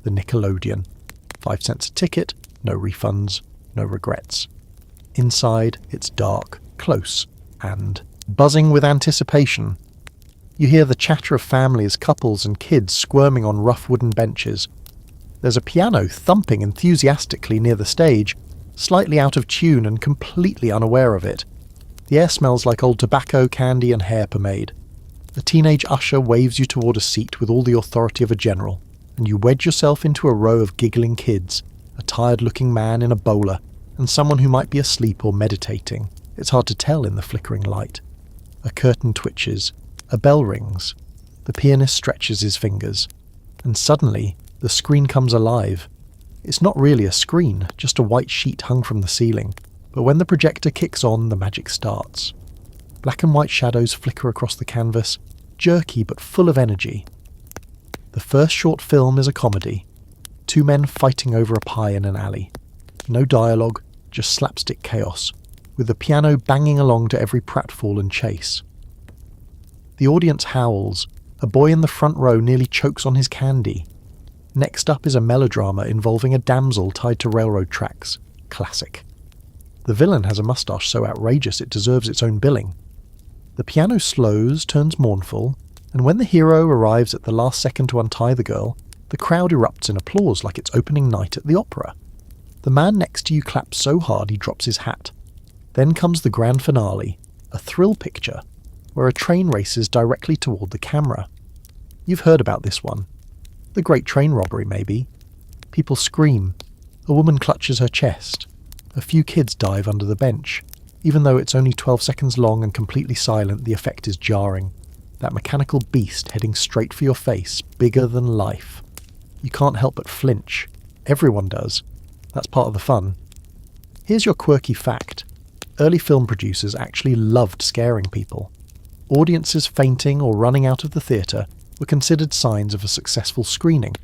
The Nickelodeon. 5 cents a ticket, no refunds, no regrets. Inside, it's dark, close, and buzzing with anticipation. You hear the chatter of families, couples and kids squirming on rough wooden benches. There's a piano thumping enthusiastically near the stage, slightly out of tune and completely unaware of it. The air smells like old tobacco, candy and hair pomade. A teenage usher waves you toward a seat with all the authority of a general, and you wedge yourself into a row of giggling kids, a tired-looking man in a bowler, and someone who might be asleep or meditating. It's hard to tell in the flickering light. A curtain twitches. A bell rings. The pianist stretches his fingers. And suddenly, the screen comes alive. It's not really a screen, just a white sheet hung from the ceiling. But when the projector kicks on, the magic starts. Black and white shadows flicker across the canvas, jerky but full of energy. The first short film is a comedy. 2 men fighting over a pie in an alley. No dialogue, just slapstick chaos, with the piano banging along to every pratfall and chase. The audience howls. A boy in the front row nearly chokes on his candy. Next up is a melodrama involving a damsel tied to railroad tracks. Classic. The villain has a moustache so outrageous it deserves its own billing. The piano slows, turns mournful, and when the hero arrives at the last second to untie the girl, the crowd erupts in applause like it's opening night at the opera. The man next to you claps so hard he drops his hat. Then comes the grand finale, a thrill picture, where a train races directly toward the camera. You've heard about this one. The Great Train Robbery, maybe. People scream. A woman clutches her chest. A few kids dive under the bench. Even though it's only 12 seconds long and completely silent, the effect is jarring. That mechanical beast heading straight for your face, bigger than life. You can't help but flinch. Everyone does. That's part of the fun. Here's your quirky fact. Early film producers actually loved scaring people. Audiences fainting or running out of the theatre were considered signs of a successful screening.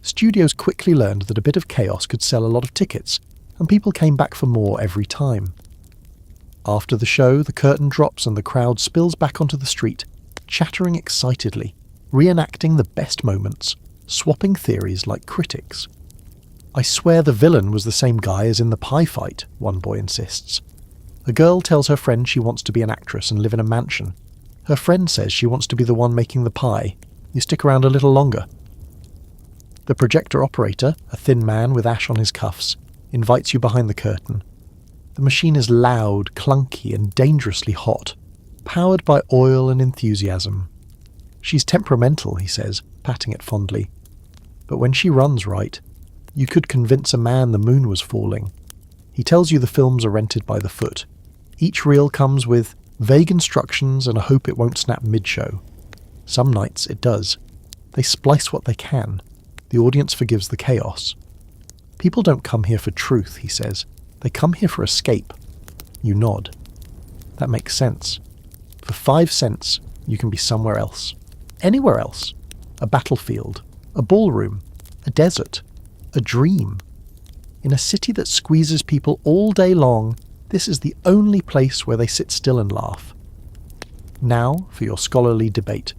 Studios quickly learned that a bit of chaos could sell a lot of tickets, and people came back for more every time. After the show, the curtain drops and the crowd spills back onto the street, chattering excitedly, reenacting the best moments, swapping theories like critics. I swear the villain was the same guy as in the pie fight, one boy insists. A girl tells her friend she wants to be an actress and live in a mansion. Her friend says she wants to be the one making the pie. You stick around a little longer. The projector operator, a thin man with ash on his cuffs, invites you behind the curtain. The machine is loud, clunky, and dangerously hot, powered by oil and enthusiasm. She's temperamental, he says, patting it fondly. But when she runs right, you could convince a man the moon was falling. He tells you the films are rented by the foot. Each reel comes with vague instructions and a hope it won't snap mid-show. Some nights it does. They splice what they can. The audience forgives the chaos. People don't come here for truth, he says. They come here for escape. You nod. That makes sense. For 5 cents, you can be somewhere else. Anywhere else. A battlefield. A ballroom. A desert. A dream. In a city that squeezes people all day long, this is the only place where they sit still and laugh. Now, for your scholarly debate.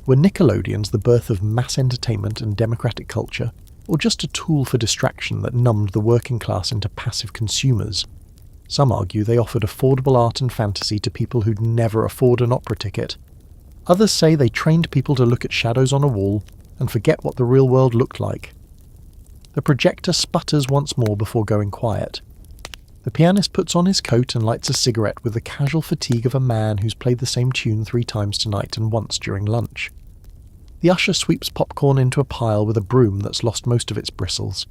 Were Nickelodeons the birth of mass entertainment and democratic culture, or just a tool for distraction that numbed the working class into passive consumers? Some argue they offered affordable art and fantasy to people who'd never afford an opera ticket. Others say they trained people to look at shadows on a wall and forget what the real world looked like. The projector sputters once more before going quiet. The pianist puts on his coat and lights a cigarette with the casual fatigue of a man who's played the same tune 3 times tonight and once during lunch. The usher sweeps popcorn into a pile with a broom that's lost most of its bristles.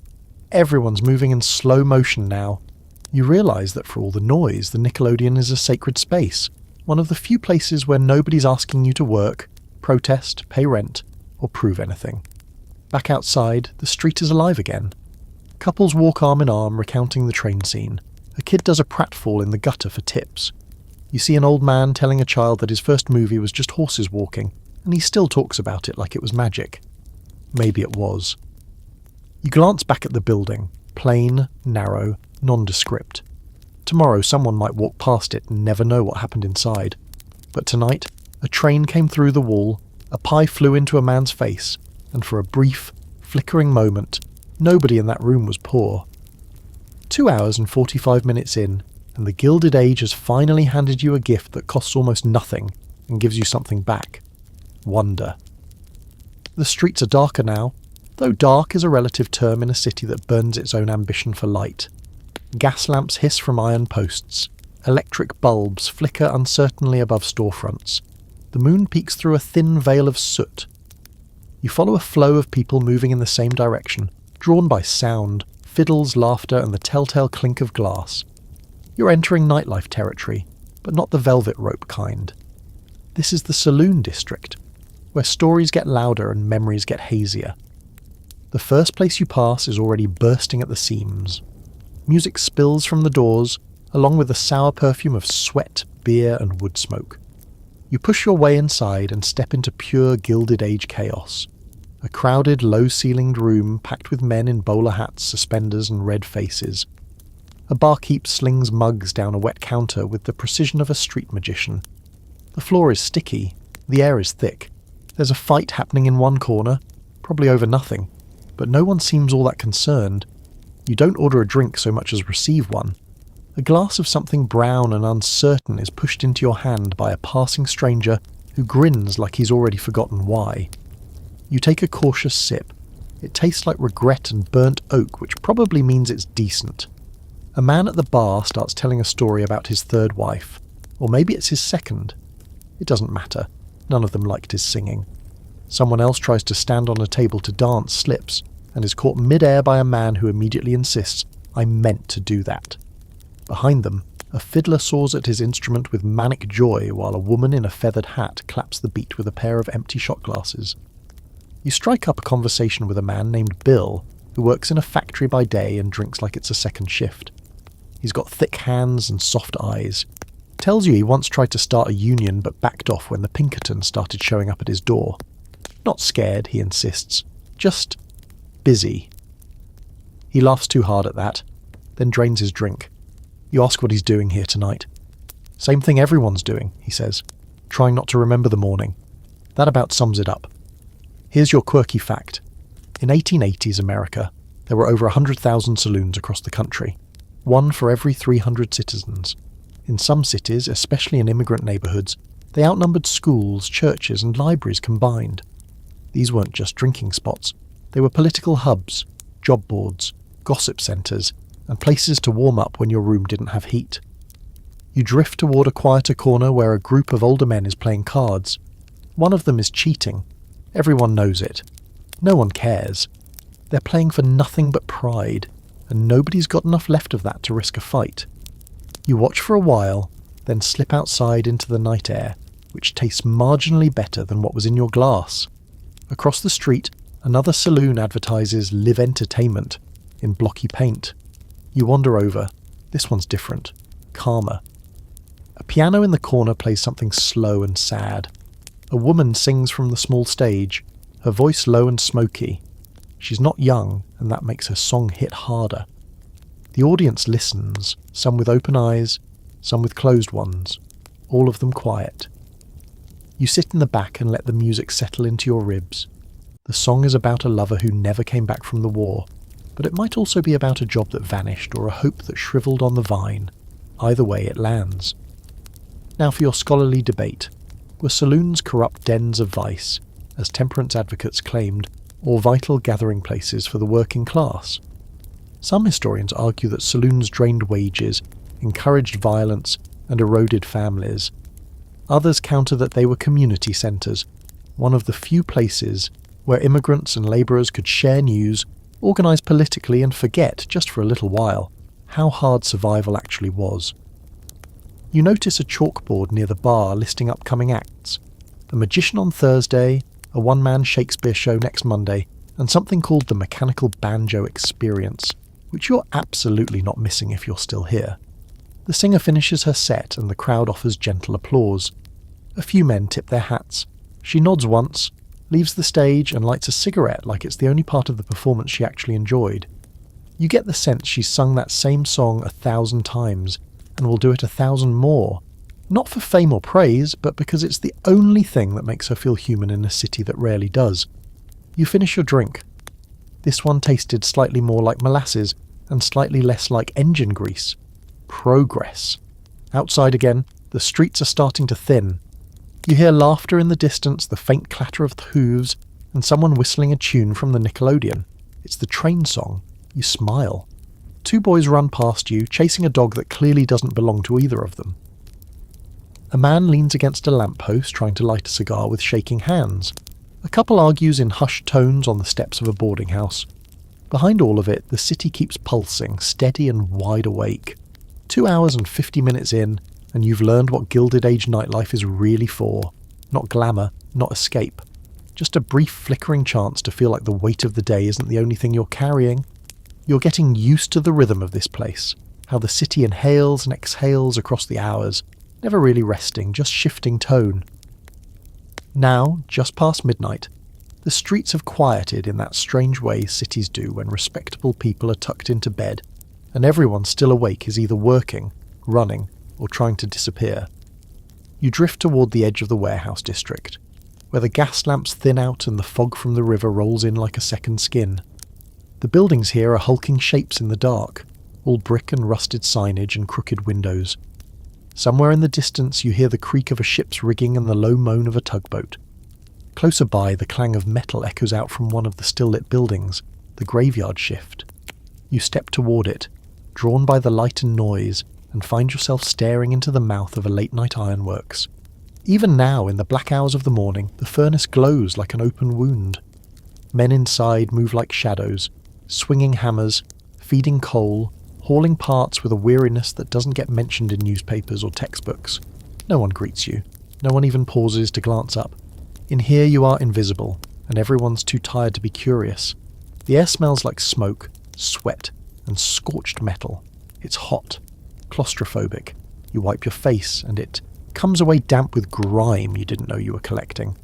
Everyone's moving in slow motion now. You realise that for all the noise, the Nickelodeon is a sacred space, one of the few places where nobody's asking you to work, protest, pay rent, or prove anything. Back outside, the street is alive again. Couples walk arm in arm recounting the train scene. A kid does a pratfall in the gutter for tips. You see an old man telling a child that his first movie was just horses walking, and he still talks about it like it was magic. Maybe it was. You glance back at the building, plain, narrow, nondescript. Tomorrow someone might walk past it and never know what happened inside. But tonight, a train came through the wall, a pie flew into a man's face, and for a brief, flickering moment, nobody in that room was poor. 2 hours and 45 minutes in, and the Gilded Age has finally handed you a gift that costs almost nothing and gives you something back. Wonder. The streets are darker now, though dark is a relative term in a city that burns its own ambition for light. Gas lamps hiss from iron posts. Electric bulbs flicker uncertainly above storefronts. The moon peeks through a thin veil of soot. You follow a flow of people moving in the same direction, drawn by sound, fiddles, laughter, and the telltale clink of glass. You're entering nightlife territory, but not the velvet rope kind. This is the saloon district, where stories get louder and memories get hazier. The first place you pass is already bursting at the seams. Music spills from the doors, along with the sour perfume of sweat, beer, and wood smoke. You push your way inside and step into pure Gilded Age chaos. A crowded, low-ceilinged room packed with men in bowler hats, suspenders, and red faces. A barkeep slings mugs down a wet counter with the precision of a street magician. The floor is sticky, the air is thick. There's a fight happening in one corner, probably over nothing, but no one seems all that concerned. You don't order a drink so much as receive one. A glass of something brown and uncertain is pushed into your hand by a passing stranger who grins like he's already forgotten why. You take a cautious sip. It tastes like regret and burnt oak, which probably means it's decent. A man at the bar starts telling a story about his third wife, or maybe it's his second. It doesn't matter. None of them liked his singing. Someone else tries to stand on a table to dance, slips, and is caught mid-air by a man who immediately insists, "I meant to do that." Behind them, a fiddler saws at his instrument with manic joy while a woman in a feathered hat claps the beat with a pair of empty shot glasses. You strike up a conversation with a man named Bill, who works in a factory by day and drinks like it's a second shift. He's got thick hands and soft eyes. Tells you he once tried to start a union but backed off when the Pinkertons started showing up at his door. Not scared, he insists. Just busy. He laughs too hard at that, then drains his drink. You ask what he's doing here tonight. Same thing everyone's doing, he says, trying not to remember the morning. That about sums it up. Here's your quirky fact. In 1880s America, there were over 100,000 saloons across the country, one for every 300 citizens. In some cities, especially in immigrant neighbourhoods, they outnumbered schools, churches and libraries combined. These weren't just drinking spots. They were political hubs, job boards, gossip centres, and places to warm up when your room didn't have heat. You drift toward a quieter corner where a group of older men is playing cards. One of them is cheating. Everyone knows it. No one cares. They're playing for nothing but pride, and nobody's got enough left of that to risk a fight. You watch for a while, then slip outside into the night air, which tastes marginally better than what was in your glass. Across the street, another saloon advertises "Live Entertainment" in blocky paint. You wander over. This one's different. Calmer. piano in the corner plays something slow and sad. A woman sings from the small stage, her voice low and smoky. She's not young, and that makes her song hit harder. The audience listens, some with open eyes, some with closed ones, all of them quiet. You sit in the back and let the music settle into your ribs. The song is about a lover who never came back from the war, but it might also be about a job that vanished or a hope that shriveled on the vine. Either way, it lands. Now for your scholarly debate. Were saloons corrupt dens of vice, as temperance advocates claimed, or vital gathering places for the working class? Some historians argue that saloons drained wages, encouraged violence, and eroded families. Others counter that they were community centres, one of the few places where immigrants and labourers could share news, organise politically, and forget, just for a little while, how hard survival actually was. You notice a chalkboard near the bar listing upcoming acts. A magician on Thursday, a one-man Shakespeare show next Monday, and something called the Mechanical Banjo Experience, which you're absolutely not missing if you're still here. The singer finishes her set and the crowd offers gentle applause. A few men tip their hats. She nods once, leaves the stage and lights a cigarette like it's the only part of the performance she actually enjoyed. You get the sense she's sung that same song 1,000 times, and will do it 1,000 more. Not for fame or praise, but because it's the only thing that makes her feel human in a city that rarely does. You finish your drink. This one tasted slightly more like molasses, and slightly less like engine grease. Progress. Outside again, the streets are starting to thin. You hear laughter in the distance, the faint clatter of the hooves, and someone whistling a tune from the Nickelodeon. It's the train song. You smile. 2 boys run past you, chasing a dog that clearly doesn't belong to either of them. A man leans against a lamppost trying to light a cigar with shaking hands. A couple argues in hushed tones on the steps of a boarding house. Behind all of it, the city keeps pulsing, steady and wide awake. 2 hours and 50 minutes in, and you've learned what Gilded Age nightlife is really for. Not glamour, not escape. Just a brief flickering chance to feel like the weight of the day isn't the only thing you're carrying. You're getting used to the rhythm of this place, how the city inhales and exhales across the hours, never really resting, just shifting tone. Now, just past midnight, the streets have quieted in that strange way cities do when respectable people are tucked into bed, and everyone still awake is either working, running, or trying to disappear. You drift toward the edge of the warehouse district, where the gas lamps thin out and the fog from the river rolls in like a second skin. The buildings here are hulking shapes in the dark, all brick and rusted signage and crooked windows. Somewhere in the distance you hear the creak of a ship's rigging and the low moan of a tugboat. Closer by, the clang of metal echoes out from one of the still-lit buildings, the graveyard shift. You step toward it, drawn by the light and noise, and find yourself staring into the mouth of a late-night ironworks. Even now, in the black hours of the morning, the furnace glows like an open wound. Men inside move like shadows, swinging hammers, feeding coal, hauling parts with a weariness that doesn't get mentioned in newspapers or textbooks. No one greets you. No one even pauses to glance up. In here you are invisible, and everyone's too tired to be curious. The air smells like smoke, sweat, and scorched metal. It's hot, claustrophobic. You wipe your face, and it comes away damp with grime you didn't know you were collecting.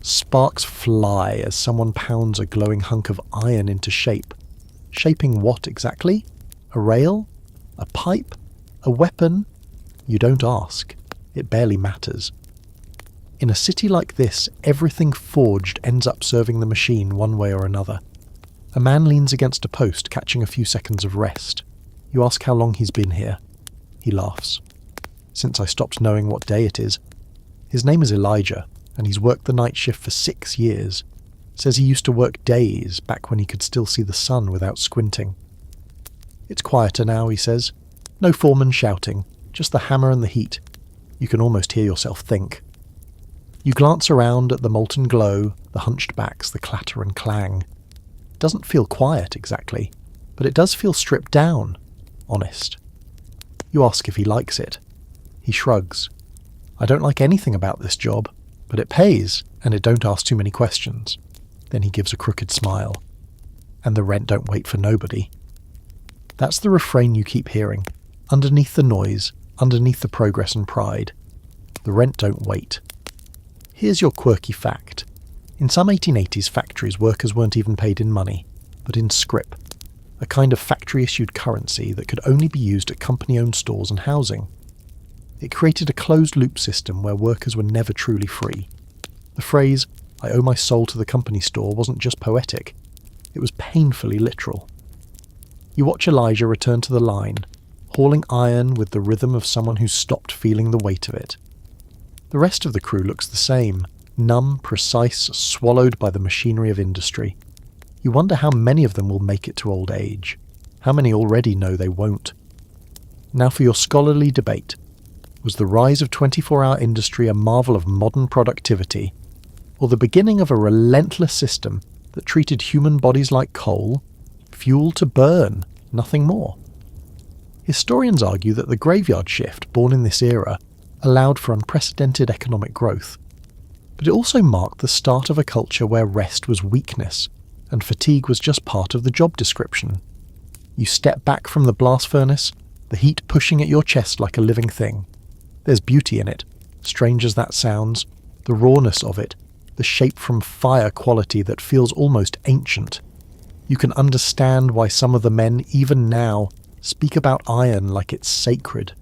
Sparks fly as someone pounds a glowing hunk of iron into shape. Shaping what exactly? A rail? A pipe? A weapon? You don't ask. It barely matters. In a city like this, everything forged ends up serving the machine one way or another. A man leans against a post, catching a few seconds of rest. You ask how long he's been here. He laughs. Since I stopped knowing what day it is. His name is Elijah, and he's worked the night shift for 6 years. Says he used to work days, back when he could still see the sun without squinting. It's quieter now, he says. No foreman shouting, just the hammer and the heat. You can almost hear yourself think. You glance around at the molten glow, the hunched backs, the clatter and clang. It doesn't feel quiet exactly, but it does feel stripped down, honest. You ask if he likes it. He shrugs. I don't like anything about this job, but it pays, and it don't ask too many questions. Then he gives a crooked smile. And the rent don't wait for nobody. That's the refrain you keep hearing, underneath the noise, underneath the progress and pride. The rent don't wait. Here's your quirky fact. In some 1880s factories, workers weren't even paid in money, but in scrip, a kind of factory-issued currency that could only be used at company-owned stores and housing. It created a closed-loop system where workers were never truly free. The phrase, "I owe my soul to the company store," wasn't just poetic. It was painfully literal. You watch Elijah return to the line, hauling iron with the rhythm of someone who's stopped feeling the weight of it. The rest of the crew looks the same, numb, precise, swallowed by the machinery of industry. You wonder how many of them will make it to old age. How many already know they won't. Now for your scholarly debate. Was the rise of 24-hour industry a marvel of modern productivity, or the beginning of a relentless system that treated human bodies like coal, fuel to burn, nothing more? Historians argue that the graveyard shift, born in this era, allowed for unprecedented economic growth. But it also marked the start of a culture where rest was weakness, and fatigue was just part of the job description. You step back from the blast furnace, the heat pushing at your chest like a living thing. There's beauty in it, strange as that sounds, the rawness of it, the shape from fire quality that feels almost ancient. You can understand why some of the men, even now, speak about iron like it's sacred.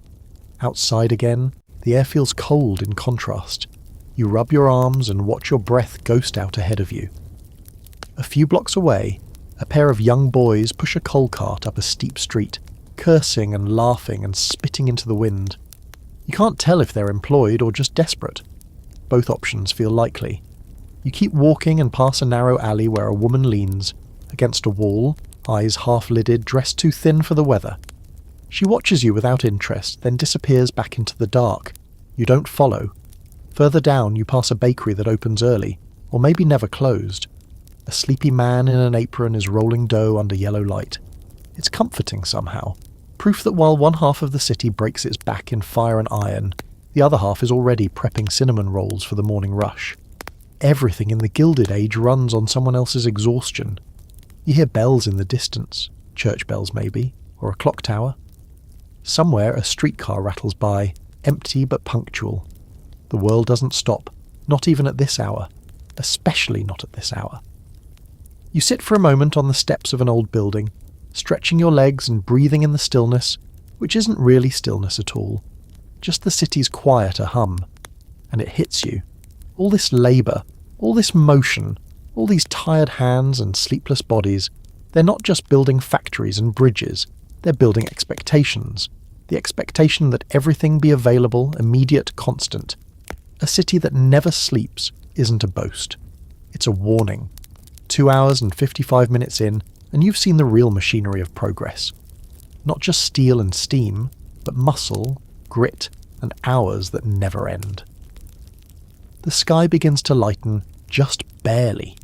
Outside again, the air feels cold in contrast. You rub your arms and watch your breath ghost out ahead of you. A few blocks away, a pair of young boys push a coal cart up a steep street, cursing and laughing and spitting into the wind. You can't tell if they're employed or just desperate. Both options feel likely. You keep walking and pass a narrow alley where a woman leans, against a wall, eyes half-lidded, dressed too thin for the weather. She watches you without interest, then disappears back into the dark. You don't follow. Further down, you pass a bakery that opens early, or maybe never closed. A sleepy man in an apron is rolling dough under yellow light. It's comforting somehow. Proof that while one half of the city breaks its back in fire and iron, the other half is already prepping cinnamon rolls for the morning rush. Everything in the Gilded Age runs on someone else's exhaustion. You hear bells in the distance, church bells maybe, or a clock tower. Somewhere a streetcar rattles by, empty but punctual. The world doesn't stop, not even at this hour, especially not at this hour. You sit for a moment on the steps of an old building, stretching your legs and breathing in the stillness, which isn't really stillness at all, just the city's quieter hum. And it hits you. All this labour, all this motion, all these tired hands and sleepless bodies, they're not just building factories and bridges, they're building expectations. The expectation that everything be available, immediate, constant. A city that never sleeps isn't a boast. It's a warning. 2 hours and 55 minutes in, and you've seen the real machinery of progress. Not just steel and steam, but muscle, grit, and hours that never end. The sky begins to lighten, just barely.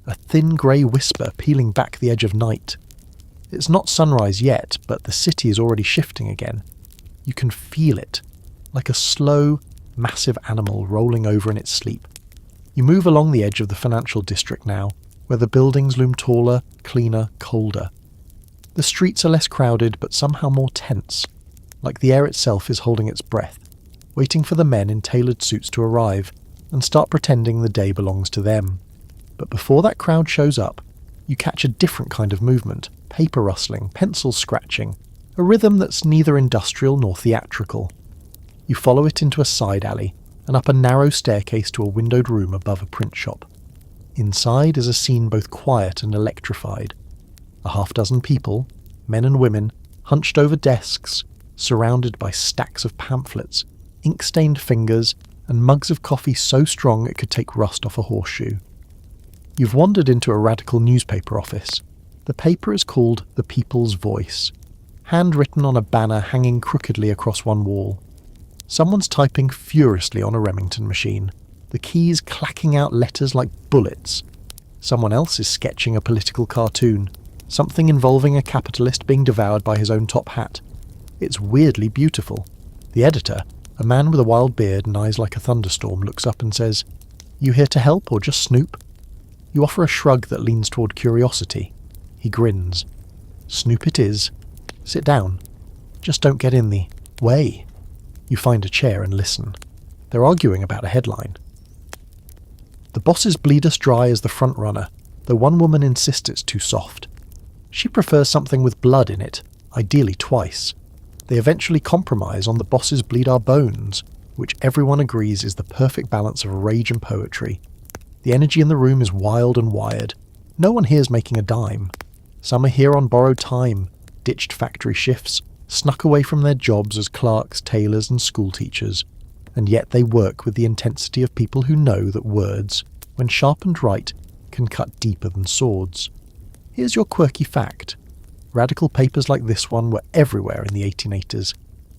A thin grey whisper peeling back the edge of night. It's not sunrise yet, but the city is already shifting again. You can feel it, like a slow, massive animal rolling over in its sleep. You move along the edge of the financial district now, where the buildings loom taller, cleaner, colder. The streets are less crowded, but somehow more tense, like the air itself is holding its breath, waiting for the men in tailored suits to arrive and start pretending the day belongs to them. But before that crowd shows up, you catch a different kind of movement, paper rustling, pencils scratching, a rhythm that's neither industrial nor theatrical. You follow it into a side alley and up a narrow staircase to a windowed room above a print shop. Inside is a scene both quiet and electrified. A half-dozen people, men and women, hunched over desks, surrounded by stacks of pamphlets, ink-stained fingers, and mugs of coffee so strong it could take rust off a horseshoe. You've wandered into a radical newspaper office. The paper is called The People's Voice, handwritten on a banner hanging crookedly across one wall. Someone's typing furiously on a Remington machine, the keys clacking out letters like bullets. Someone else is sketching a political cartoon, something involving a capitalist being devoured by his own top hat. It's weirdly beautiful. The editor, a man with a wild beard and eyes like a thunderstorm, looks up and says, "You here to help or just snoop?" You offer a shrug that leans toward curiosity. He grins. "Snoop it is. Sit down. Just don't get in the way." You find a chair and listen. They're arguing about a headline. The bosses bleed us dry as the front runner, though one woman insists it's too soft. She prefers something with blood in it, ideally twice. They eventually compromise on the bosses bleed our bones, which everyone agrees is the perfect balance of rage and poetry. The energy in the room is wild and wired. No one here's making a dime. Some are here on borrowed time, ditched factory shifts, snuck away from their jobs as clerks, tailors and schoolteachers, and yet they work with the intensity of people who know that words, when sharpened right, can cut deeper than swords. Here's your quirky fact. Radical papers like this one were everywhere in the 1880s.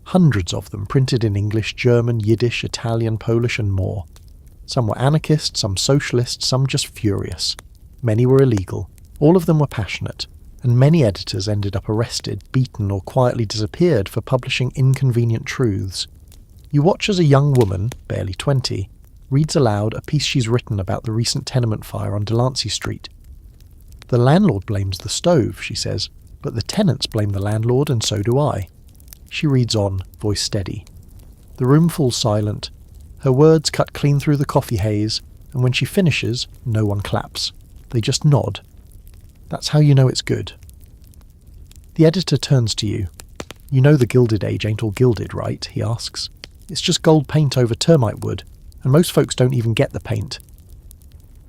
Hundreds of them printed in English, German, Yiddish, Italian, Polish and more. Some were anarchist, some socialist, some just furious. Many were illegal. All of them were passionate. And many editors ended up arrested, beaten or quietly disappeared for publishing inconvenient truths. You watch as a young woman, barely 20, reads aloud a piece she's written about the recent tenement fire on Delancey Street. The landlord blames the stove, she says, but the tenants blame the landlord and so do I. She reads on, voice steady. The room falls silent. Her words cut clean through the coffee haze, and when she finishes, no one claps. They just nod. That's how you know it's good. The editor turns to you. You know the Gilded Age ain't all gilded, right? He asks. It's just gold paint over termite wood, and most folks don't even get the paint.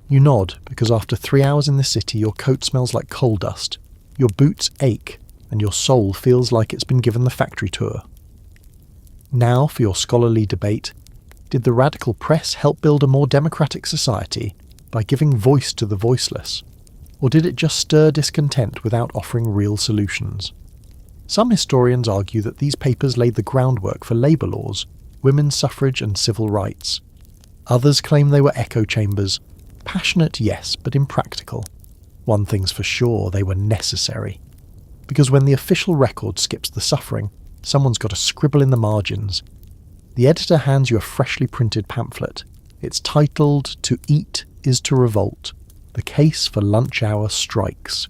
You nod, because after 3 hours in the city your coat smells like coal dust, your boots ache, and your soul feels like it's been given the factory tour. Now for your scholarly debate. Did the radical press help build a more democratic society by giving voice to the voiceless? Or did it just stir discontent without offering real solutions? Some historians argue that these papers laid the groundwork for labour laws, women's suffrage and civil rights. Others claim they were echo chambers. Passionate, yes, but impractical. One thing's for sure, they were necessary. Because when the official record skips the suffering, someone's got to scribble in the margins. The editor hands you a freshly printed pamphlet. It's titled "To Eat is to Revolt. The Case for Lunch Hour Strikes."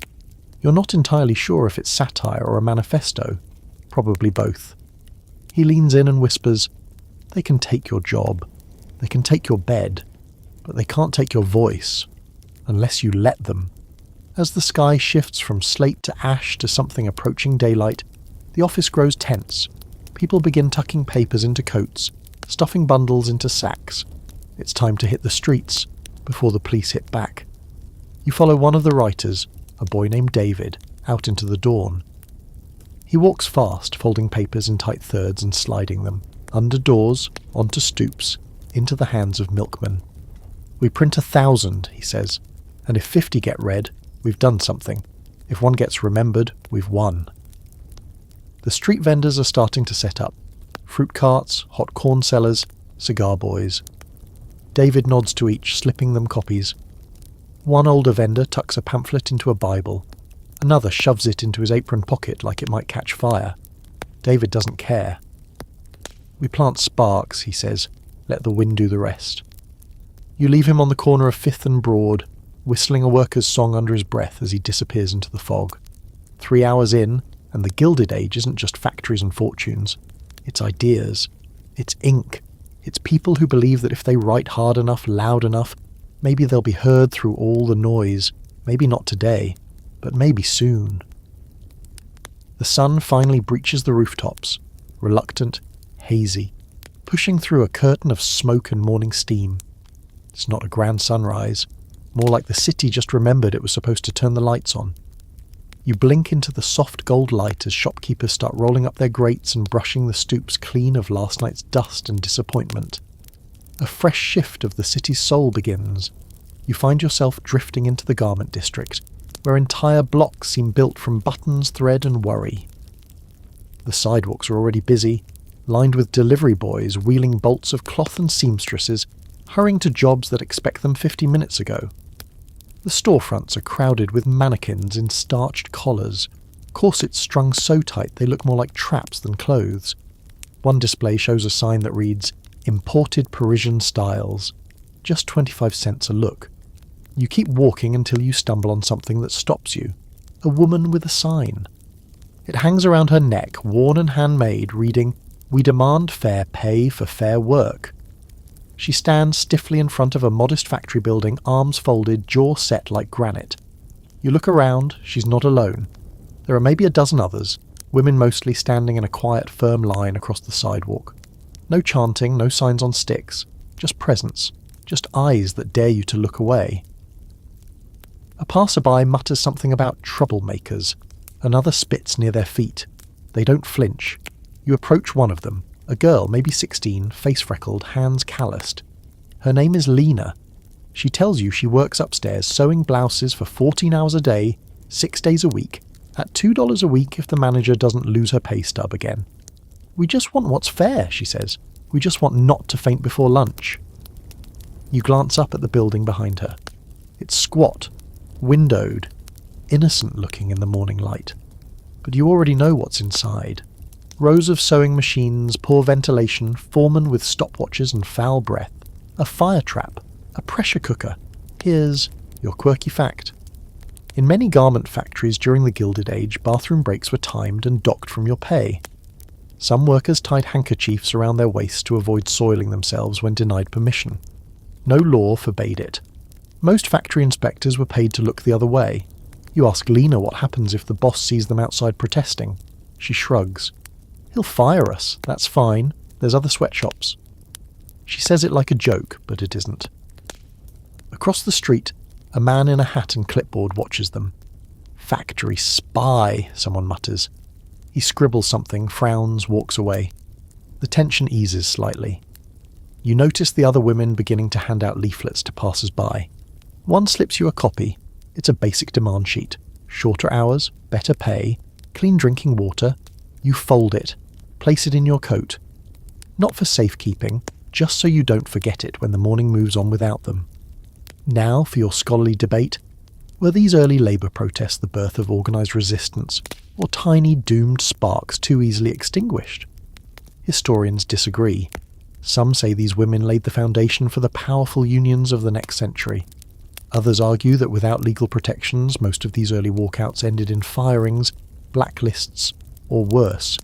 You're not entirely sure if it's satire or a manifesto. Probably both. He leans in and whispers, "They can take your job. They can take your bed. But they can't take your voice. Unless you let them." As the sky shifts from slate to ash to something approaching daylight, the office grows tense. People begin tucking papers into coats, stuffing bundles into sacks. It's time to hit the streets, before the police hit back. You follow one of the writers, a boy named David, out into the dawn. He walks fast, folding papers in tight thirds and sliding them, under doors, onto stoops, into the hands of milkmen. "We print 1,000, he says, "and if 50 get read, we've done something. If one gets remembered, we've won." The street vendors are starting to set up. Fruit carts, hot corn sellers, cigar boys. David nods to each, slipping them copies. One older vendor tucks a pamphlet into a Bible. Another shoves it into his apron pocket like it might catch fire. David doesn't care. "We plant sparks," he says. "Let the wind do the rest." You leave him on the corner of 5th and Broad, whistling a worker's song under his breath as he disappears into the fog. 3 hours in, and the Gilded Age isn't just factories and fortunes. It's ideas. It's ink. It's people who believe that if they write hard enough, loud enough, maybe they'll be heard through all the noise. Maybe not today, but maybe soon. The sun finally breaches the rooftops, reluctant, hazy, pushing through a curtain of smoke and morning steam. It's not a grand sunrise, more like the city just remembered it was supposed to turn the lights on. You blink into the soft gold light as shopkeepers start rolling up their grates and brushing the stoops clean of last night's dust and disappointment. A fresh shift of the city's soul begins. You find yourself drifting into the garment district, where entire blocks seem built from buttons, thread and worry. The sidewalks are already busy, lined with delivery boys wheeling bolts of cloth and seamstresses, hurrying to jobs that expect them 50 minutes ago. The storefronts are crowded with mannequins in starched collars, corsets strung so tight they look more like traps than clothes. One display shows a sign that reads, "Imported Parisian Styles," just 25 cents a look. You keep walking until you stumble on something that stops you. A woman with a sign. It hangs around her neck, worn and handmade, reading, We demand fair pay for fair work. She stands stiffly in front of a modest factory building, arms folded, jaw set like granite. You look around, she's not alone. There are maybe a dozen others, women mostly standing in a quiet, firm line across the sidewalk. No chanting, no signs on sticks, just presence, just eyes that dare you to look away. A passerby mutters something about troublemakers. Another spits near their feet. They don't flinch. You approach one of them, a girl, maybe 16, face freckled, hands calloused. Her name is Lena. She tells you she works upstairs sewing blouses for 14 hours a day, 6 days a week, at $2 a week if the manager doesn't lose her pay stub again. We just want what's fair, she says. We just want not to faint before lunch. You glance up at the building behind her. It's squat, windowed, innocent looking in the morning light. But you already know what's inside. Rows of sewing machines, poor ventilation, foremen with stopwatches and foul breath, a fire trap, a pressure cooker. Here's your quirky fact. In many garment factories during the Gilded Age, bathroom breaks were timed and docked from your pay. Some workers tied handkerchiefs around their waists to avoid soiling themselves when denied permission. No law forbade it. Most factory inspectors were paid to look the other way. You ask Lena what happens if the boss sees them outside protesting. She shrugs. He'll fire us, that's fine. There's other sweatshops. She says it like a joke, but it isn't. Across the street, a man in a hat and clipboard watches them. Factory spy, someone mutters. He scribbles something, frowns, walks away. The tension eases slightly. You notice the other women beginning to hand out leaflets to passers-by. One slips you a copy. It's a basic demand sheet. Shorter hours, better pay, clean drinking water. You fold it, place it in your coat. Not for safekeeping, just so you don't forget it when the morning moves on without them. Now for your scholarly debate. Were these early labour protests the birth of organised resistance, or tiny doomed sparks too easily extinguished? Historians disagree. Some say these women laid the foundation for the powerful unions of the next century. Others argue that without legal protections, most of these early walkouts ended in firings, blacklists, or worse.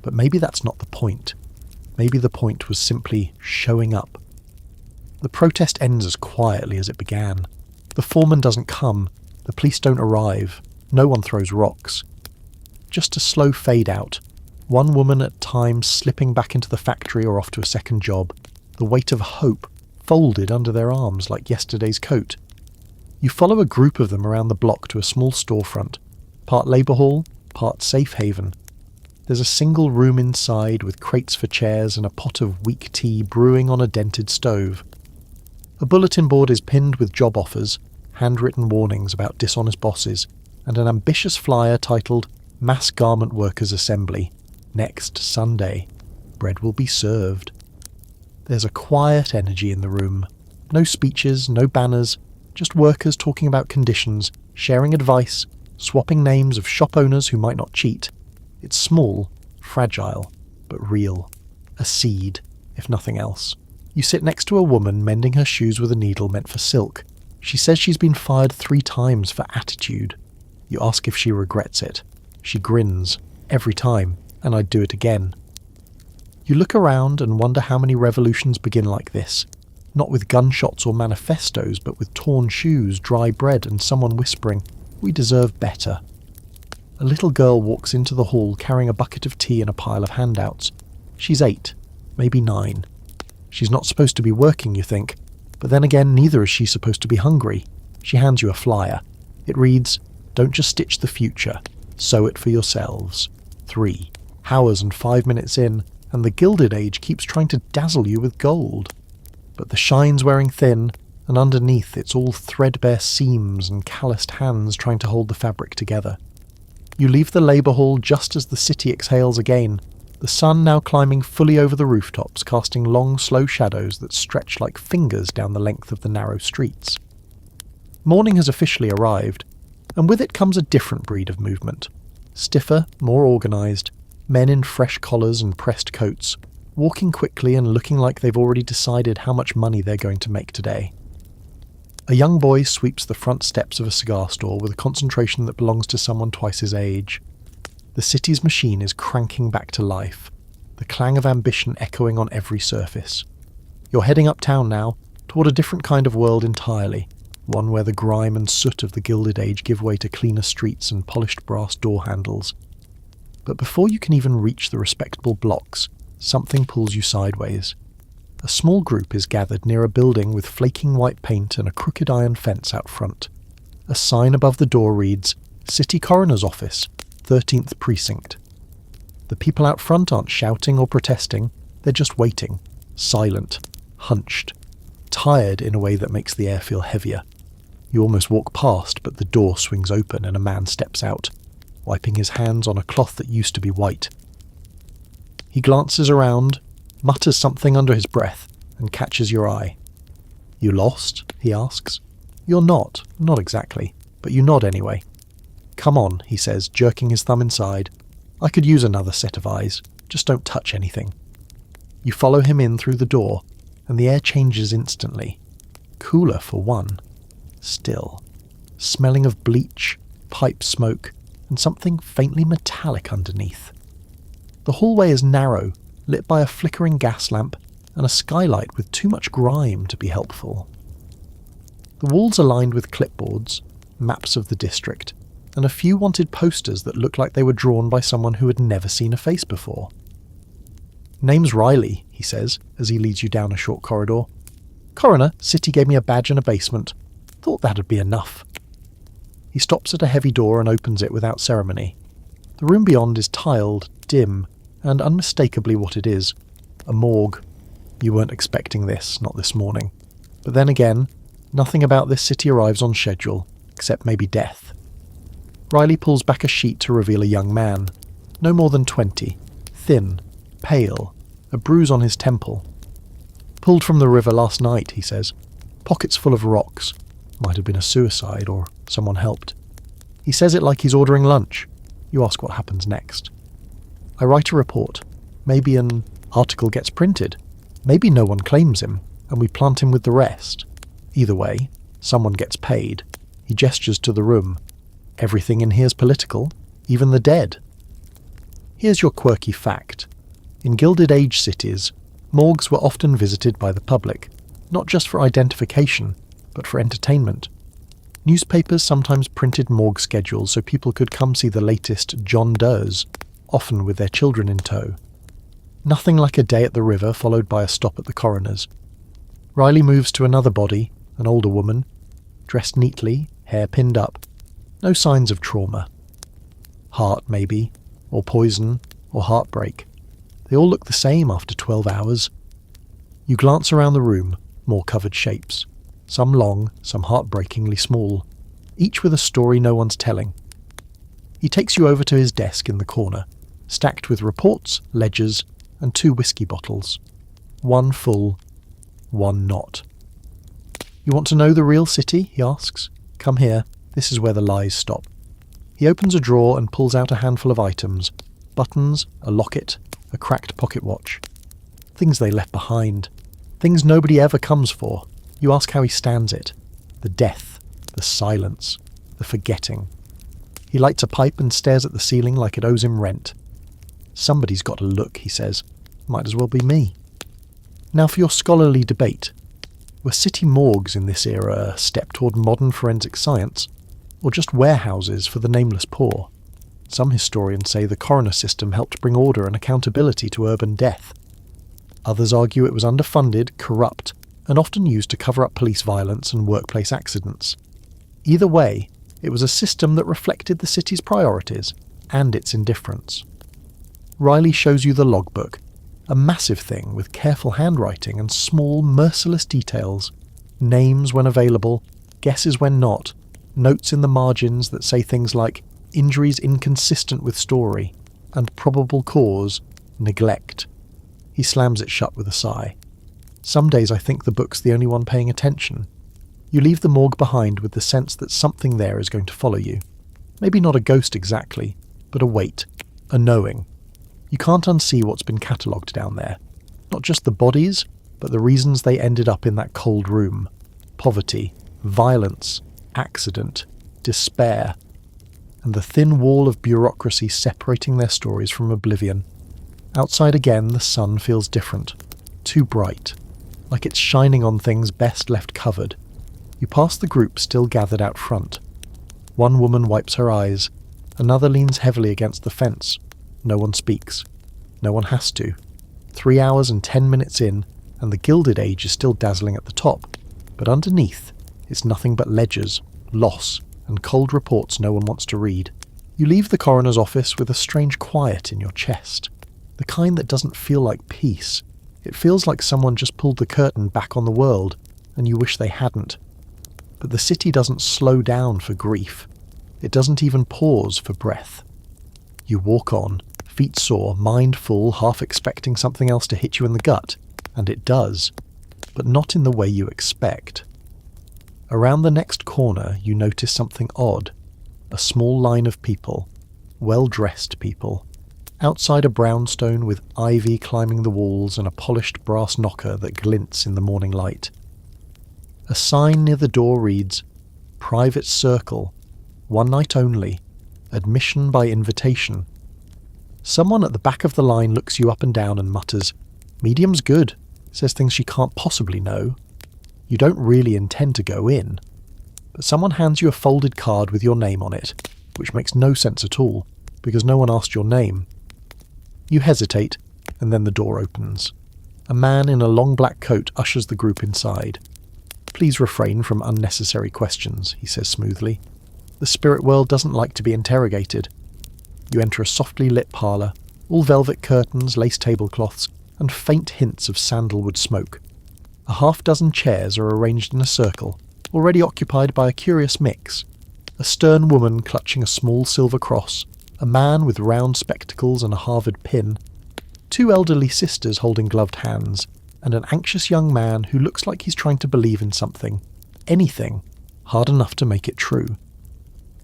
But maybe that's not the point. Maybe the point was simply showing up. The protest ends as quietly as it began. The foreman doesn't come, the police don't arrive, no one throws rocks. Just a slow fade out, one woman at times slipping back into the factory or off to a second job, the weight of hope folded under their arms like yesterday's coat. You follow a group of them around the block to a small storefront, part labour hall, part safe haven. There's a single room inside with crates for chairs and a pot of weak tea brewing on a dented stove. A bulletin board is pinned with job offers, handwritten warnings about dishonest bosses, and an ambitious flyer titled Mass Garment Workers Assembly. Next Sunday. Bread will be served. There's a quiet energy in the room. No speeches, no banners, just workers talking about conditions, sharing advice, swapping names of shop owners who might not cheat. It's small, fragile, but real. A seed, if nothing else. You sit next to a woman mending her shoes with a needle meant for silk. She says she's been fired 3 times for attitude. You ask if she regrets it. She grins, every time, and I'd do it again. You look around and wonder how many revolutions begin like this. Not with gunshots or manifestos, but with torn shoes, dry bread, and someone whispering, "We deserve better." A little girl walks into the hall carrying a bucket of tea and a pile of handouts. She's 8, maybe 9. She's not supposed to be working, you think, but then again, neither is she supposed to be hungry. She hands you a flyer. It reads, "Don't just stitch the future, sew it for yourselves." 3 hours and 5 minutes in, and the Gilded Age keeps trying to dazzle you with gold. But the shine's wearing thin, and underneath it's all threadbare seams and calloused hands trying to hold the fabric together. You leave the labour hall just as the city exhales again, the sun now climbing fully over the rooftops, casting long, slow shadows that stretch like fingers down the length of the narrow streets. Morning has officially arrived, and with it comes a different breed of movement. Stiffer, more organised, men in fresh collars and pressed coats, walking quickly and looking like they've already decided how much money they're going to make today. A young boy sweeps the front steps of a cigar store with a concentration that belongs to someone twice his age. The city's machine is cranking back to life. the clang of ambition echoing on every surface. You're heading uptown now, toward a different kind of world entirely, one where the grime and soot of the Gilded Age give way to cleaner streets and polished brass door handles. But before you can even reach the respectable blocks, something pulls you sideways. A small group is gathered near a building with flaking white paint and a crooked iron fence out front. A sign above the door reads, City Coroner's Office, 13th Precinct. The people out front aren't shouting or protesting, they're just waiting, silent, hunched, tired in a way that makes the air feel heavier. You almost walk past, but the door swings open and a man steps out, wiping his hands on a cloth that used to be white. He glances around, mutters something under his breath, and catches your eye. "You lost?" he asks. "You're not exactly, but you nod anyway." "Come on," he says, jerking his thumb inside. "I could use another set of eyes, just don't touch anything." You follow him in through the door, and the air changes instantly. Cooler for one. Still. Smelling of bleach, pipe smoke, and something faintly metallic underneath. The hallway is narrow, lit by a flickering gas lamp and a skylight with too much grime to be helpful. The walls are lined with clipboards, maps of the district, and a few wanted posters that look like they were drawn by someone who had never seen a face before. "Name's Riley," he says, as he leads you down a short corridor. "Coroner, City gave me a badge and a basement. Thought that'd be enough." He stops at a heavy door and opens it without ceremony. The room beyond is tiled, dim, and unmistakably what it is. A morgue. You weren't expecting this, not this morning. But then again, nothing about this city arrives on schedule, except maybe death. Riley pulls back a sheet to reveal a young man. No more than 20. Thin. Pale. A bruise on his temple. "Pulled from the river last night," he says. "Pockets full of rocks. Might have been a suicide, or someone helped." He says it like he's ordering lunch. You ask what happens next. "I write a report. Maybe an article gets printed. Maybe no one claims him, and we plant him with the rest. Either way, someone gets paid." He gestures to the room. "Everything in here's political, even the dead." Here's your quirky fact. In Gilded Age cities, morgues were often visited by the public, not just for identification, but for entertainment. Newspapers sometimes printed morgue schedules so people could come see the latest John Doe's, often with their children in tow. Nothing like a day at the river followed by a stop at the coroner's. Riley moves to another body, an older woman, dressed neatly, hair pinned up. No signs of trauma. Heart, maybe, or poison, or heartbreak. They all look the same after 12 hours. You glance around the room, more covered shapes. Some long, some heartbreakingly small, each with a story no one's telling. He takes you over to his desk in the corner, stacked with reports, ledgers, and 2 whiskey bottles. One full, one not. "You want to know the real city?" he asks. "Come here, this is where the lies stop." He opens a drawer and pulls out a handful of items. Buttons, a locket, a cracked pocket watch. Things they left behind. Things nobody ever comes for. You ask how he stands it. The death, the silence, the forgetting. He lights a pipe and stares at the ceiling like it owes him rent. "Somebody's got to look," he says. "Might as well be me." Now for your scholarly debate. Were city morgues in this era a step toward modern forensic science, or just warehouses for the nameless poor? Some historians say the coroner system helped bring order and accountability to urban death. Others argue it was underfunded, corrupt, and often used to cover up police violence and workplace accidents. Either way, it was a system that reflected the city's priorities and its indifference. Riley shows you the logbook, a massive thing with careful handwriting and small, merciless details, names when available, guesses when not, notes in the margins that say things like injuries inconsistent with story, and probable cause, neglect. He slams it shut with a sigh. Some days I think the book's the only one paying attention. You leave the morgue behind with the sense that something there is going to follow you. Maybe not a ghost exactly, but a weight, a knowing. You can't unsee what's been catalogued down there. Not just the bodies, but the reasons they ended up in that cold room. Poverty, violence, accident, despair, and the thin wall of bureaucracy separating their stories from oblivion. Outside again, the sun feels different. Too bright. Like it's shining on things best left covered. You pass the group still gathered out front. One woman wipes her eyes. Another leans heavily against the fence. No one speaks. No one has to. 3 hours and 10 minutes in, and the Gilded Age is still dazzling at the top. But underneath, it's nothing but ledgers, loss, and cold reports no one wants to read. You leave the coroner's office with a strange quiet in your chest. The kind that doesn't feel like peace. It feels like someone just pulled the curtain back on the world, and you wish they hadn't. But the city doesn't slow down for grief. It doesn't even pause for breath. You walk on, feet sore, mind full, half expecting something else to hit you in the gut, and it does, but not in the way you expect. Around the next corner you notice something odd. A small line of people, well-dressed people, outside a brownstone with ivy climbing the walls and a polished brass knocker that glints in the morning light. A sign near the door reads, "Private Circle, 1 night only, admission by invitation." Someone at the back of the line looks you up and down and mutters, "Medium's good," says things she can't possibly know. You don't really intend to go in, but someone hands you a folded card with your name on it, which makes no sense at all, because no one asked your name. You hesitate, and then the door opens. A man in a long black coat ushers the group inside. "Please refrain from unnecessary questions," he says smoothly. "The spirit world doesn't like to be interrogated." You enter a softly lit parlour, all velvet curtains, lace tablecloths, and faint hints of sandalwood smoke. A half-dozen chairs are arranged in a circle, already occupied by a curious mix. A stern woman clutching a small silver cross, a man with round spectacles and a Harvard pin, 2 elderly sisters holding gloved hands, and an anxious young man who looks like he's trying to believe in something, anything, hard enough to make it true.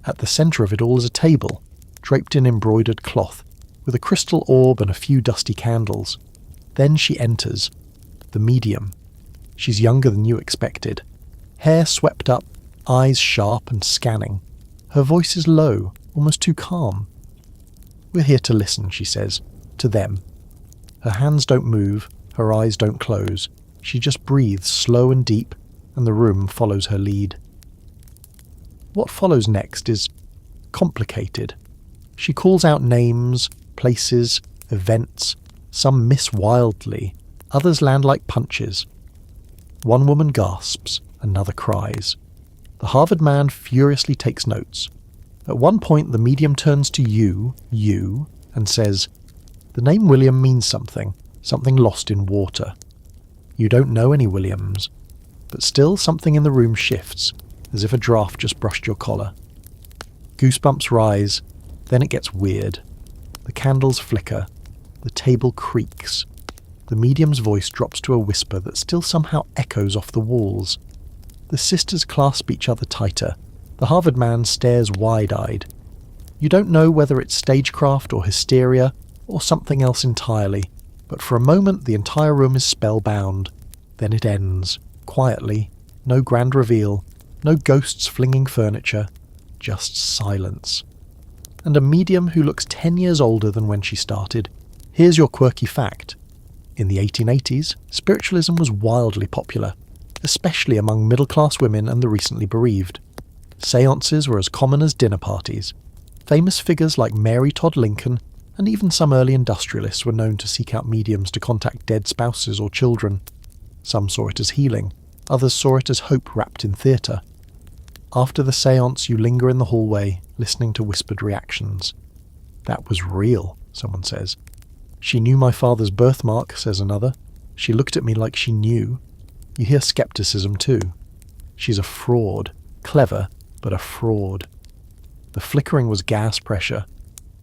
At the centre of it all is a table, draped in embroidered cloth, with a crystal orb and a few dusty candles. Then she enters, the medium. She's younger than you expected. Hair swept up, eyes sharp and scanning. Her voice is low, almost too calm. "We're here to listen," she says, to them. Her hands don't move, her eyes don't close. She just breathes slow and deep, and the room follows her lead. What follows next is complicated. She calls out names, places, events. Some miss wildly, others land like punches. One woman gasps, another cries. The Harvard man furiously takes notes. At one point the medium turns to you, and says, "The name William means something lost in water." You don't know any Williams, but still something in the room shifts, as if a draft just brushed your collar. Goosebumps rise, then it gets weird. The candles flicker, the table creaks. The medium's voice drops to a whisper that still somehow echoes off the walls. The sisters clasp each other tighter. The Harvard man stares wide-eyed. You don't know whether it's stagecraft or hysteria, or something else entirely, but for a moment the entire room is spellbound. Then it ends, quietly, no grand reveal, no ghosts flinging furniture, just silence. And a medium who looks 10 years older than when she started. Here's your quirky fact. In the 1880s, spiritualism was wildly popular, especially among middle-class women and the recently bereaved. Seances were as common as dinner parties. Famous figures like Mary Todd Lincoln and even some early industrialists were known to seek out mediums to contact dead spouses or children. Some saw it as healing, others saw it as hope wrapped in theatre. After the séance you linger in the hallway, listening to whispered reactions. "That was real," someone says. "She knew my father's birthmark," says another. "She looked at me like she knew." You hear skepticism too. "She's a fraud. Clever, but a fraud." The flickering was gas pressure.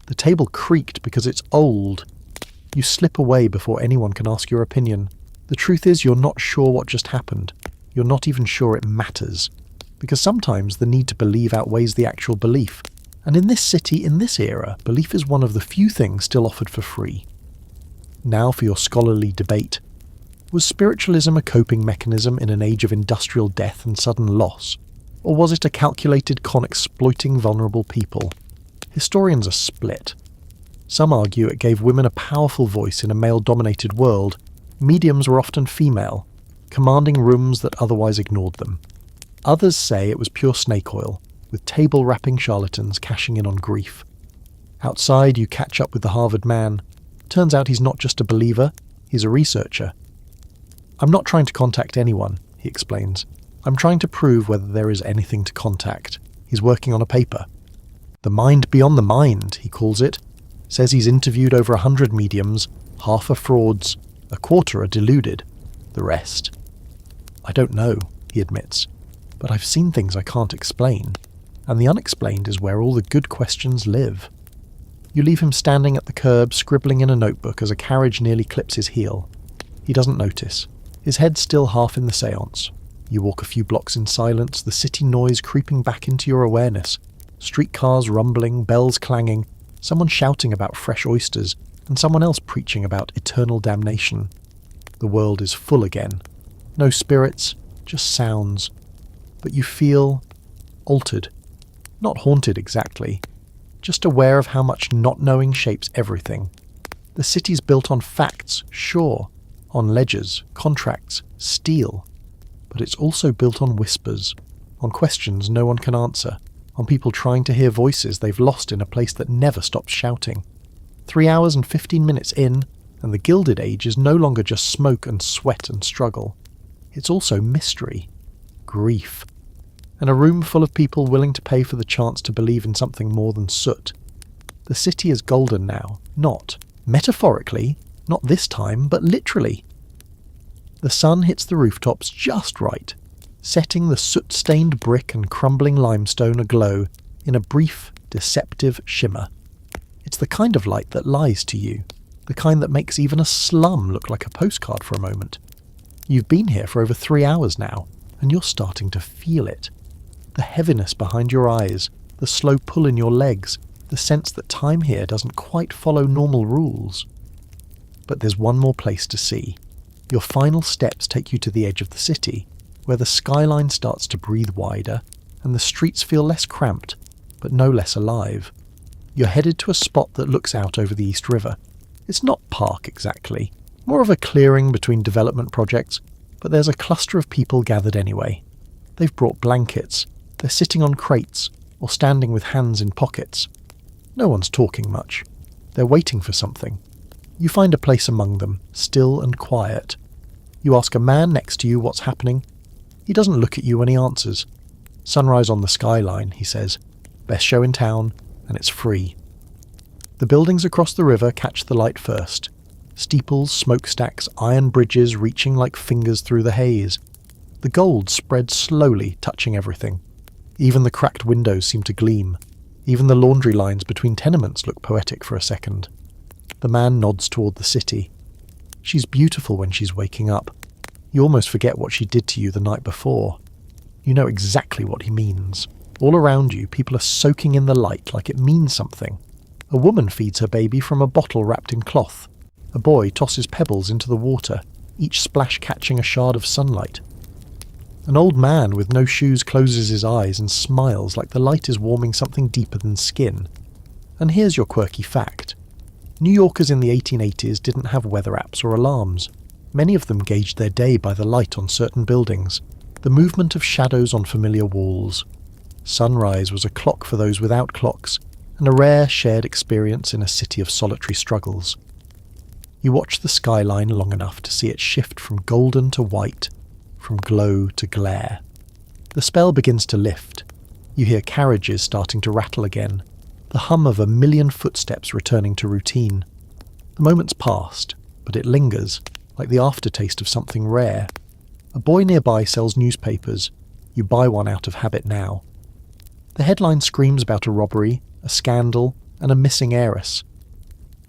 The table creaked because it's old. You slip away before anyone can ask your opinion. The truth is you're not sure what just happened. You're not even sure it matters. Because sometimes the need to believe outweighs the actual belief. And in this city, in this era, belief is one of the few things still offered for free. Now for your scholarly debate. Was spiritualism a coping mechanism in an age of industrial death and sudden loss? Or was it a calculated con exploiting vulnerable people? Historians are split. Some argue it gave women a powerful voice in a male-dominated world. Mediums were often female, commanding rooms that otherwise ignored them. Others say it was pure snake oil, with table-rapping charlatans cashing in on grief. Outside, you catch up with the Harvard man. Turns out he's not just a believer, he's a researcher. "I'm not trying to contact anyone," he explains. "I'm trying to prove whether there is anything to contact." He's working on a paper. "The mind beyond the mind," he calls it. Says he's interviewed over 100 mediums, half are frauds, a quarter are deluded, the rest. "I don't know," he admits, "but I've seen things I can't explain, and the unexplained is where all the good questions live." You leave him standing at the curb, scribbling in a notebook as a carriage nearly clips his heel. He doesn't notice. His head's still half in the séance. You walk a few blocks in silence, the city noise creeping back into your awareness. Streetcars rumbling, bells clanging, someone shouting about fresh oysters, and someone else preaching about eternal damnation. The world is full again. No spirits, just sounds. But you feel altered. Not haunted exactly. Just aware of how much not knowing shapes everything. The city's built on facts, sure, on ledgers, contracts, steel. But it's also built on whispers, on questions no one can answer, on people trying to hear voices they've lost in a place that never stops shouting. 3 hours and 15 minutes in, and the Gilded Age is no longer just smoke and sweat and struggle. It's also mystery, grief, and a room full of people willing to pay for the chance to believe in something more than soot. The city is golden now, not metaphorically, not this time, but literally. The sun hits the rooftops just right, setting the soot-stained brick and crumbling limestone aglow in a brief, deceptive shimmer. It's the kind of light that lies to you, the kind that makes even a slum look like a postcard for a moment. You've been here for over 3 hours now, and you're starting to feel it. The heaviness behind your eyes, the slow pull in your legs, the sense that time here doesn't quite follow normal rules. But there's one more place to see. Your final steps take you to the edge of the city, where the skyline starts to breathe wider, and the streets feel less cramped, but no less alive. You're headed to a spot that looks out over the East River. It's not park exactly, more of a clearing between development projects, but there's a cluster of people gathered anyway. They've brought blankets. They're sitting on crates, or standing with hands in pockets. No one's talking much. They're waiting for something. You find a place among them, still and quiet. You ask a man next to you what's happening. He doesn't look at you when he answers. "Sunrise on the skyline," he says. "Best show in town, and it's free." The buildings across the river catch the light first. Steeples, smokestacks, iron bridges reaching like fingers through the haze. The gold spreads slowly, touching everything. Even the cracked windows seem to gleam. Even the laundry lines between tenements look poetic for a second. The man nods toward the city. She's beautiful when she's waking up. You almost forget what she did to you the night before. You know exactly what he means. All around you, people are soaking in the light like it means something. A woman feeds her baby from a bottle wrapped in cloth. A boy tosses pebbles into the water, each splash catching a shard of sunlight. An old man with no shoes closes his eyes and smiles like the light is warming something deeper than skin. And here's your quirky fact. New Yorkers in the 1880s didn't have weather apps or alarms. Many of them gauged their day by the light on certain buildings, the movement of shadows on familiar walls. Sunrise was a clock for those without clocks, and a rare shared experience in a city of solitary struggles. You watch the skyline long enough to see it shift from golden to white, from glow to glare. The spell begins to lift. You hear carriages starting to rattle again, the hum of 1,000,000 footsteps returning to routine. The moment's past, but it lingers, like the aftertaste of something rare. A boy nearby sells newspapers. You buy one out of habit now. The headline screams about a robbery, a scandal, and a missing heiress.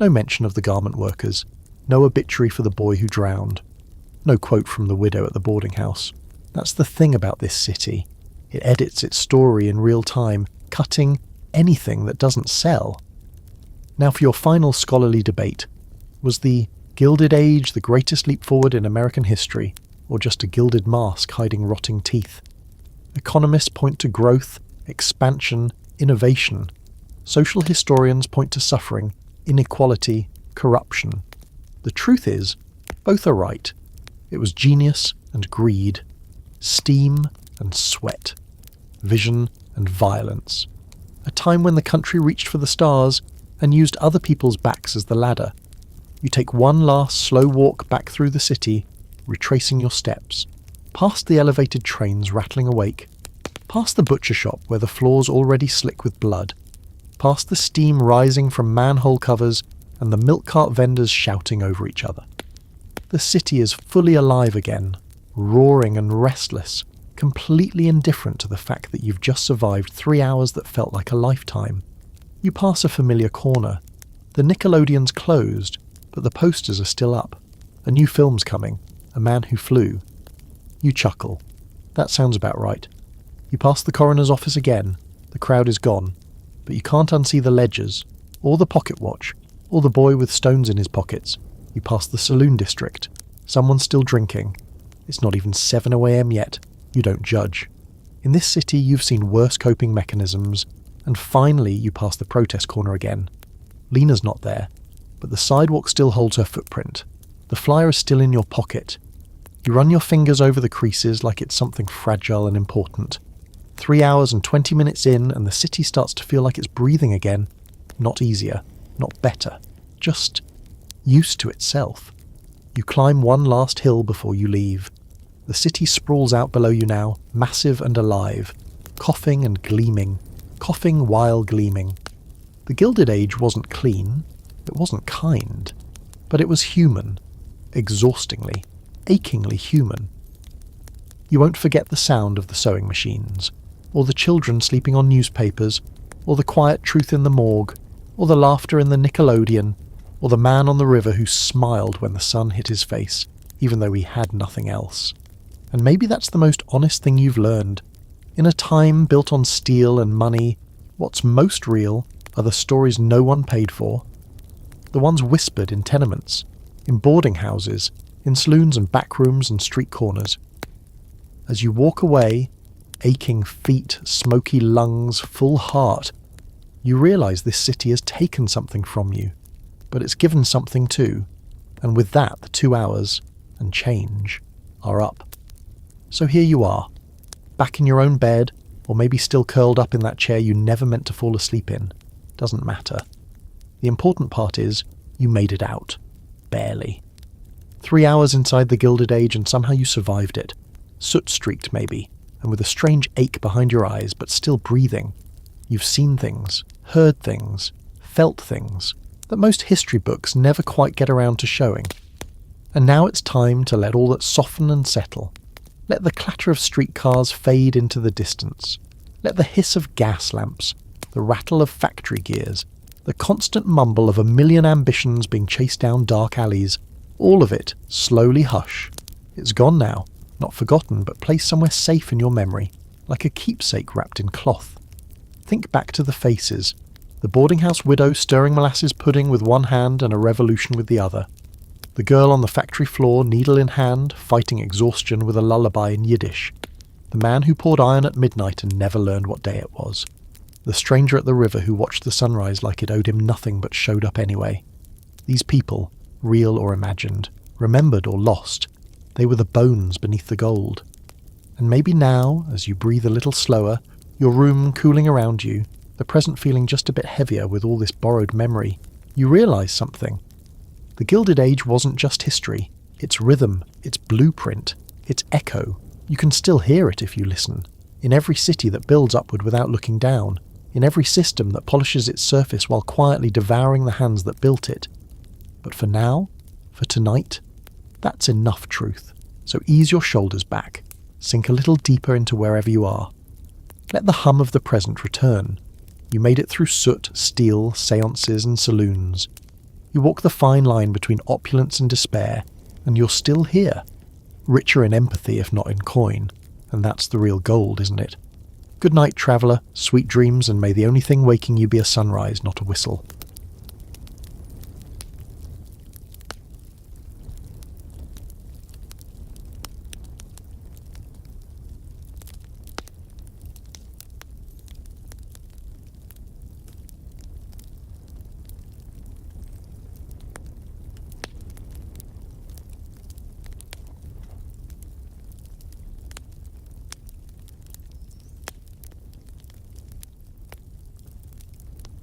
No mention of the garment workers, no obituary for the boy who drowned, no quote from the widow at the boarding house. That's the thing about this city. It edits its story in real time, cutting anything that doesn't sell. Now for your final scholarly debate. Was the Gilded Age the greatest leap forward in American history, or just a gilded mask hiding rotting teeth? Economists point to growth, expansion, innovation. Social historians point to suffering, inequality, corruption. The truth is, both are right. It was genius and greed, steam and sweat, vision and violence. A time when the country reached for the stars and used other people's backs as the ladder. You take one last slow walk back through the city, retracing your steps, past the elevated trains rattling awake, past the butcher shop where the floor's already slick with blood, past the steam rising from manhole covers and the milk cart vendors shouting over each other. The city is fully alive again, roaring and restless, completely indifferent to the fact that you've just survived 3 hours that felt like a lifetime. You pass a familiar corner. The Nickelodeon's closed, but the posters are still up. A new film's coming, A Man Who Flew. You chuckle. That sounds about right. You pass the coroner's office again. The crowd is gone, but you can't unsee the ledgers, or the pocket watch, or the boy with stones in his pockets. You pass the saloon district. Someone's still drinking. It's not even 7 a.m. yet. You don't judge. In this city, you've seen worse coping mechanisms, and finally you pass the protest corner again. Lena's not there, but the sidewalk still holds her footprint. The flyer is still in your pocket. You run your fingers over the creases like it's something fragile and important. 3 hours and 20 minutes in, and the city starts to feel like it's breathing again. Not easier, not better, just used to itself. You climb one last hill before you leave. The city sprawls out below you now, massive and alive, coughing and gleaming, coughing while gleaming. The Gilded Age wasn't clean, it wasn't kind, but it was human, exhaustingly, achingly human. You won't forget the sound of the sewing machines, or the children sleeping on newspapers, or the quiet truth in the morgue, or the laughter in the Nickelodeon, or the man on the river who smiled when the sun hit his face, even though he had nothing else. And maybe that's the most honest thing you've learned. In a time built on steel and money, what's most real are the stories no one paid for. The ones whispered in tenements, in boarding houses, in saloons and back rooms and street corners. As you walk away, aching feet, smoky lungs, full heart, you realise this city has taken something from you, but it's given something too, and with that the 2 hours and change are up. So here you are, back in your own bed, or maybe still curled up in that chair you never meant to fall asleep in. Doesn't matter. The important part is, you made it out. Barely. 3 hours inside the Gilded Age and somehow you survived it. Soot-streaked maybe, and with a strange ache behind your eyes, but still breathing. You've seen things, heard things, felt things, that most history books never quite get around to showing. And now it's time to let all that soften and settle. Let the clatter of streetcars fade into the distance. Let the hiss of gas lamps, the rattle of factory gears, the constant mumble of a million ambitions being chased down dark alleys, all of it slowly hush. It's gone now, not forgotten, but placed somewhere safe in your memory, like a keepsake wrapped in cloth. Think back to the faces, the boarding house widow stirring molasses pudding with one hand and a revolution with the other. The girl on the factory floor, needle in hand, fighting exhaustion with a lullaby in Yiddish. The man who poured iron at midnight and never learned what day it was. The stranger at the river who watched the sunrise like it owed him nothing but showed up anyway. These people, real or imagined, remembered or lost, they were the bones beneath the gold. And maybe now, as you breathe a little slower, your room cooling around you, the present feeling just a bit heavier with all this borrowed memory, you realise something. The Gilded Age wasn't just history. It's rhythm, it's blueprint, it's echo. You can still hear it if you listen. In every city that builds upward without looking down. In every system that polishes its surface while quietly devouring the hands that built it. But for now, for tonight, that's enough truth. So ease your shoulders back. Sink a little deeper into wherever you are. Let the hum of the present return. You made it through soot, steel, seances and saloons. You walk the fine line between opulence and despair, and you're still here. Richer in empathy if not in coin, and that's the real gold, isn't it? Good night, traveller, sweet dreams, and may the only thing waking you be a sunrise, not a whistle.